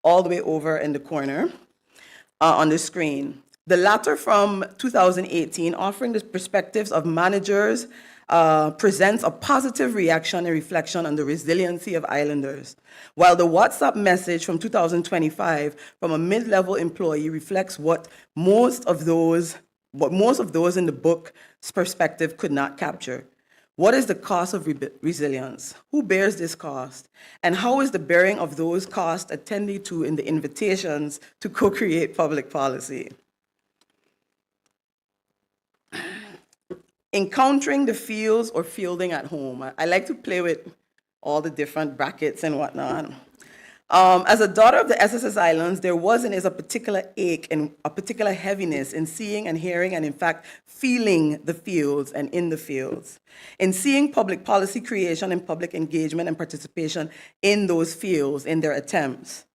all the way over in the corner on the screen. The latter from 2018, offering the perspectives of managers, presents a positive reaction and reflection on the resiliency of islanders, while the WhatsApp message from 2025 from a mid-level employee reflects what most of those in the book's perspective could not capture. What is the cost of resilience? Who bears this cost? And how is the bearing of those costs attended to in the invitations to co-create public policy? Encountering the fields or fielding at home. I like to play with all the different brackets and whatnot. As a daughter of the SSS Islands, there was and is a particular ache and a particular heaviness in seeing and hearing and in fact feeling the fields and in the fields. In seeing public policy creation and public engagement and participation in those fields, in their attempts.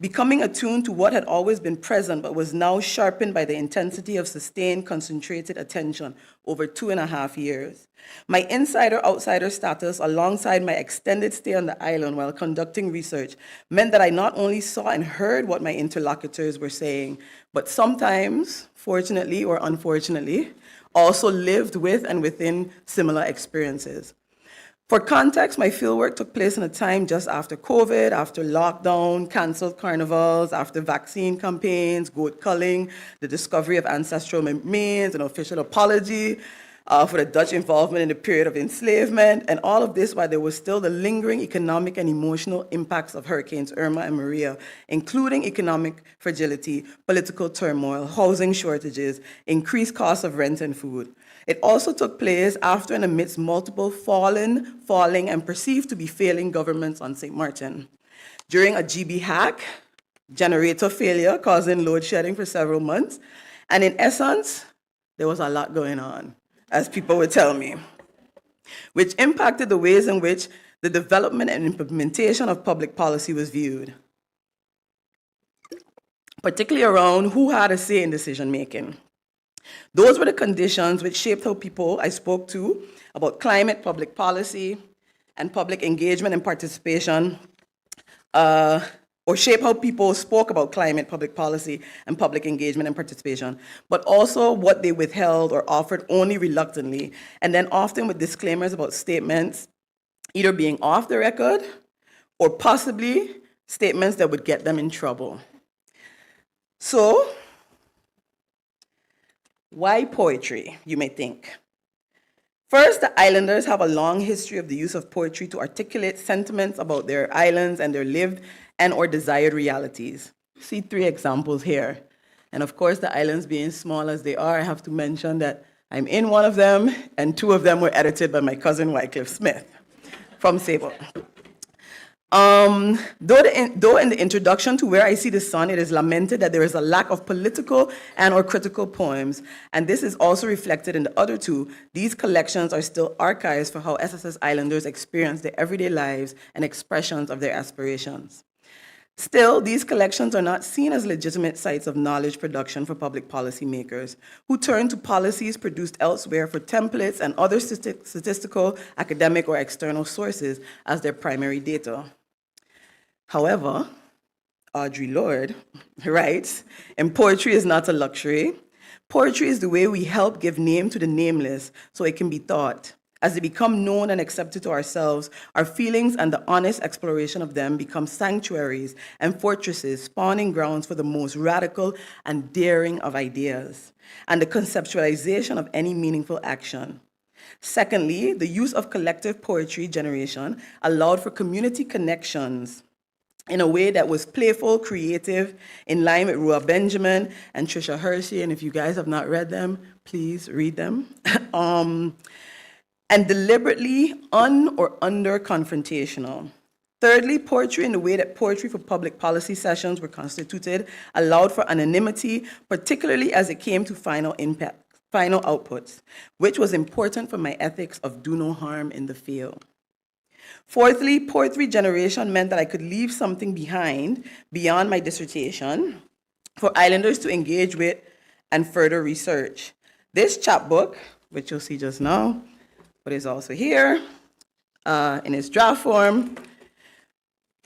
Becoming attuned to what had always been present but was now sharpened by the intensity of sustained, concentrated attention over 2.5 years. My insider-outsider status alongside my extended stay on the island while conducting research meant that I not only saw and heard what my interlocutors were saying, but sometimes, fortunately or unfortunately, also lived with and within similar experiences. For context, my fieldwork took place in a time just after COVID, after lockdown, canceled carnivals, after vaccine campaigns, goat culling, the discovery of ancestral remains, an official apology for the Dutch involvement in the period of enslavement, and all of this while there was still the lingering economic and emotional impacts of Hurricanes Irma and Maria, including economic fragility, political turmoil, housing shortages, increased costs of rent and food. It also took place after and amidst multiple falling, and perceived to be failing governments on St. Martin. During a GB hack, generator failure causing load shedding for several months, and in essence, there was a lot going on, as people would tell me, which impacted the ways in which the development and implementation of public policy was viewed, particularly around who had a say in decision-making. Those were the conditions which shaped how people I spoke to about climate, public policy, and public engagement and participation or shape how people spoke about climate, public policy, and public engagement and participation, but also what they withheld or offered only reluctantly, and then often with disclaimers about statements either being off the record or possibly statements that would get them in trouble. So, why poetry, you may think? First, the islanders have a long history of the use of poetry to articulate sentiments about their islands and their lived and or desired realities. See 3 examples here. And of course, the islands being small as they are, I have to mention that I'm in one of them, and 2 of them were edited by my cousin Wycliffe Smith from Saba. Though in the introduction to Where I See the Sun, it is lamented that there is a lack of political and or critical poems, and this is also reflected in the other 2. These collections are still archives for how SSS Islanders experience their everyday lives and expressions of their aspirations. Still, these collections are not seen as legitimate sites of knowledge production for public policy makers, who turn to policies produced elsewhere for templates and other statistical, academic, or external sources as their primary data. However, Audre Lorde writes, and poetry is not a luxury. Poetry is the way we help give name to the nameless so it can be thought. As they become known and accepted to ourselves, our feelings and the honest exploration of them become sanctuaries and fortresses, spawning grounds for the most radical and daring of ideas, and the conceptualization of any meaningful action. Secondly, the use of collective poetry generation allowed for community connections in a way that was playful, creative, in line with Rua Benjamin and Trisha Hershey, and if you guys have not read them, please read them. And deliberately or under confrontational. Thirdly, poetry in the way that poetry for public policy sessions were constituted allowed for anonymity, particularly as it came to final outputs, which was important for my ethics of do no harm in the field. Fourthly, poetry generation meant that I could leave something behind beyond my dissertation for islanders to engage with and further research. This chapbook, which you'll see just now, but is also here in its draft form,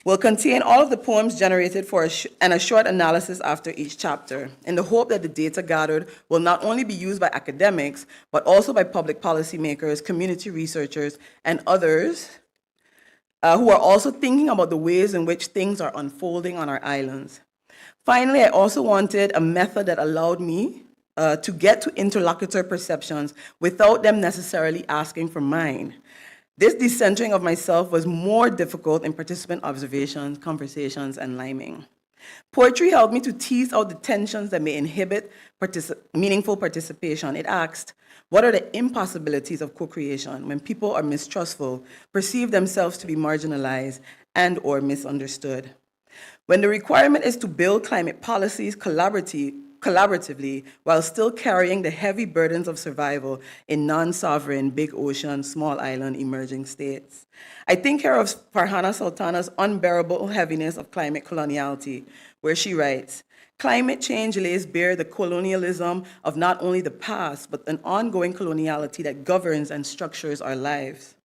will contain all of the poems generated and a short analysis after each chapter, in the hope that the data gathered will not only be used by academics, but also by public policymakers, community researchers, and others who are also thinking about the ways in which things are unfolding on our islands. Finally, I also wanted a method that allowed me to get to interlocutor perceptions without them necessarily asking for mine. This decentering of myself was more difficult in participant observations, conversations, and liming. Poetry helped me to tease out the tensions that may inhibit meaningful participation. It asked, what are the impossibilities of co-creation when people are mistrustful, perceive themselves to be marginalized, and or misunderstood? When the requirement is to build climate policies collaboratively while still carrying the heavy burdens of survival in non-sovereign, big ocean, small island, emerging states. I think here of Farhana Sultana's unbearable heaviness of climate coloniality, where she writes, climate change lays bare the colonialism of not only the past, but an ongoing coloniality that governs and structures our lives,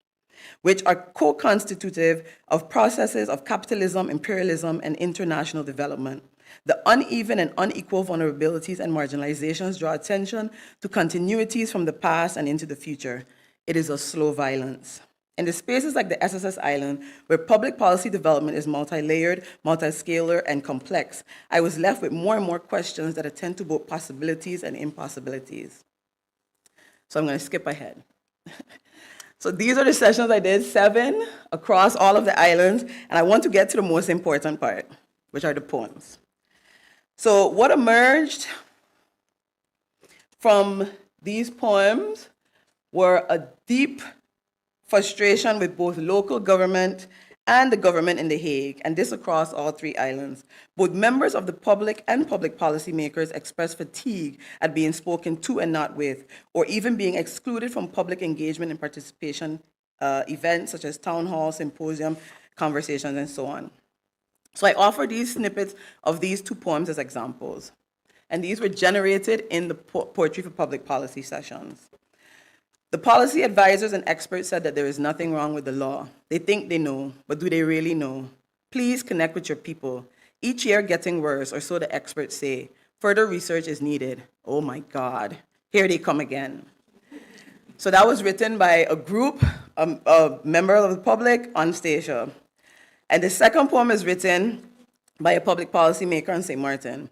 which are co-constitutive of processes of capitalism, imperialism, and international development. The uneven and unequal vulnerabilities and marginalizations draw attention to continuities from the past and into the future. It is a slow violence. In the spaces like the SSS Island, where public policy development is multi-layered, multi-scalar, and complex, I was left with more and more questions that attend to both possibilities and impossibilities. So I'm going to skip ahead. So these are the sessions I did, 7 across all of the islands, and I want to get to the most important part, which are the poems. So what emerged from these poems were a deep frustration with both local government and the government in The Hague, and this across all 3 islands. Both members of the public and public policymakers expressed fatigue at being spoken to and not with, or even being excluded from public engagement and participation events such as town halls, symposium, conversations, and so on. So I offer these snippets of these 2 poems as examples. And these were generated in the Poetry for Public Policy sessions. The policy advisors and experts said that there is nothing wrong with the law. They think they know, but do they really know? Please connect with your people. Each year getting worse, or so the experts say. Further research is needed. Oh my God, here they come again. So that was written by a group, a member of the public, Anastasia. And the second poem is written by a public policy maker in St. Maarten.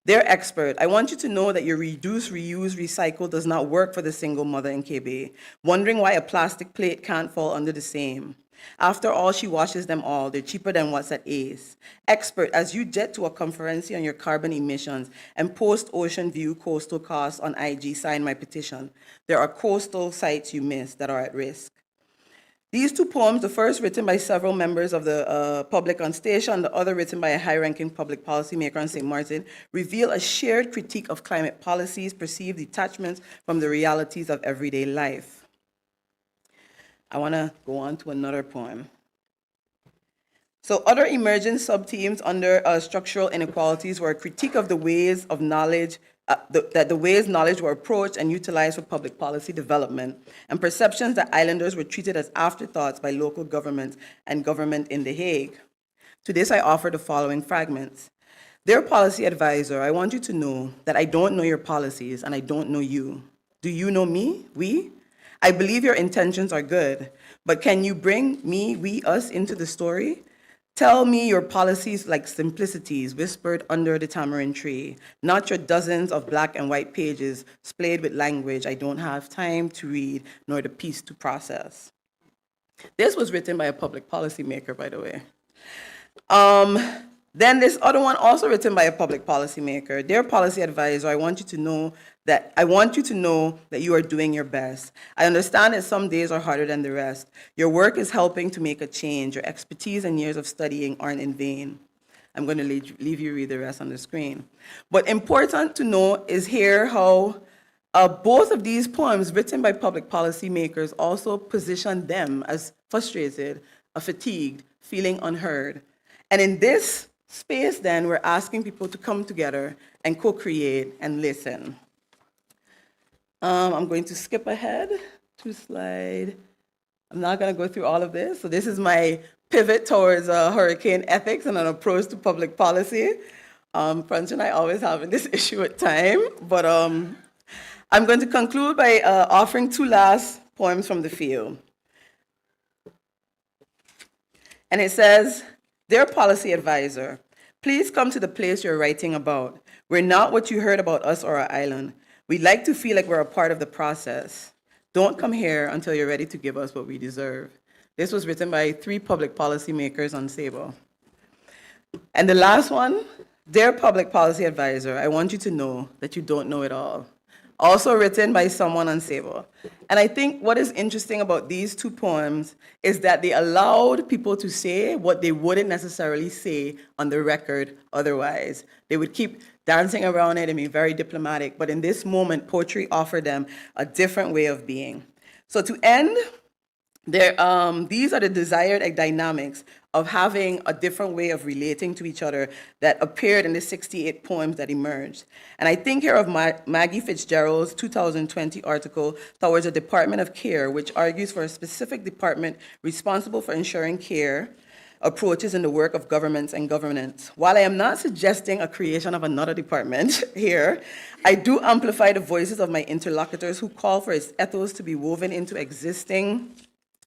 Dear expert, I want you to know that your reduce, reuse, recycle does not work for the single mother in KB, wondering why a plastic plate can't fall under the same. After all, she washes them all. They're cheaper than what's at Ace. Expert, as you jet to a conference on your carbon emissions and post Ocean View coastal costs on IG, sign my petition. There are coastal sites you miss that are at risk. These two poems, the first written by several members of the public on station, the other written by a high-ranking public policymaker on St. Maarten, reveal a shared critique of climate policies, perceived detachments from the realities of everyday life. I want to go on to another poem. So other emergent sub-themes under structural inequalities were a critique of the ways of knowledge, the ways knowledge were approached and utilized for public policy development, and perceptions that islanders were treated as afterthoughts by local governments and government in The Hague. To this, I offer the following fragments. Dear policy advisor, I want you to know that I don't know your policies and I don't know you. Do you know me? We? I believe your intentions are good, but can you bring me, we, us into the story? Tell me your policies like simplicities whispered under the tamarind tree, not your dozens of black and white pages splayed with language I don't have time to read nor the peace to process. This was written by a public policy maker, by the way. Then this other one, also written by a public policy maker. Dear policy advisor, I want you to know that you are doing your best. I understand that some days are harder than the rest. Your work is helping to make a change. Your expertise and years of studying aren't in vain. I'm going to leave you read the rest on the screen. But important to know is here how both of these poems written by public policy makers also position them as frustrated, fatigued, feeling unheard. And in this space, then, we're asking people to come together and co-create and listen. I'm going to skip ahead to slide. I'm not going to go through all of this. So this is my pivot towards hurricane ethics and an approach to public policy. Franz and I always having this issue at time, but I'm going to conclude by offering two last poems from the field. And it says, Dear policy advisor, please come to the place you're writing about. We're not what you heard about us or our island. We'd like to feel like we're a part of the process. Don't come here until you're ready to give us what we deserve. This was written by 3 public policy makers on Saba. And the last one, Dear public policy advisor, I want you to know that you don't know it all. Also written by someone on Saba. And I think what is interesting about these 2 poems is that they allowed people to say what they wouldn't necessarily say on the record otherwise. They would keep dancing around it and be very diplomatic, but in this moment, poetry offered them a different way of being. So to end, these are the desired dynamics of having a different way of relating to each other that appeared in the 68 poems that emerged. And I think here of Maggie Fitzgerald's 2020 article, Towards a Department of Care, which argues for a specific department responsible for ensuring care approaches in the work of governments and governance. While I am not suggesting a creation of another department here, I do amplify the voices of my interlocutors who call for its ethos to be woven into existing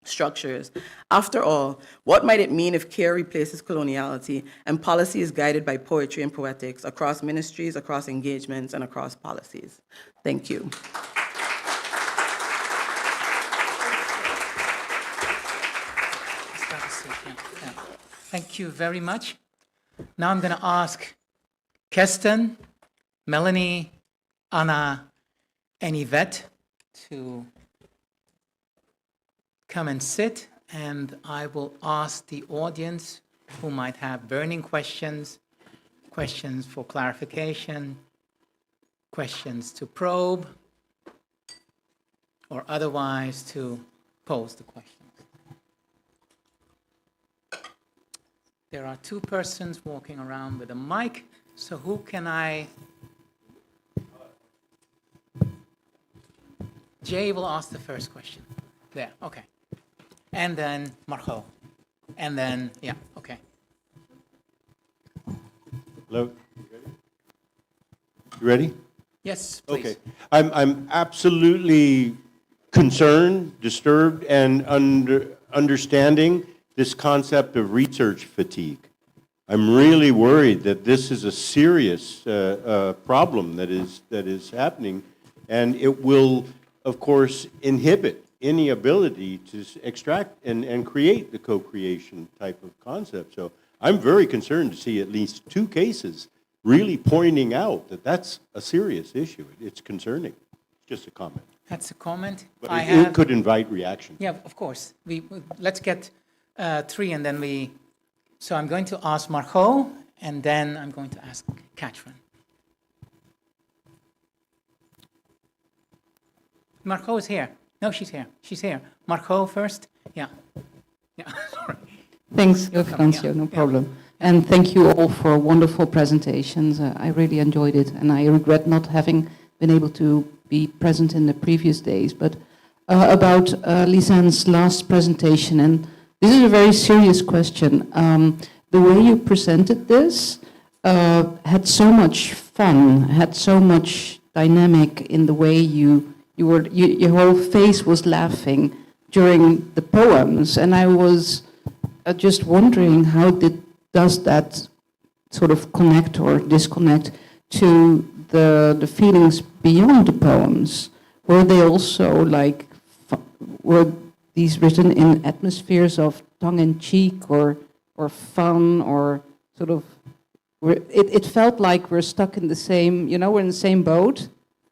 structures. After all, what might it mean if care replaces coloniality and policy is guided by poetry and poetics across ministries, across engagements, and across policies? Thank you. Thank you very much. Now I'm going to ask Kirsten, Melanie, Anna, and Yvette to come and sit, and I will ask the audience who might have burning questions, questions for clarification, questions to probe, or otherwise to pose the questions. There are 2 persons walking around with a mic, so who can I... Jay will ask the first question. There, okay. And then Margot. And then, yeah, okay. Hello? You ready? Yes, please. Okay. I'm absolutely concerned, disturbed, and understanding this concept of research fatigue. I'm really worried that this is a serious problem that is happening, and it will, of course, inhibit any ability to extract and create the co-creation type of concept. So I'm very concerned to see at least 2 cases really pointing out that that's a serious issue. It's concerning. Just a comment. That's a comment. But I it have. could invite reaction. Yeah, of course. Let's get 3 and then we. So I'm going to ask Margot and then I'm going to ask Catherine. Margot is here. No, she's here. She's here. Margot first. Yeah. Yeah. Sorry. Thanks, You're coming, Francio, yeah. no Yeah. problem. And thank you all for wonderful presentations. I really enjoyed it, and I regret not having been able to be present in the previous days. But about Lisanne's last presentation, and this is a very serious question. The way you presented this had so much fun, had so much dynamic in the way your whole face was laughing during the poems, and I was just wondering how does that sort of connect or disconnect to the feelings beyond the poems? Were they also like, were these written in atmospheres of tongue-in-cheek or fun or sort of, it felt like we're stuck in the same, we're in the same boat,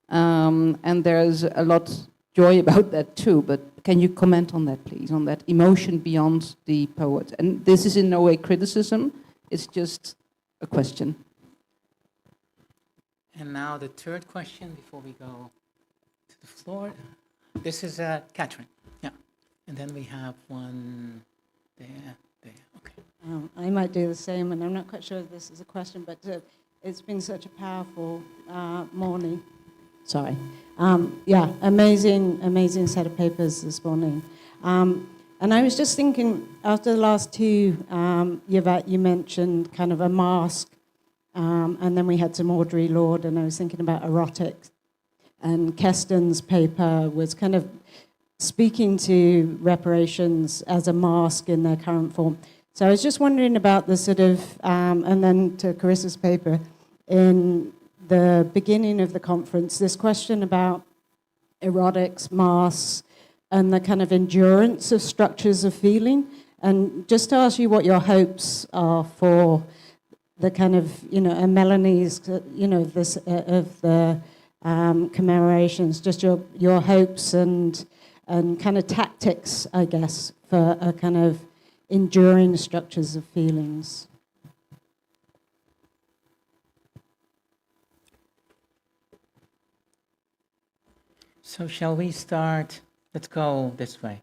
and there's a lot joy about that too, but can you comment on that, please, on that emotion beyond the poet? And this is in no way criticism, it's just a question. And now the 3rd question before we go to the floor. This is Catherine. Yeah. And then we have one there. Okay. I might do the same, and I'm not quite sure if this is a question, but it's been such a powerful morning. Sorry. Yeah, amazing set of papers this morning. And I was just thinking, after the last 2, Yvette, you mentioned kind of a mask, and then we had some Audre Lorde, and I was thinking about erotics. And Keston's paper was kind of speaking to reparations as a mask in their current form. So I was just wondering about the sort of, and then to Carissa's paper, in the beginning of the conference, this question about erotics, masks, and the kind of endurance of structures of feeling. And just to ask you what your hopes are for the kind of, and Melanie's, this of the commemorations, just your hopes and kind of tactics, I guess, for a kind of enduring structures of feelings. So shall we start? Let's go this way.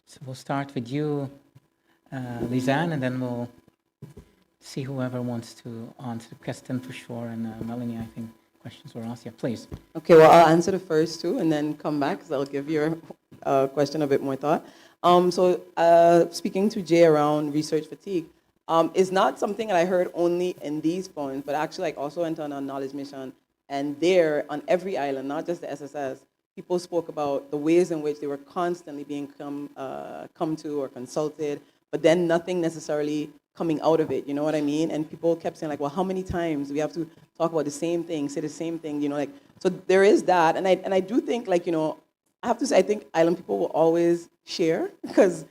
So we'll start with you, Lisanne, and then we'll see whoever wants to answer. Keston for sure, and Melanie, I think questions were asked. Yeah, please. Okay, well, I'll answer the first 2 and then come back, because I'll give your question a bit more thought. Speaking to Jay around research fatigue, is not something that I heard only in these poems, but actually I also went on a knowledge mission, and there, on every island, not just the SSS, people spoke about the ways in which they were constantly being come to or consulted, but then nothing necessarily coming out of it, you know what I mean? And people kept saying, like, well, how many times do we have to talk about the same thing, say the same thing, so there is that. And I do think, I have to say, I think island people will always share because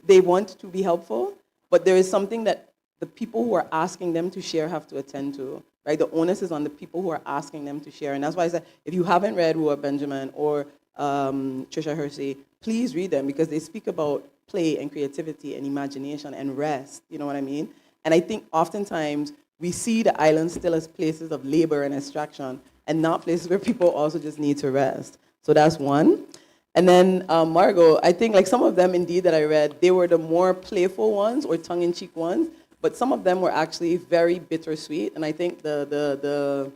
they want to be helpful, but there is something that the people who are asking them to share have to attend to, right? The onus is on the people who are asking them to share. And that's why I said, if you haven't read Rua Benjamin or Trisha Hersey, please read them, because they speak about play and creativity and imagination and rest, you know what I mean? And I think oftentimes we see the islands still as places of labor and extraction and not places where people also just need to rest. So that's one. And then Margot, I think some of them indeed that I read, they were the more playful ones or tongue-in-cheek ones, but some of them were actually very bittersweet. And I think the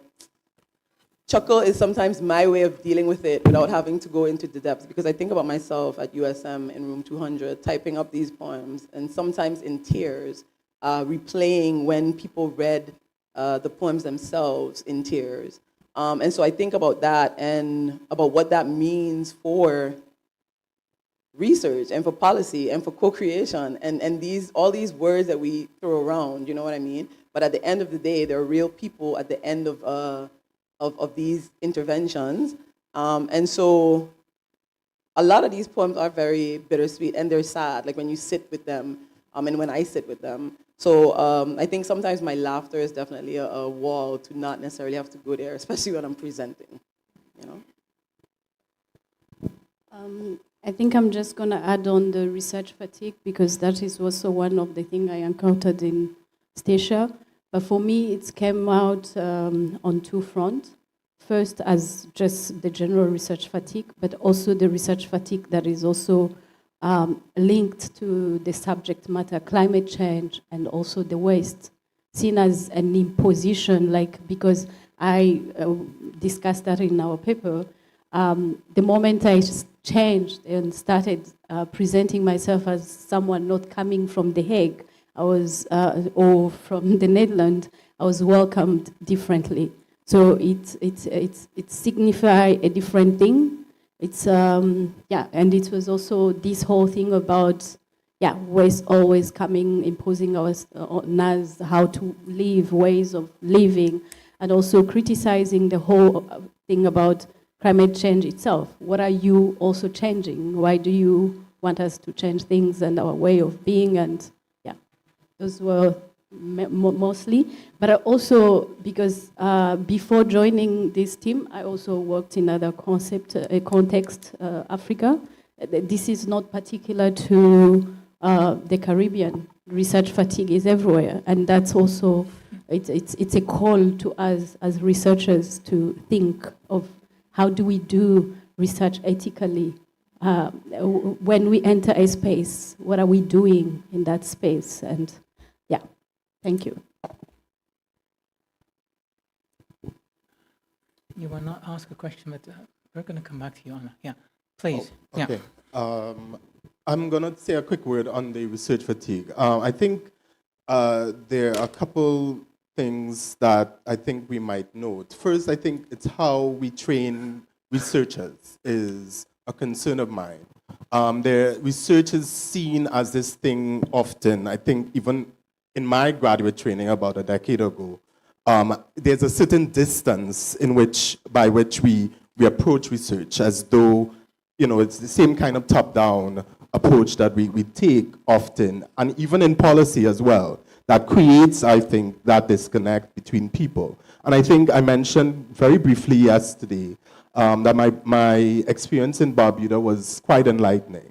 chuckle is sometimes my way of dealing with it without having to go into the depths, because I think about myself at USM in room 200, typing up these poems, and sometimes in tears, replaying when people read the poems themselves in tears. And so I think about that and about what that means for research and for policy and for co-creation and all these words that we throw around, you know what I mean? But at the end of the day, there are real people at the end of these interventions. And so a lot of these poems are very bittersweet and they're sad, like when you sit with them and when I sit with them. So I think sometimes my laughter is definitely a wall to not necessarily have to go there, especially when I'm presenting, you know? I think I'm just going to add on the research fatigue because that is also one of the things I encountered in Statia. But for me, it came out on two fronts. First, as just the general research fatigue, but also the research fatigue that is also linked to the subject matter, climate change, and also the waste, seen as an imposition, like, because I discussed that in our paper. The moment I changed and started presenting myself as someone not coming from The Hague, I was, or from the Netherlands, I was welcomed differently. So it signifies a different thing. It's yeah, and it was also this whole thing about waste always coming, imposing on us how to live, ways of living, and also criticizing the whole thing about climate change itself. What are you also changing? Why do you want us to change things and our way of being? And yeah, those were mostly. But I also, because before joining this team, I also worked in other context, Africa. This is not particular to the Caribbean. Research fatigue is everywhere, and that's also, it's a call to us as researchers to think of how do we do research ethically? When we enter a space, what are we doing in that space? And yeah, thank you. You will not ask a question, but we're going to come back to you, Anna. Yeah, please. Oh, okay. Yeah. I'm going to say a quick word on the research fatigue. I think there are a couple things that I think we might note. First, I think it's how we train researchers is a concern of mine. Research is seen as this thing often, I think even in my graduate training about a decade ago, there's a certain distance by which we approach research as though, you know, it's the same kind of top-down approach that we take often, and even in policy as well, that creates, I think, that disconnect between people. And I think I mentioned very briefly yesterday that my experience in Barbuda was quite enlightening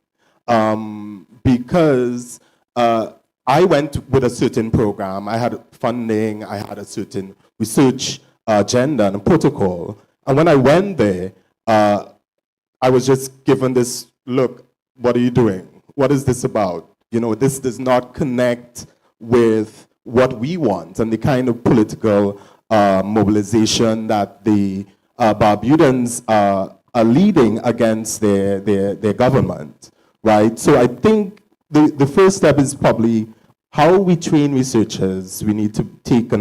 because I went with a certain program. I had funding, I had a certain research agenda and a protocol. And when I went there, I was just given this look, what are you doing? What is this about? You know, this does not connect with what we want and the kind of political mobilization that the Barbudans are leading against their government, right? So I think the first step is probably how we train researchers. We need to take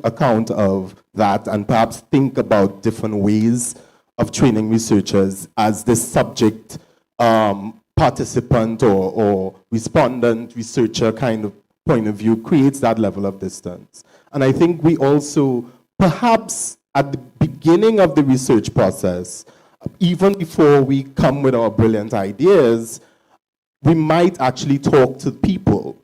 account of that and perhaps think about different ways of training researchers as this subject participant or respondent researcher kind of point of view creates that level of distance. And I think we also, perhaps at the beginning of the research process, even before we come with our brilliant ideas, we might actually talk to people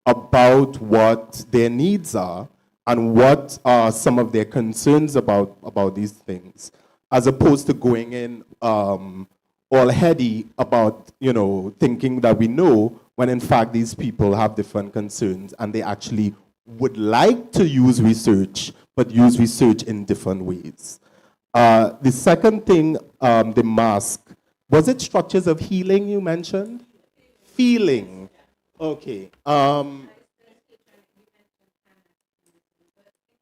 about what their needs are and what are some of their concerns about these things, as opposed to going in all heady about, you know, thinking that we know, when in fact these people have different concerns and they actually would like to use research, but use research in different ways. The second thing, the mask, was it structures of healing you mentioned? Feeling, okay.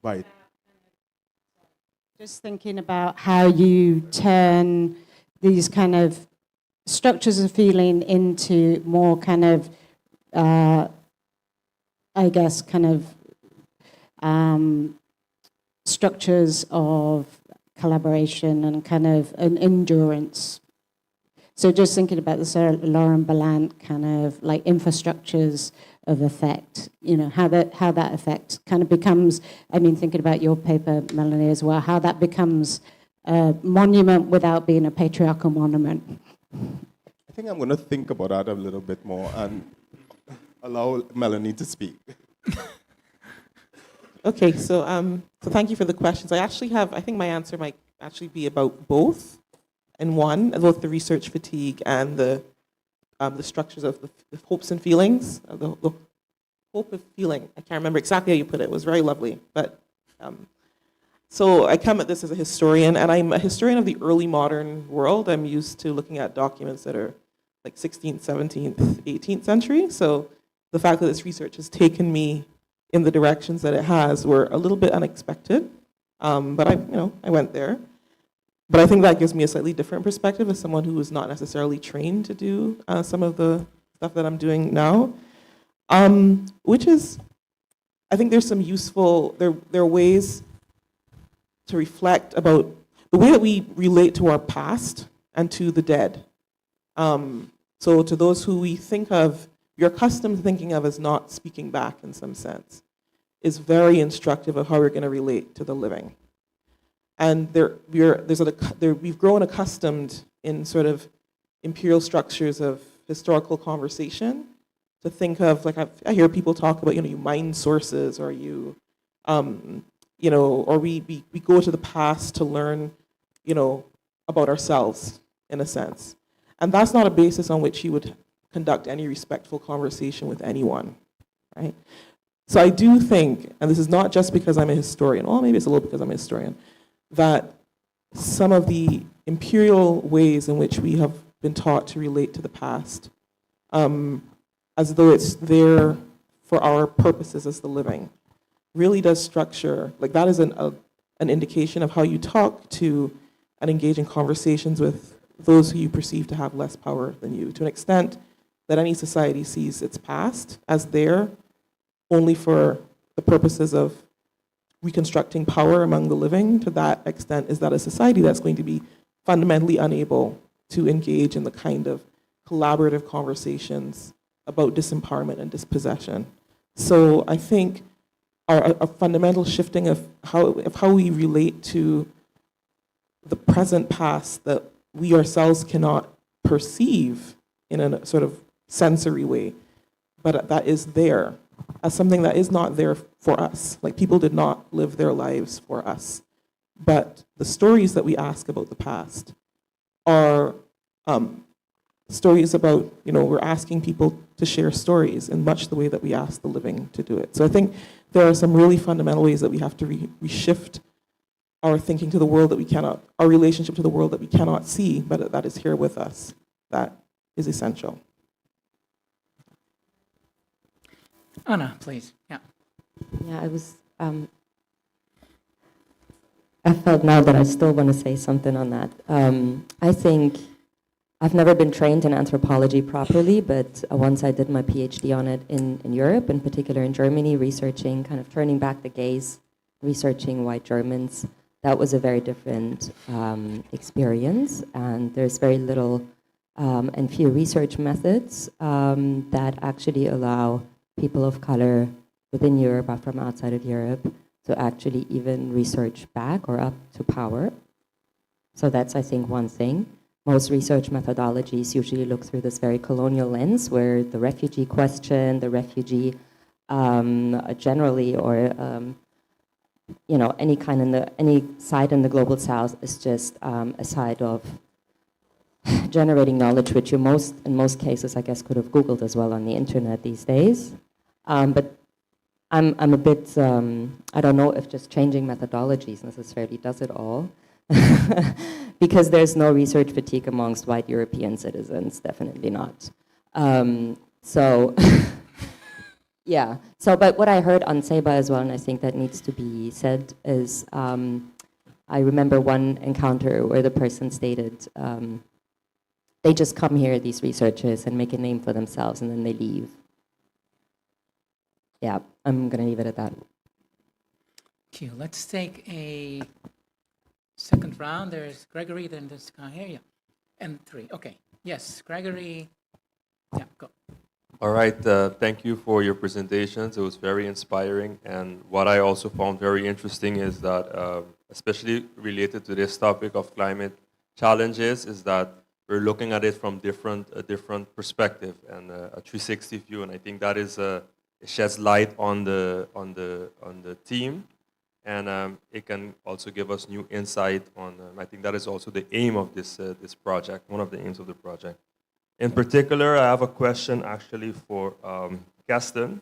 Right. Just thinking about how you turn these kind of structures of feeling into more kind of, I guess, kind of structures of collaboration and kind of an endurance. So just thinking about the Sir Lauren Ballant kind of like infrastructures of effect, you know, how that effect kind of becomes, I mean, thinking about your paper, Melanie, as well, how that becomes a monument without being a patriarchal monument. I think I'm going to think about that a little bit more and allow Melanie to speak. Okay, so thank you for the questions. I think my answer might actually be about both. And one, both the research fatigue and the structures of the hopes and feelings, the hope of feeling. I can't remember exactly how you put it. It was very lovely. But so I come at this as a historian, and I'm a historian of the early modern world. I'm used to looking at documents that are like 16th, 17th, 18th century. So the fact that this research has taken me in the directions that it has were a little bit unexpected. But I went there. But I think that gives me a slightly different perspective as someone who is not necessarily trained to do some of the stuff that I'm doing now, which is, I think there's some useful, there are ways to reflect about the way that we relate to our past and to the dead. So to those who we think of, you're accustomed to thinking of as not speaking back in some sense, is very instructive of how we're going to relate to the living. And we've grown accustomed in sort of imperial structures of historical conversation to think of, like I hear people talk about, you mine sources, or or we go to the past to learn, about ourselves in a sense. And that's not a basis on which you would conduct any respectful conversation with anyone, right? So I do think, and this is not just because I'm a historian, well, maybe it's a little because I'm a historian, that some of the imperial ways in which we have been taught to relate to the past, as though it's there for our purposes as the living, really does structure, like that is an indication of how you talk to and engage in conversations with those who you perceive to have less power than you, to an extent that any society sees its past as there only for the purposes of reconstructing power among the living. To that extent, is that a society that's going to be fundamentally unable to engage in the kind of collaborative conversations about disempowerment and dispossession. So I think a fundamental shifting of how we relate to the present past that we ourselves cannot perceive in a sort of sensory way, but that is there as something that is not there for us. Like, people did not live their lives for us. But the stories that we ask about the past are stories about, we're asking people to share stories in much the way that we ask the living to do it. So I think there are some really fundamental ways that we have to reshift our thinking to the world that we cannot, our relationship to the world that we cannot see, but that is here with us. That is essential. Anna, please. Yeah. Yeah, I felt now that I still want to say something on that. I think I've never been trained in anthropology properly, but once I did my PhD on it in Europe, in particular in Germany, researching, kind of turning back the gaze, researching white Germans. That was a very different experience, and there's very little and few research methods that actually allow people of color within Europe or from outside of Europe to actually even research back or up to power. So that's, I think, one thing. Most research methodologies usually look through this very colonial lens where the refugee question, the refugee generally, or any side in the global south is just a side of generating knowledge, which you in most cases, I guess, could have Googled as well on the internet these days. But I'm a bit, I don't know if just changing methodologies necessarily does it all, because there's no research fatigue amongst white European citizens, definitely not. Yeah, but what I heard on Saba as well, and I think that needs to be said, is I remember one encounter where the person stated, they just come here, these researchers, and make a name for themselves, and then they leave. Yeah, I'm going to leave it at that. Thank you. Let's take a second round. There's Gregory, then there's Kaheria. And three. Okay. Yes, Gregory. Yeah, go. All right, thank you for your presentations. It was very inspiring. And what I also found very interesting is that, especially related to this topic of climate challenges, is that we're looking at it from a different perspective and a 360 view. And I think that is it sheds light on the theme, and it can also give us new insight on. I think that is also the aim of this project. One of the aims of the project. In particular, I have a question actually for Gaston.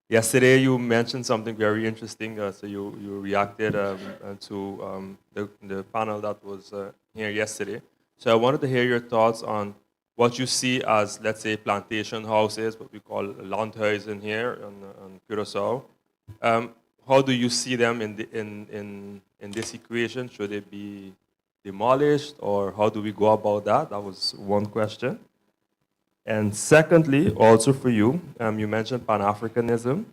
Yesterday you mentioned something very interesting, so you reacted to the panel that was here yesterday. So I wanted to hear your thoughts on what you see as, let's say, plantation houses, what we call landhuizen here on Curaçao. How do you see them in this equation? Should they be demolished, or how do we go about that? That was one question. And secondly, also for you, you mentioned Pan-Africanism,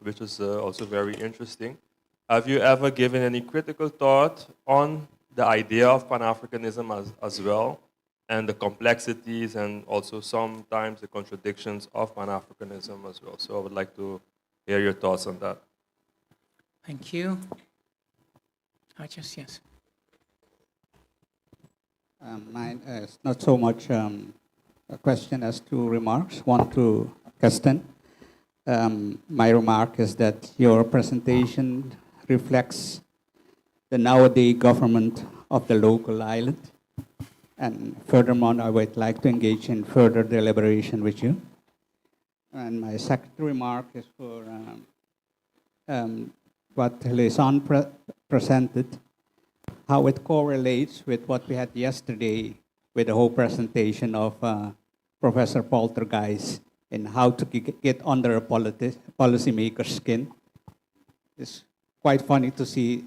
which is also very interesting. Have you ever given any critical thought on the idea of Pan-Africanism as well, and the complexities and also sometimes the contradictions of Pan-Africanism as well? So I would like to hear your thoughts on that. Thank you. Yes. Mine is not so much a question as two remarks. One to Gaston. My remark is that your presentation reflects the nowadays government of the local island. And furthermore, I would like to engage in further deliberation with you. And my second remark is for what Lisanne presented, how it correlates with what we had yesterday with the whole presentation of Professor Poltergeist and how to get under a policymaker's skin. It's quite funny to see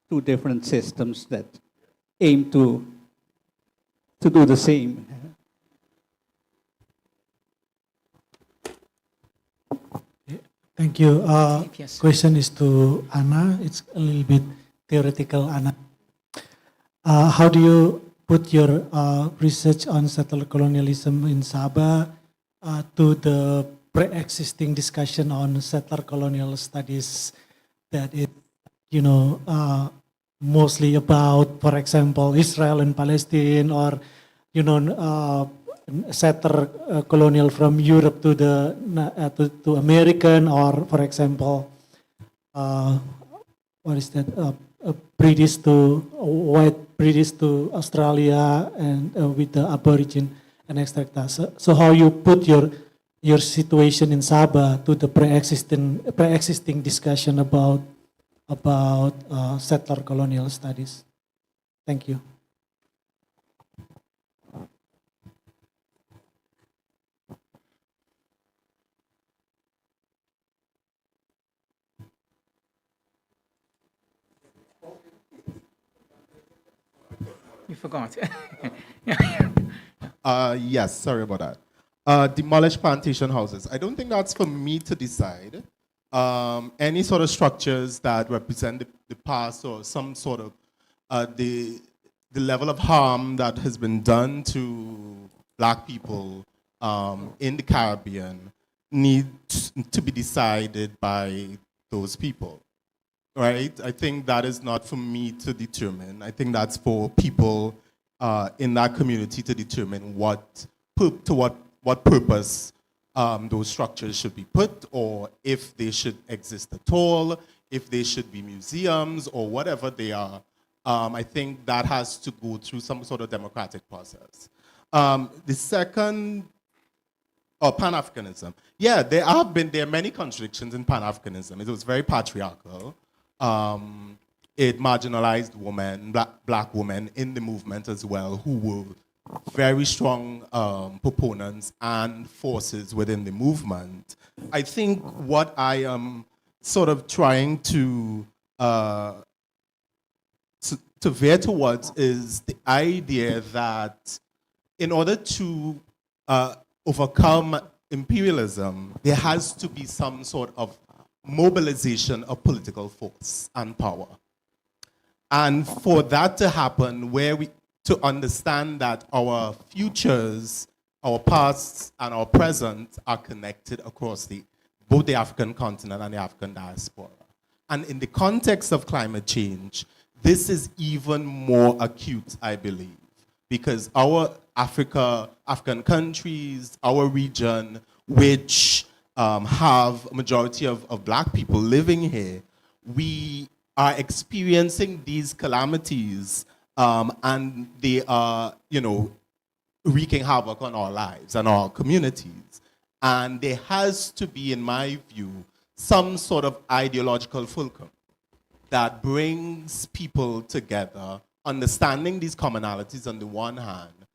two different systems that aim to do the same. Thank you. Yes. Question is to Anna. It's a little bit theoretical, Anna. How do you put your research on settler colonialism in Saba to the pre-existing discussion on settler colonial studies that is, mostly about, for example, Israel and Palestine, or, settler colonial from Europe to the to American, or, for example, what is that? British to white British to Australia, and with the Aborigine and etc. So how you put your situation in Saba to the pre-existing discussion about settler colonial studies? Thank you. You forgot. Yes, sorry about that. Demolish plantation houses. I don't think that's for me to decide. Any sort of structures that represent the past, or some sort of the level of harm that has been done to Black people in the Caribbean needs to be decided by those people. Right? I think that is not for me to determine. I think that's for people in that community to determine what purpose those structures should be put, or if they should exist at all, if they should be museums or whatever they are. I think that has to go through some sort of democratic process. The second, Pan-Africanism. Yeah, there are many contradictions in Pan-Africanism. It was very patriarchal. It marginalized women, black women in the movement as well, who were very strong proponents and forces within the movement. I think what I am sort of trying to veer towards is the idea that in order to overcome imperialism, there has to be some sort of mobilization of political force and power. And for that to happen, to understand that our futures, our pasts, and our present are connected across both the African continent and the African diaspora. And in the context of climate change, this is even more acute, I believe, because our African countries, our region, which have a majority of black people living here, we are experiencing these calamities, and they are, wreaking havoc on our lives and our communities. And there has to be, in my view, some sort of ideological fulcrum that brings people together, understanding these commonalities on the one hand,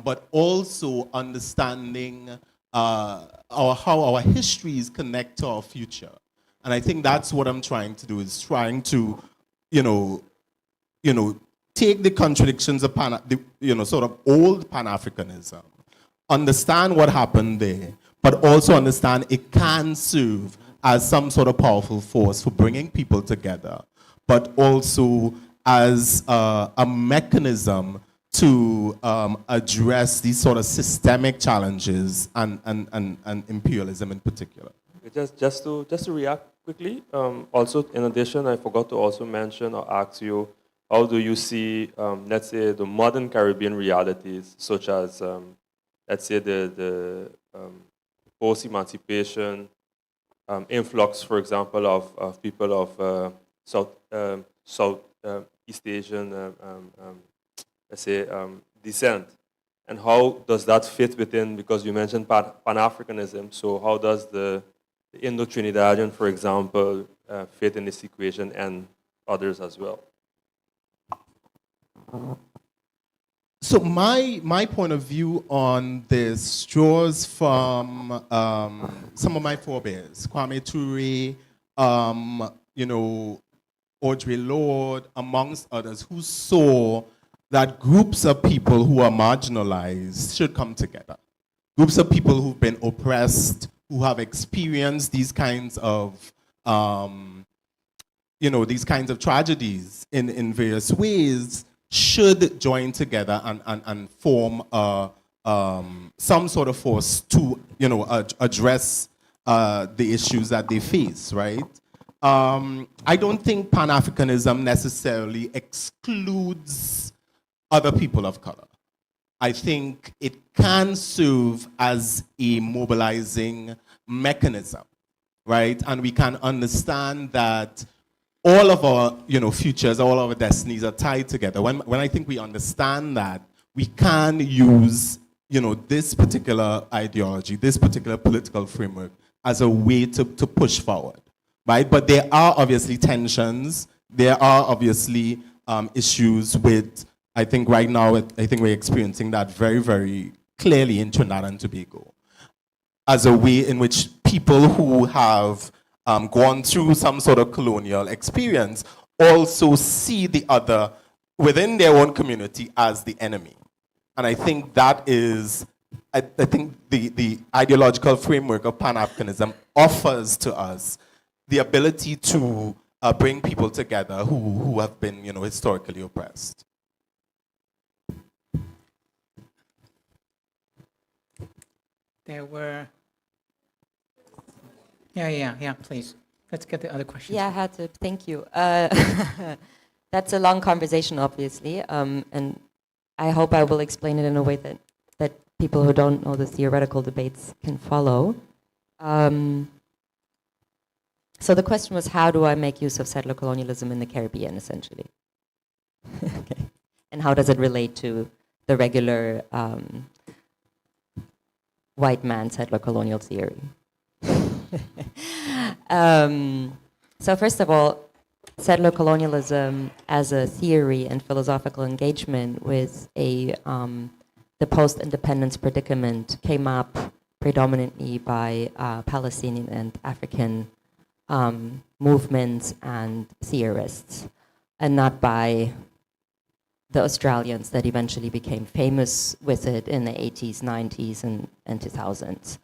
but also understanding how our histories connect to our future. And I think that's what I'm trying to do, is trying to, take the contradictions of sort of old Pan-Africanism, understand what happened there, but also understand it can serve as some sort of powerful force for bringing people together, but also as a mechanism to address these sort of systemic challenges and imperialism in particular. Just to react quickly, also in addition, I forgot to also mention or ask you, how do you see, let's say, the modern Caribbean realities, such as, let's say, the post-emancipation influx, for example, of people of Southeast Asian, let's say, descent, and how does that fit within? Because you mentioned Pan-Africanism, so how does the Indo-Trinidadian, for example, fit in this equation, and others as well? So my point of view on this draws from some of my forebears, Kwame Ture, Audre Lorde, amongst others, who saw that groups of people who are marginalized should come together. Groups of people who've been oppressed, who have experienced these kinds of tragedies in various ways, should join together and form some sort of force to, address the issues that they face, right? I don't think Pan-Africanism necessarily excludes other people of color. I think it can serve as a mobilizing mechanism, right? And we can understand that all of our, futures, all of our destinies are tied together. When I think we understand that, we can use, this particular ideology, this particular political framework as a way to push forward, right? But there are obviously tensions. There are obviously issues with, I think right now, I think we're experiencing that very, very clearly in Trinidad and Tobago, as a way in which people who have gone through some sort of colonial experience also see the other within their own community as the enemy. And I think that is, I think the ideological framework of Pan-Africanism offers to us the ability to bring people together who have been, historically oppressed. There were... Yeah, please. Let's get the other questions. Yeah, I had to. Thank you. That's a long conversation, obviously, and I hope I will explain it in a way that people who don't know the theoretical debates can follow. So the question was, how do I make use of settler colonialism in the Caribbean, essentially? Okay. And how does it relate to the regular white man settler colonial theory? So first of all, settler colonialism as a theory and philosophical engagement with the post-independence predicament came up predominantly by Palestinian and African movements and theorists, and not by the Australians that eventually became famous with it in the 80s, 90s, and 2000s.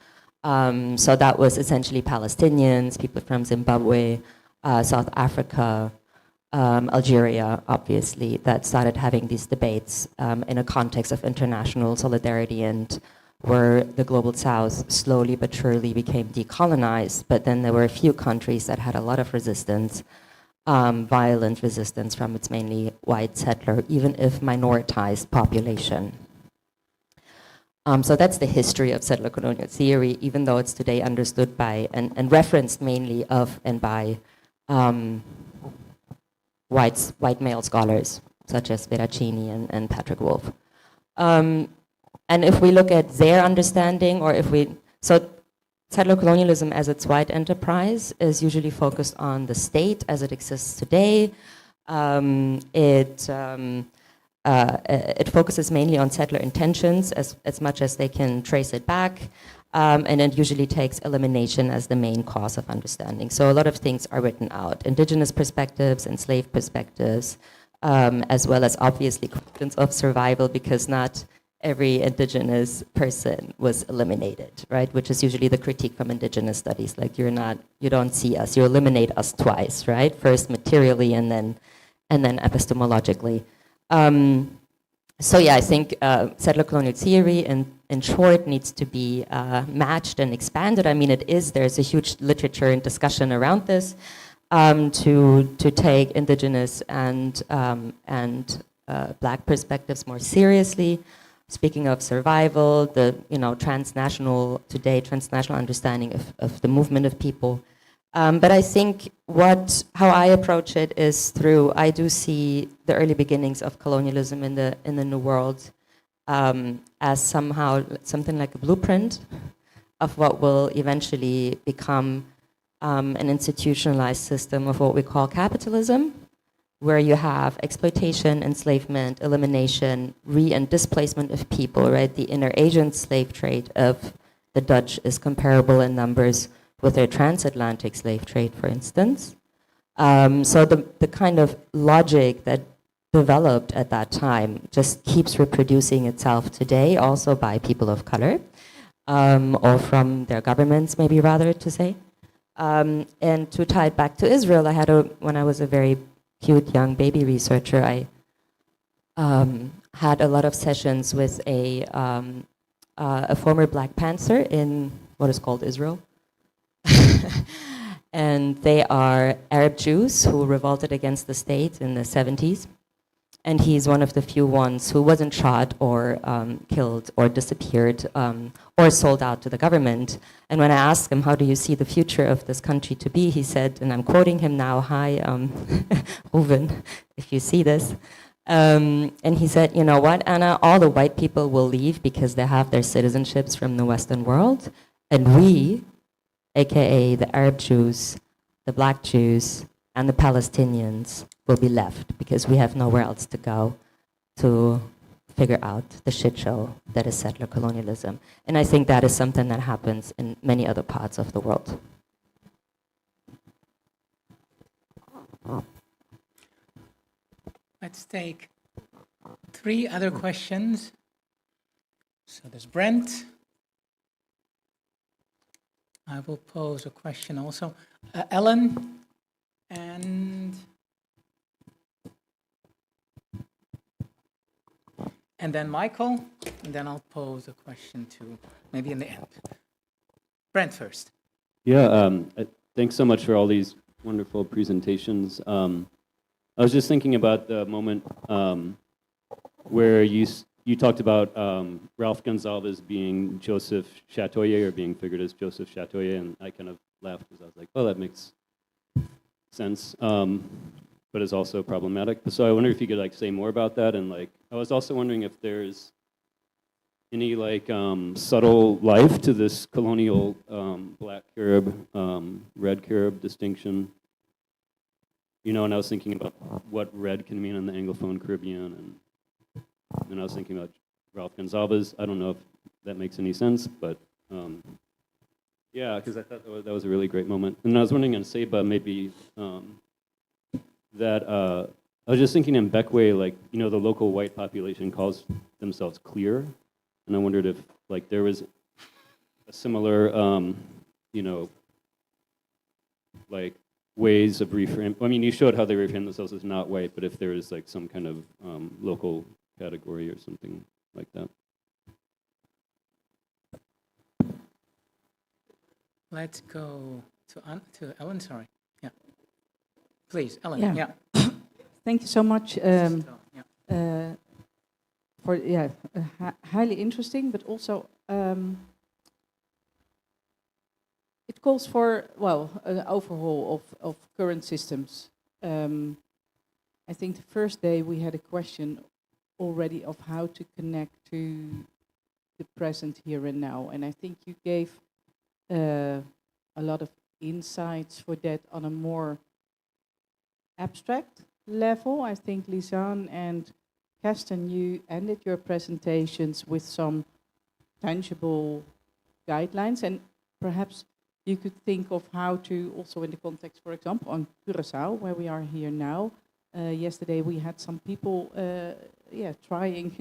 So that was essentially Palestinians, people from Zimbabwe, South Africa, Algeria, obviously, that started having these debates in a context of international solidarity and where the global south slowly but surely became decolonized. But then there were a few countries that had a lot of resistance, violent resistance from its mainly white settler, even if minoritized population. So that's the history of settler colonial theory, even though it's today understood by and referenced mainly of and by white male scholars, such as Veracini and Patrick Wolf. And if we look at their understanding, or so settler colonialism as its white enterprise is usually focused on the state as it exists today. It focuses mainly on settler intentions as much as they can trace it back. And it usually takes elimination as the main cause of understanding. So a lot of things are written out. Indigenous perspectives, enslaved perspectives, as well as obviously questions of survival, because not every indigenous person was eliminated, right? Which is usually the critique from indigenous studies. Like you don't see us, you eliminate us twice, right? First materially and then epistemologically. So yeah, I think settler colonial theory in short needs to be matched and expanded. I mean, there's a huge literature and discussion around this to take indigenous and black perspectives more seriously. Speaking of survival, the transnational understanding of the movement of people. But I think how I approach it is I do see the early beginnings of colonialism in the New World as something like a blueprint of what will eventually become an institutionalized system of what we call capitalism, where you have exploitation, enslavement, elimination, and displacement of people, right? The inter-Asian slave trade of the Dutch is comparable in numbers with their transatlantic slave trade, for instance. So the kind of logic that developed at that time just keeps reproducing itself today, also by people of color, or from their governments, maybe rather to say. And to tie it back to Israel, when I was a very cute young baby researcher, I had a lot of sessions with a former Black Panther in what is called Israel. And they are Arab Jews who revolted against the state in the 70s. And he's one of the few ones who wasn't shot or killed or disappeared or sold out to the government. And when I asked him, how do you see the future of this country to be, he said, and I'm quoting him now, hi, Ruben, if you see this. And he said, you know what, Anna, all the white people will leave because they have their citizenships from the Western world. And we, AKA the Arab Jews, the Black Jews, and the Palestinians will be left because we have nowhere else to go to figure out the shit show that is settler colonialism. And I think that is something that happens in many other parts of the world. Let's take 3 other questions. So there's Brent. I will pose a question also. Ellen and then Michael, and then I'll pose a question to maybe in the end. Brent first. Yeah, thanks so much for all these wonderful presentations. I was just thinking about the moment where you talked about Ralph Gonsalves being Joseph Chatoyer, or being figured as Joseph Chatoyer, and I kind of laughed because I was like, oh, that makes sense, but it's also problematic. So I wonder if you could say more about that, and I was also wondering if there's any subtle life to this colonial black Carib, red Carib distinction. And I was thinking about what red can mean in the Anglophone Caribbean, and I was thinking about Ralph Gonsalves. I don't know if that makes any sense, but yeah, because I thought that was a really great moment. And I was wondering in Saba, maybe that I was just thinking in Bekwai, the local white population calls themselves clear, and I wondered if there was a similar, you know, like ways of reframe. I mean, you showed how they reframe themselves as not white, but if there is like some kind of local category or something like that. Let's go to Ellen, sorry. Yeah. Please, Ellen, Yeah. yeah. Thank you so much Yeah. for highly interesting, but also it calls for an overhaul of current systems. I think the first day we had a question already of how to connect to the present here and now, and I think you gave a lot of insights for that on a more abstract level. I think Lisanne and Kerstin, you ended your presentations with some tangible guidelines, and perhaps you could think of how to also in the context, for example, on Curaçao, where we are here now. Yesterday we had some people trying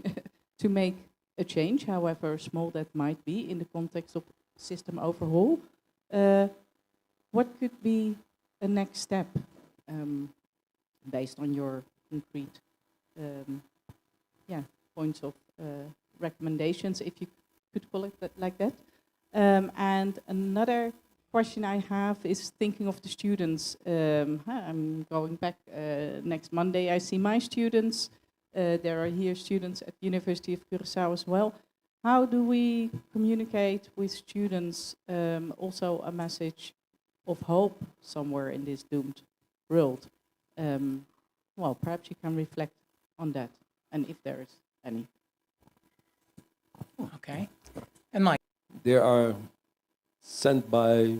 to make a change, however small that might be, in the context of system overhaul. What could be a next step based on your concrete points of recommendations, if you could call it like that? And another question I have is thinking of the students. I'm going back next Monday. I see my students. There are here students at the University of Curaçao as well. How do we communicate with students also a message of hope somewhere in this doomed world? Well, perhaps you can reflect on that, and if there is any. Okay. And Mike? They are sent by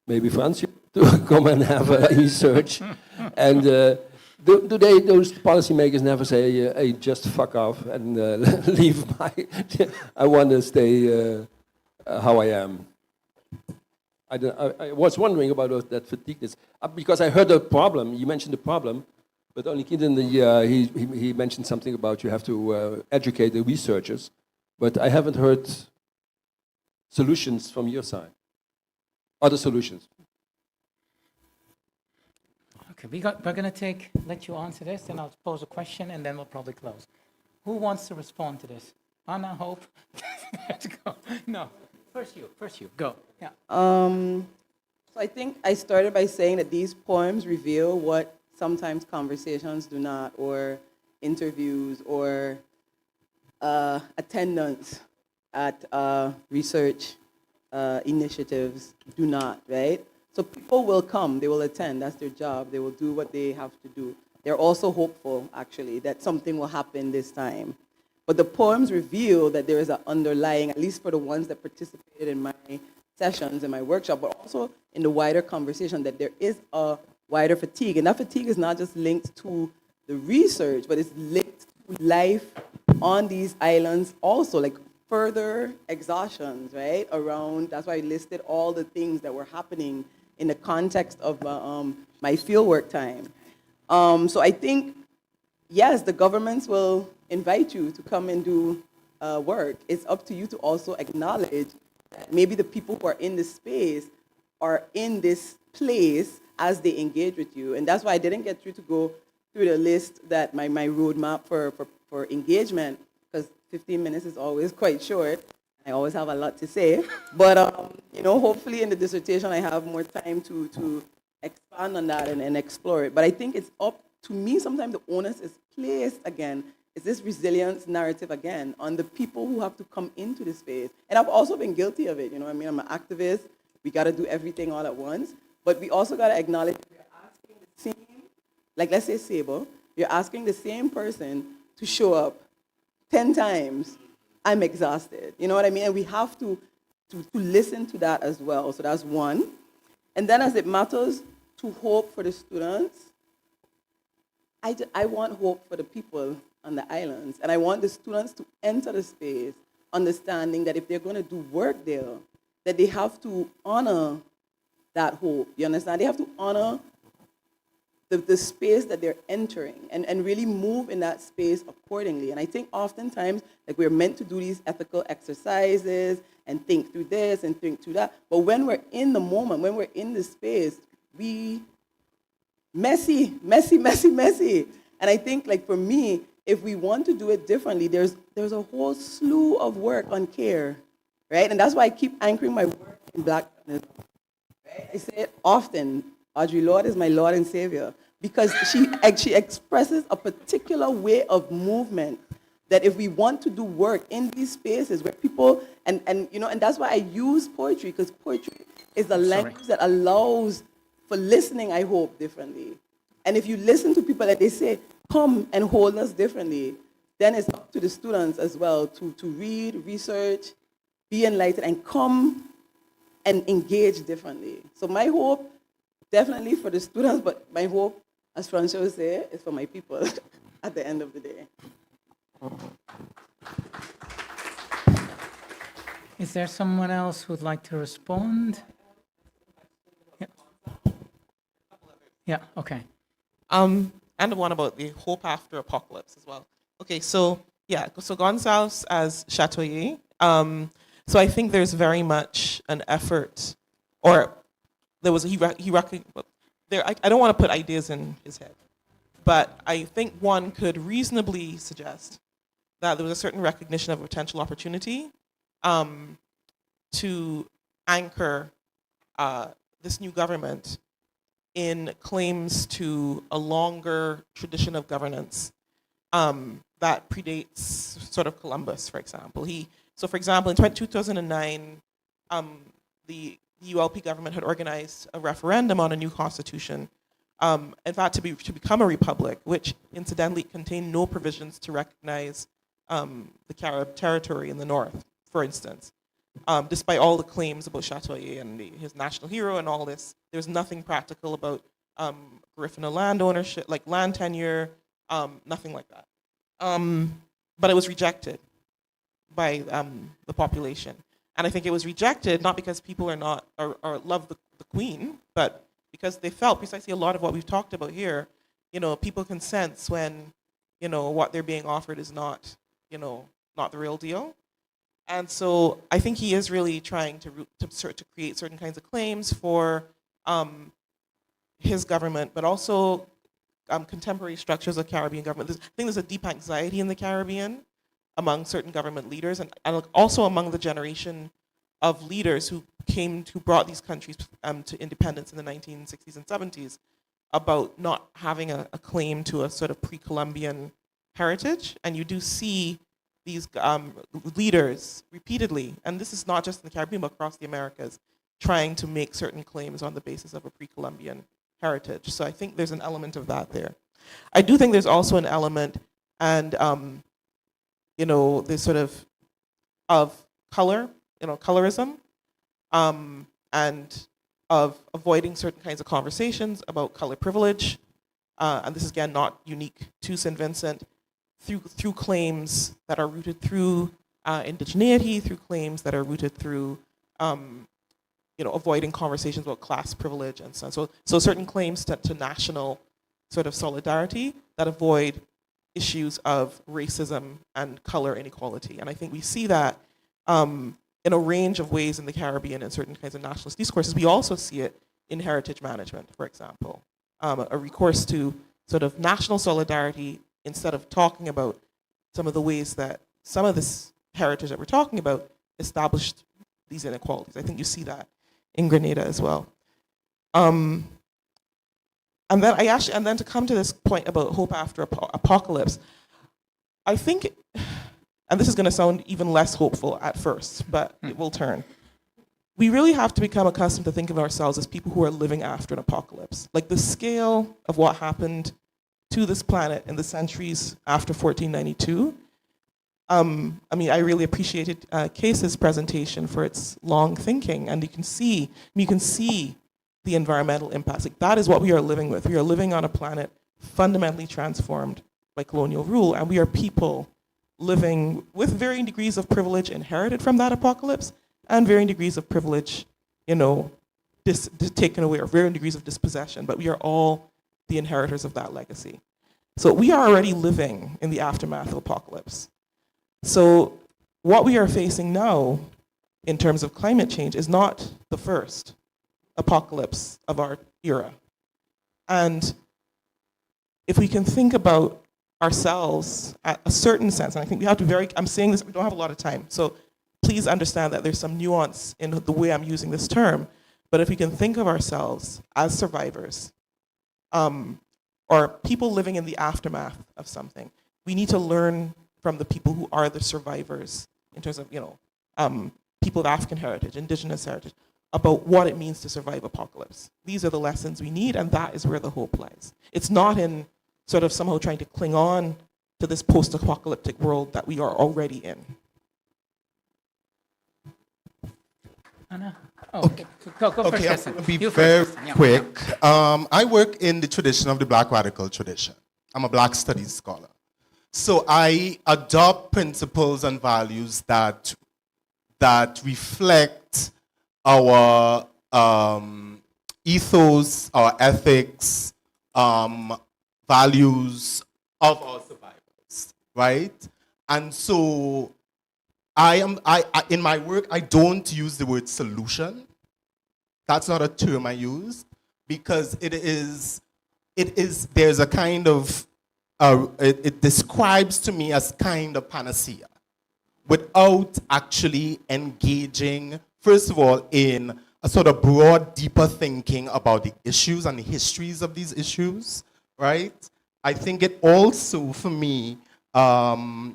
maybe France to come and have a research. And do they, those policymakers, never say, hey, just fuck off and leave my... I want to stay how I am. I was wondering about that fatigue. Because I heard the problem, you mentioned the problem, but only kid in the he mentioned something about you have to educate the researchers, but I haven't heard solutions from your side. Other solutions. Okay, we're going to let you answer this, then I'll pose a question, and then we'll probably close. Who wants to respond to this? Anna, Hope? Let's go. No, first you, go. Yeah. So I think I started by saying that these poems reveal what sometimes conversations do not, or interviews, or attendance at research initiatives do not, right? So people will come, they will attend, that's their job, they will do what they have to do. They're also hopeful, actually, that something will happen this time. But the poems reveal that there is an underlying, at least for the ones that participated in my sessions, in my workshop, but also in the wider conversation, that there is a wider fatigue. And that fatigue is not just linked to the research, but it's linked to life on these islands also, like further exhaustions, right? Around, that's why I listed all the things that were happening in the context of my fieldwork time. So I think, yes, the governments will invite you to come and do work. It's up to you to also acknowledge that maybe the people who are in this space are in this place as they engage with you. And that's why I didn't get through to go through the list that my roadmap for engagement, because 15 minutes is always quite short. I always have a lot to say. But, hopefully in the dissertation I have more time to expand on that and explore it. But I think it's up to me, sometimes the onus is placed again, is this resilience narrative again, on the people who have to come into this space. And I've also been guilty of it, I'm an activist. We got to do everything all at once. But we also got to acknowledge we're asking the same, like let's say Saba, you're asking the same person to show up 10 times. I'm exhausted. You know what I mean? And we have to listen to that as well. So that's one. And then as it matters to hope for the students, I want hope for the people on the islands. And I want the students to enter the space understanding that if they're going to do work there, that they have to honor that hope. You understand? They have to honor the space that they're entering and really move in that space accordingly. And I think oftentimes, like, we're meant to do these ethical exercises and think through this and think through that. But when we're in the moment, when we're in the space, we messy. And I think, like, for me, if we want to do it differently, there's a whole slew of work on care, right? And that's why I keep anchoring my work in Black feminism. Right? I say it often, Audre Lorde is my Lord and Savior, because she expresses a particular way of movement that if we want to do work in these spaces where people, and that's why I use poetry, because poetry is a language that allows for listening, I hope, differently. And if you listen to people and they say, come and hold us differently, then it's up to the students as well to read, research, be enlightened, and come and engage differently. So my hope, definitely for the students, but my hope, as Francois would say, is for my people at the end of the day. Is there someone else who'd like to respond? Yeah. Yeah, okay. And the one about the hope after apocalypse as well. Okay, so yeah, so Gonzalez as Chatoyer. So I think there's very much an effort, or there was I don't want to put ideas in his head, but I think one could reasonably suggest that there was a certain recognition of a potential opportunity to anchor this new government in claims to a longer tradition of governance that predates sort of Columbus, for example. So for example, in 2009, the ULP government had organized a referendum on a new constitution, in fact, to become a republic, which incidentally contained no provisions to recognize the Carib territory in the north, for instance. Despite all the claims about Chatoyer and his national hero and all this, there's nothing practical about Garifuna land ownership, like land tenure, nothing like that. But it was rejected by the population. And I think it was rejected not because people love the Queen, but because they felt precisely a lot of what we've talked about here. People can sense when, what they're being offered is not the real deal. And so I think he is really trying to create certain kinds of claims for his government, but also contemporary structures of Caribbean government. I think there's a deep anxiety in the Caribbean among certain government leaders, and also among the generation of leaders who brought these countries to independence in the 1960s and 70s, about not having a claim to a sort of pre-Columbian heritage. And you do see these leaders repeatedly, and this is not just in the Caribbean, but across the Americas, trying to make certain claims on the basis of a pre-Columbian heritage. So I think there's an element of that there. I do think there's also an element, and this sort of color, colorism, and of avoiding certain kinds of conversations about color privilege. And this is, again, not unique to St. Vincent, through claims that are rooted through indigeneity, through claims that are rooted through avoiding conversations about class privilege and so on. So certain claims to national sort of solidarity that avoid issues of racism and color inequality. And I think we see that in a range of ways in the Caribbean in certain kinds of nationalist discourses. We also see it in heritage management, for example, a recourse to sort of national solidarity instead of talking about some of the ways that some of this heritage that we're talking about established these inequalities. I think you see that in Grenada as well. And then to come to this point about hope after apocalypse, I think, and this is going to sound even less hopeful at first, but it will turn. We really have to become accustomed to think of ourselves as people who are living after an apocalypse. Like the scale of what happened to this planet in the centuries after 1492. I really appreciated Case's presentation for its long thinking, and you can see the environmental impacts. Like that is what we are living with. We are living on a planet fundamentally transformed by colonial rule, and we are people living with varying degrees of privilege inherited from that apocalypse, and varying degrees of privilege, taken away, or varying degrees of dispossession. But we are all the inheritors of that legacy. So we are already living in the aftermath of apocalypse. So what we are facing now in terms of climate change is not the first apocalypse of our era. And if we can think about ourselves at a certain sense, and I think we have to I'm saying this, we don't have a lot of time, so please understand that there's some nuance in the way I'm using this term, but if we can think of ourselves as survivors, or people living in the aftermath of something, we need to learn from the people who are the survivors in terms of, people of African heritage, indigenous heritage, about what it means to survive apocalypse. These are the lessons we need, and that is where the hope lies. It's not in sort of somehow trying to cling on to this post-apocalyptic world that we are already in. Anna? Oh, okay. Go first, Okay, I'm Keston. going to be You very first, Keston, yeah. quick. I work in the tradition of the Black radical tradition. I'm a Black studies scholar. So I adopt principles and values that reflect our ethos, our ethics, values of our survivors, right? And so in my work, I don't use the word solution. That's not a term I use because there's a kind of, it describes to me as kind of panacea without actually engaging, first of all, in a sort of broad, deeper thinking about the issues and the histories of these issues, right? I think it also, for me, the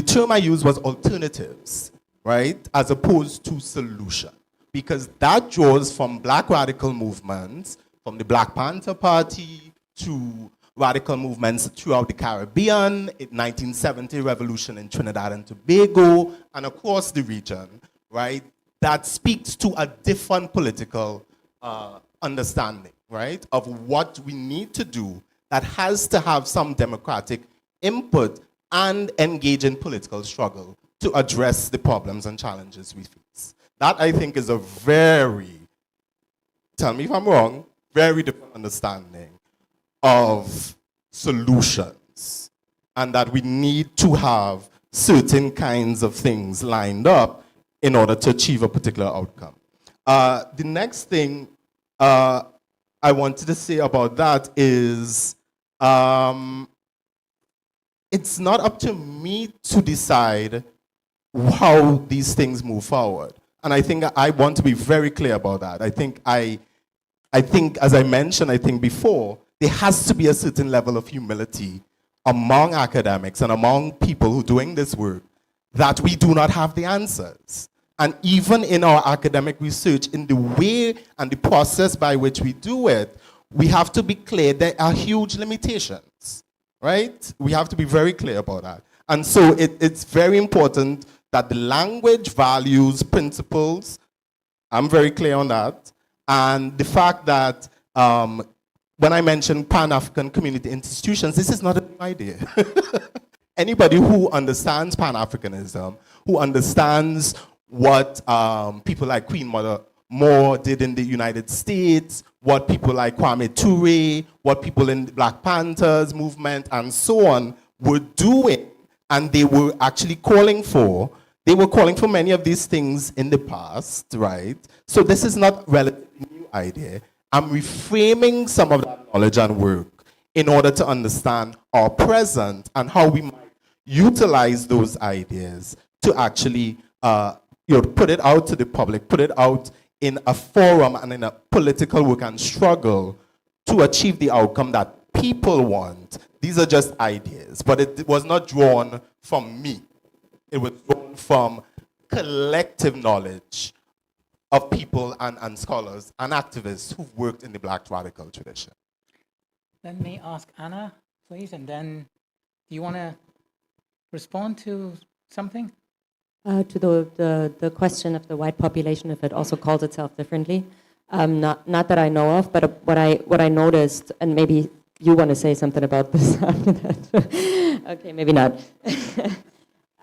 term I used was alternatives, right? As opposed to solution. Because that draws from Black radical movements, from the Black Panther Party to radical movements throughout the Caribbean, 1970 revolution in Trinidad and Tobago, and across the region, right? That speaks to a different political understanding, right? Of what we need to do that has to have some democratic input and engage in political struggle to address the problems and challenges we face. That, I think, is a very, tell me if I'm wrong, very different understanding of solutions, and that we need to have certain kinds of things lined up in order to achieve a particular outcome. The next thing I wanted to say about that is it's not up to me to decide how these things move forward. And I think I want to be very clear about that. I think, as I mentioned, I think before, there has to be a certain level of humility among academics and among people who are doing this work that we do not have the answers. And even in our academic research, in the way and the process by which we do it, we have to be clear there are huge limitations, right? We have to be very clear about that. And so it's very important that the language, values, principles, I'm very clear on that, and the fact that when I mention Pan-African community institutions, this is not a new idea. Anybody who understands Pan-Africanism, who understands what people like Queen Mother Moore did in the United States, what people like Kwame Ture, what people in the Black Panthers movement and so on were doing, and they were actually calling for. They were calling for many of these things in the past, right? So this is not a relatively new idea. I'm reframing some of that knowledge and work in order to understand our present and how we might utilize those ideas to actually put it out to the public, put it out in a forum and in a political work and struggle to achieve the outcome that people want. These are just ideas, but it was not drawn from me. It was drawn from collective knowledge of people and scholars and activists who've worked in the Black radical tradition. Let me ask Anna, please, and then do you want to respond to something? To the question of the white population, if it also calls itself differently, not that I know of, but what I noticed, and maybe you want to say something about this after that. Okay, maybe not.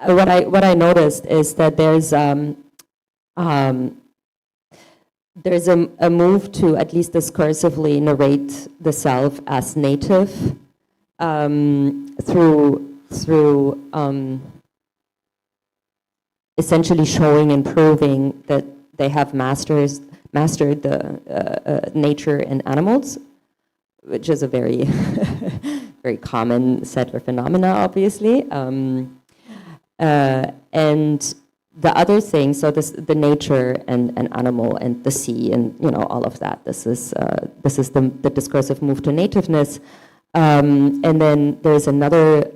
What I noticed is that there's a move to at least discursively narrate the self as native through essentially showing and proving that they have mastered the nature and animals, which is a very very common settler phenomena, obviously. And the other thing, so the nature and animal and the sea and all of that. This is the discursive move to nativeness. And then there's another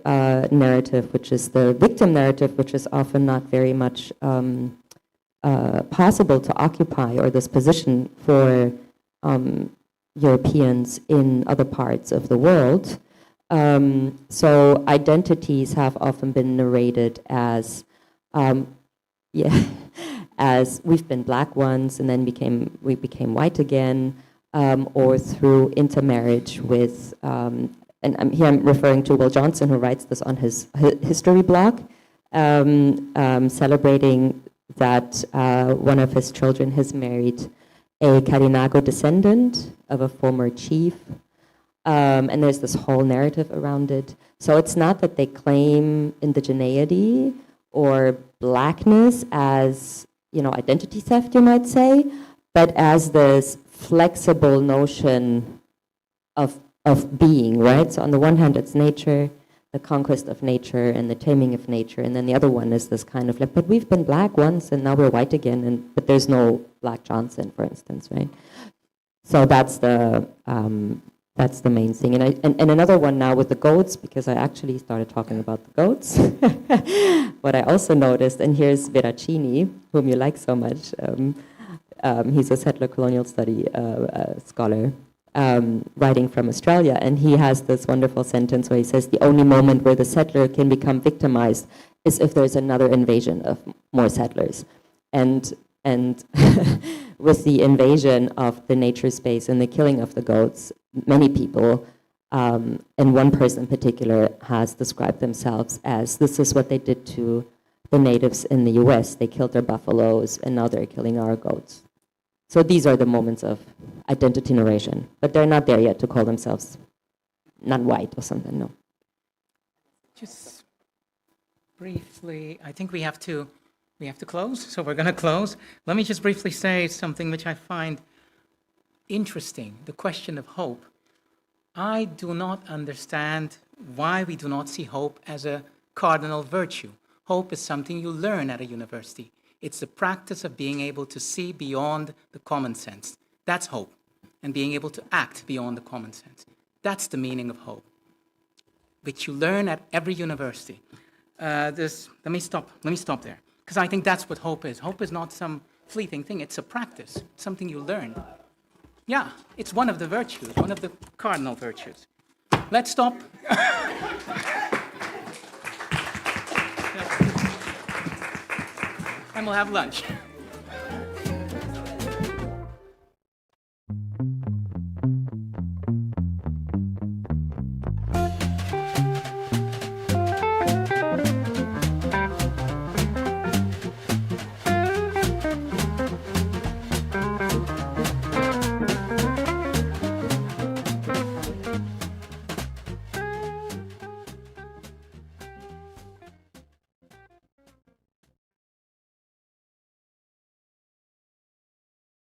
narrative, which is the victim narrative, which is often not very much possible to occupy, or this position for Europeans in other parts of the world. So identities have often been narrated as, as we've been black once and then we became white again, or through intermarriage with, and I'm referring to Will Johnson, who writes this on his history blog, celebrating that one of his children has married a Karinago descendant of a former chief. And there's this whole narrative around it. So it's not that they claim indigeneity or blackness as, identity theft, you might say, but as this flexible notion of being, right? So on the one hand, it's nature, the conquest of nature and the taming of nature, and then the other one is this kind of like, but we've been black once and now we're white again, but there's no Black Johnson, for instance, right? So that's the main thing. And another one now with the goats, because I actually started talking about the goats. What I also noticed, and here's Veracini, whom you like so much. He's a settler colonial study scholar, writing from Australia, and he has this wonderful sentence where he says, the only moment where the settler can become victimized is if there's another invasion of more settlers. And with the invasion of the nature space and the killing of the goats, many people, and one person in particular, has described themselves as, this is what they did to the natives in the US. They killed their buffaloes, and now they're killing our goats. So these are the moments of identity narration, but they're not there yet to call themselves non-white or something, no. Just briefly, I think we have to close, so we're going to close. Let me just briefly say something which I find interesting, the question of hope. I do not understand why we do not see hope as a cardinal virtue. Hope is something you learn at a university. It's the practice of being able to see beyond the common sense. That's hope, and being able to act beyond the common sense. That's the meaning of hope, which you learn at every university. Let me stop there, because I think that's what hope is. Hope is not some fleeting thing. It's a practice, something you learn. Yeah, it's one of the virtues, one of the cardinal virtues. Let's stop. And we'll have lunch.